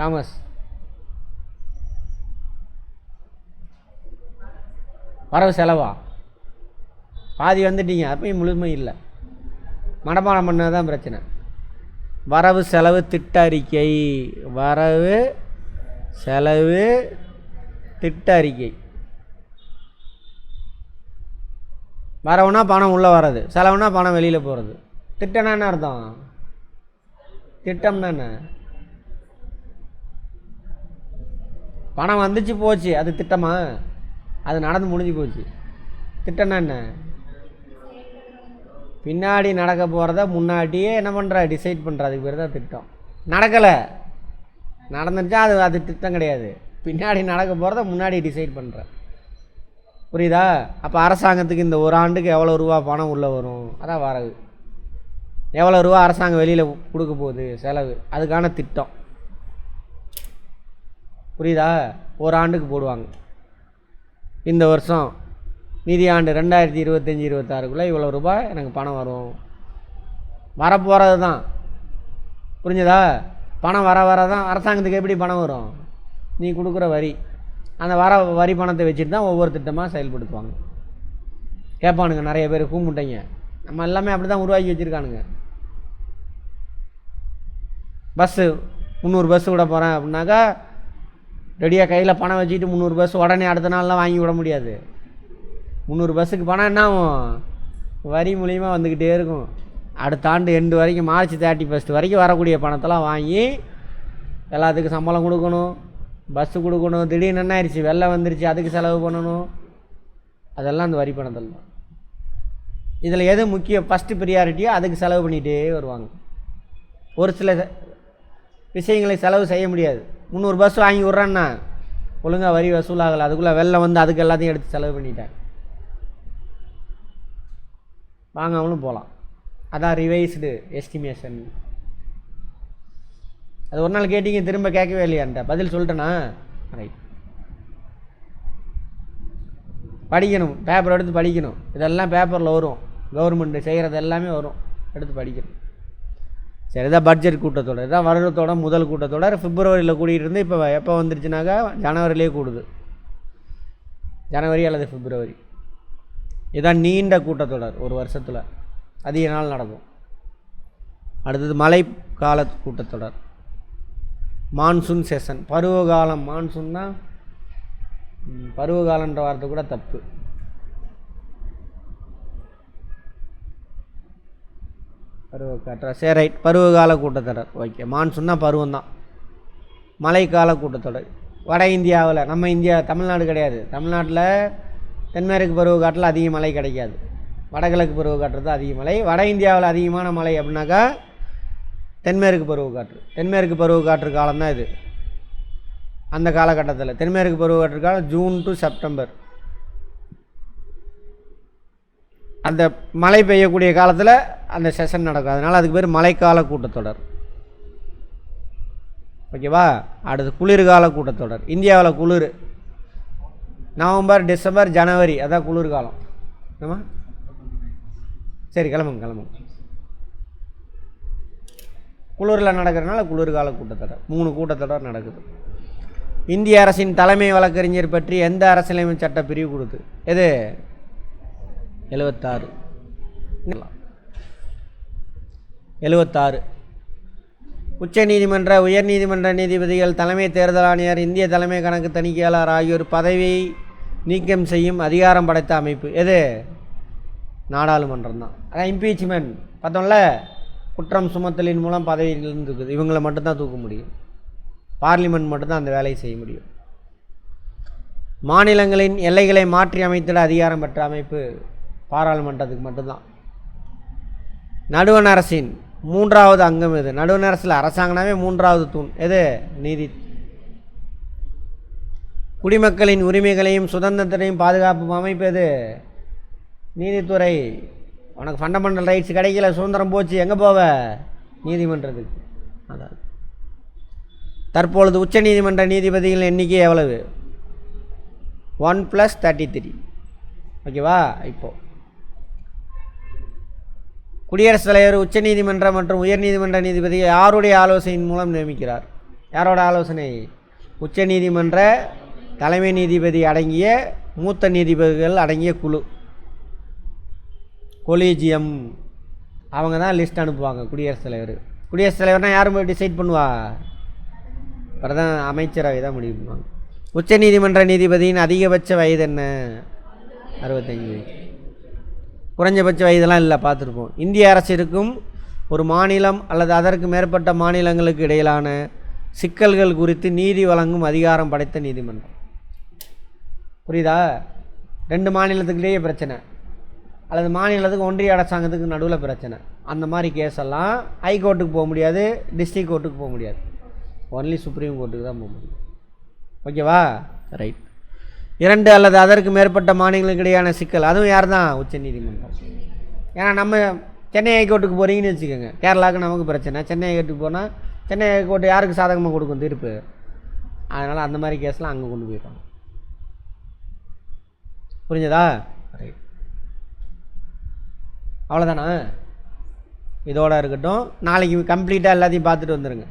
காமர்ஸ். வரவு செலவா? பாதி வந்துட்டீங்க, அப்பயும் முழுமை இல்லை. மனப்பாடம் பண்ணது தான் பிரச்சனை. வரவு செலவு திட்ட அறிக்கை. வரவு செலவு திட்ட அறிக்கை. வரவுனா பணம் உள்ளே வர்றது, செலவுனா பணம் வெளியில் போகிறது. திட்டம்னா என்ன அர்த்தம்? திட்டம்னா என்ன? பணம் வந்துச்சு போச்சு, அது திட்டமா? அது நடந்து முடிஞ்சு போச்சு. திட்டம்னா என்ன? பின்னாடி நடக்க போகிறத முன்னாடியே என்ன பண்ணுற, டிசைட் பண்ணுற, அதுக்கு பேர் தான் திட்டம். நடக்கலை, நடந்துச்சா அது திட்டம் கிடையாது. பின்னாடி நடக்க போகிறத முன்னாடி டிசைட் பண்ணுற. புரியுதா? அப்போ அரசாங்கத்துக்கு இந்த ஒரு ஆண்டுக்கு எவ்வளோ ரூபா பணம் உள்ளே வரும், அதான் வரவு. எவ்வளோ ரூபா அரசாங்கம் வெளியில் கொடுக்க போகுது செலவு, அதுக்கான திட்டம். புரியுதா? ஒரு ஆண்டுக்கு போடுவாங்க. இந்த வருஷம் நிதியாண்டு 2025-26 இவ்வளோ ரூபாய் எனக்கு பணம் வரும், வரப்போகிறது தான். புரிஞ்சுதா? பணம் வர தான் அரசாங்கத்துக்கு எப்படி பணம் வரும்? நீ கொடுக்குற வரி, அந்த வரி பணத்தை வச்சுட்டு தான் ஒவ்வொரு திட்டமாக செயல்படுத்துவாங்க. கேட்பானுங்க நிறைய பேர், கூமுட்டைங்க. நம்ம எல்லாமே அப்படி தான் உருவாக்கி வச்சுருக்கானுங்க. பஸ்ஸு 300 பஸ்ஸு விட போகிறேன் அப்படின்னாக்கா ரெடியாக கையில் பணம் வச்சுக்கிட்டு 300 பஸ் உடனே அடுத்த நாள்லாம் வாங்கி விட முடியாது. 300 பஸ்ஸுக்கு பணம் என்ன ஆகும்? வரி மூலியமாக வந்துக்கிட்டே இருக்கும். அடுத்த ஆண்டு எண்டு வரைக்கும், March 31 வரைக்கும் வரக்கூடிய பணத்தெல்லாம் வாங்கி எல்லாத்துக்கும் சம்பளம் கொடுக்கணும், பஸ்ஸு கொடுக்கணும். திடீர்னு என்ன ஆயிடுச்சு, வெள்ளம் வந்துருச்சு, அதுக்கு செலவு பண்ணணும். அதெல்லாம் அந்த வரி பணத்தில் தான். இதில் எது முக்கியம், ஃபஸ்ட்டு ப்ரியாரிட்டியோ அதுக்கு செலவு பண்ணிகிட்டே வருவாங்க. ஒரு சில விஷயங்களை செலவு செய்ய முடியாது. 300 பஸ் வாங்கி விட்றேன்னா ஒழுங்காக வரி வசூலாகலை, அதுக்குள்ளே வெள்ளம் வந்து அதுக்கு எல்லாத்தையும் எடுத்து செலவு பண்ணிட்டேன். வாங்காமலும் போகலாம். அதான் ரிவைஸ்டு எஸ்டிமேஷன். அது ஒரு நாள் கேட்டிங்க, திரும்ப கேட்கவே இல்லையான்ட்ட பதில் சொல்லிட்டேனா? ரைட். படிக்கணும், பேப்பர் எடுத்து படிக்கணும். இதெல்லாம் பேப்பரில் வரும், கவர்மெண்ட்டு செய்கிறது எல்லாமே வரும், எடுத்து படிக்கணும். சரி, இதான் பட்ஜெட் கூட்டத்தொடர். இதான் வருடத்தோட முதல் கூட்டத்தொடர். பிப்ரவரியில் கூடிட்டு இருந்து இப்போ எப்போ வந்துருச்சுனாக்கா ஜனவரியிலே கூடுது, ஜனவரி அல்லது பிப்ரவரி. இதுதான் நீண்ட கூட்டத்தொடர், ஒரு வருஷத்தில் அதிக நாள் நடக்கும். அடுத்தது மழை கால கூட்டத்தொடர், மான்சூன் செஷன். பருவகாலம், மான்சூன்னா பருவகாலன்ற வார்த்தை கூட தப்பு. பருவக்காற்றா? சரி, ரைட். பருவகால கூட்டத்தொடர், ஓகே. மான்சூன்னா பருவம் தான். மழைக்கால கூட்டத்தொடர் வட இந்தியாவில், நம்ம இந்தியா தமிழ்நாடு கிடையாது. தமிழ்நாட்டில் தென்மேற்கு பருவக்காற்றில் அதிக மழை கிடைக்காது, வடகிழக்கு பருவக்காற்று தான் அதிக மழை. வட இந்தியாவில் அதிகமான மழை அப்படின்னாக்கா தென்மேற்கு பருவக்காற்று. தென்மேற்கு பருவக்காற்று காலம்தான் இது. அந்த காலகட்டத்தில் தென்மேற்கு பருவக்காற்று காலம் ஜூன் டு செப்டம்பர். அந்த மழை பெய்யக்கூடிய காலத்தில் அந்த செஷன் நடக்கும். அதனால் அதுக்கு பேர் மழைக்கால கூட்டத்தொடர். ஓகேவா? அடுத்து குளிர்கால கூட்டத்தொடர். இந்தியாவில் குளிர் நவம்பர், டிசம்பர், ஜனவரி, அதான் குளிர்காலம். ஆமாம், சரி, கிளம்புங்க. குளிரில் நடக்கிறதுனால குளிர்கால கூட்டத்தொடர். 3 கூட்டத்தொடர் நடக்குது. இந்திய அரசின் தலைமை வழக்கறிஞர் பற்றி எந்த அரசியலமைப்பு சட்ட பிரிவு கொடுத்து? எது? 76. 76. உச்ச நீதிமன்ற, உயர் நீதிமன்ற நீதிபதிகள், தலைமை தேர்தல் ஆணையர், இந்திய தலைமை கணக்கு தணிக்கையாளர் ஆகியோர் பதவியை நீக்கம் செய்யும் அதிகாரம் படைத்த அமைப்பு எது? நாடாளுமன்றம் தான். அதான் இம்பீச்மெண்ட் பார்த்தோம்ல, குற்றம் சுமத்தலின் மூலம் பதவியிலிருந்து இருக்குது. இவங்களை மட்டும்தான் தூக்க முடியும். பார்லிமெண்ட் மட்டும்தான் அந்த வேலையை செய்ய முடியும். மாநிலங்களின் எல்லைகளை மாற்றி அமைத்திட அதிகாரம் பெற்ற அமைப்பு பாராளுமன்றத்துக்கு மட்டும்தான். நடுவண் அரசின் 3வது அங்கம் எது? நடுவண் அரசில் அரசாங்கமே 3வது தூண் எது? நீதி. குடிமக்களின் உரிமைகளையும் சுதந்திரத்தையும் பாதுகாப்பும் அமைப்பு எது? நீதித்துறை. உனக்கு ஃபண்டமெண்டல் ரைட்ஸ் கிடைக்கல, சுதந்திரம் போச்சு, எங்கே போவ? நீதிமன்றத்துக்கு. அதான். தற்பொழுது உச்ச நீதிமன்ற நீதிபதிகள் எண்ணிக்கை எவ்வளவு? 1+33. ஓகேவா? இப்போ குடியரசுத் தலைவர் உச்ச நீதிமன்ற மற்றும் உயர் நீதிமன்ற நீதிபதியை யாருடைய ஆலோசனையின் மூலம் நியமிக்கிறார்? யாரோட ஆலோசனை? உச்ச நீதிமன்ற தலைமை நீதிபதி அடங்கிய மூத்த நீதிபதிகள் அடங்கிய குழு, கொலீஜியம். அவங்க தான் லிஸ்ட் அனுப்புவாங்க குடியரசுத் தலைவர். குடியரசுத் தலைவர்னால் யாரும் போய் டிசைட் பண்ணுவா? அமைச்சரவை தான் முடிவு பண்ணுவாங்க. உச்ச நீதிமன்ற நீதிபதியின் அதிகபட்ச வயது என்ன? 65 வயது. குறைஞ்சபட்ச வயதெல்லாம் இல்லை, பார்த்துருப்போம். இந்திய அரசு இருக்கும் ஒரு மாநிலம் அல்லது அதற்கு மேற்பட்ட மாநிலங்களுக்கு இடையிலான சிக்கல்கள் குறித்து நீதி வழங்கும் அதிகாரம் படைத்த நீதிமன்றம். புரியுதா? 2 மாநிலத்துக்குள்ளேயே பிரச்சனை அல்லது மாநிலத்துக்கு ஒன்றிய அரசாங்கத்துக்கு நடுவில் பிரச்சனை, அந்த மாதிரி கேஸெல்லாம் ஹைகோர்ட்டுக்கு போக முடியாது, டிஸ்ட்ரிக்ட் கோர்ட்டுக்கு போக முடியாது, ஒன்லி சுப்ரீம் கோர்ட்டுக்கு தான் போக முடியும். ஓகேவா? ரைட். 2 அல்லது அதற்கு மேற்பட்ட மாநிலங்களுக்கு இடையான சிக்கல், அதுவும் யார் தான்? உச்ச நீதிமன்றம். ஏன்னா நம்ம சென்னை ஹைகோர்ட்டுக்கு போகிறீங்கன்னு வச்சுக்கோங்க, கேரளாவுக்கு நமக்கு பிரச்சனை, சென்னை ஹைகோர்ட்டுக்கு போனால் சென்னை ஹைகோர்ட்டு யாருக்கு சாதகமாக கொடுக்கும் தீர்ப்பு? அதனால் அந்த மாதிரி கேஸ்லாம் அங்கே கொண்டு போயிடுவாங்க. புரிஞ்சதா? ரைட். அவ்வளோதானா? இதோட இருக்கட்டும். நாளைக்கு கம்ப்ளீட்டாக எல்லாத்தையும் பார்த்துட்டு வந்துடுங்க.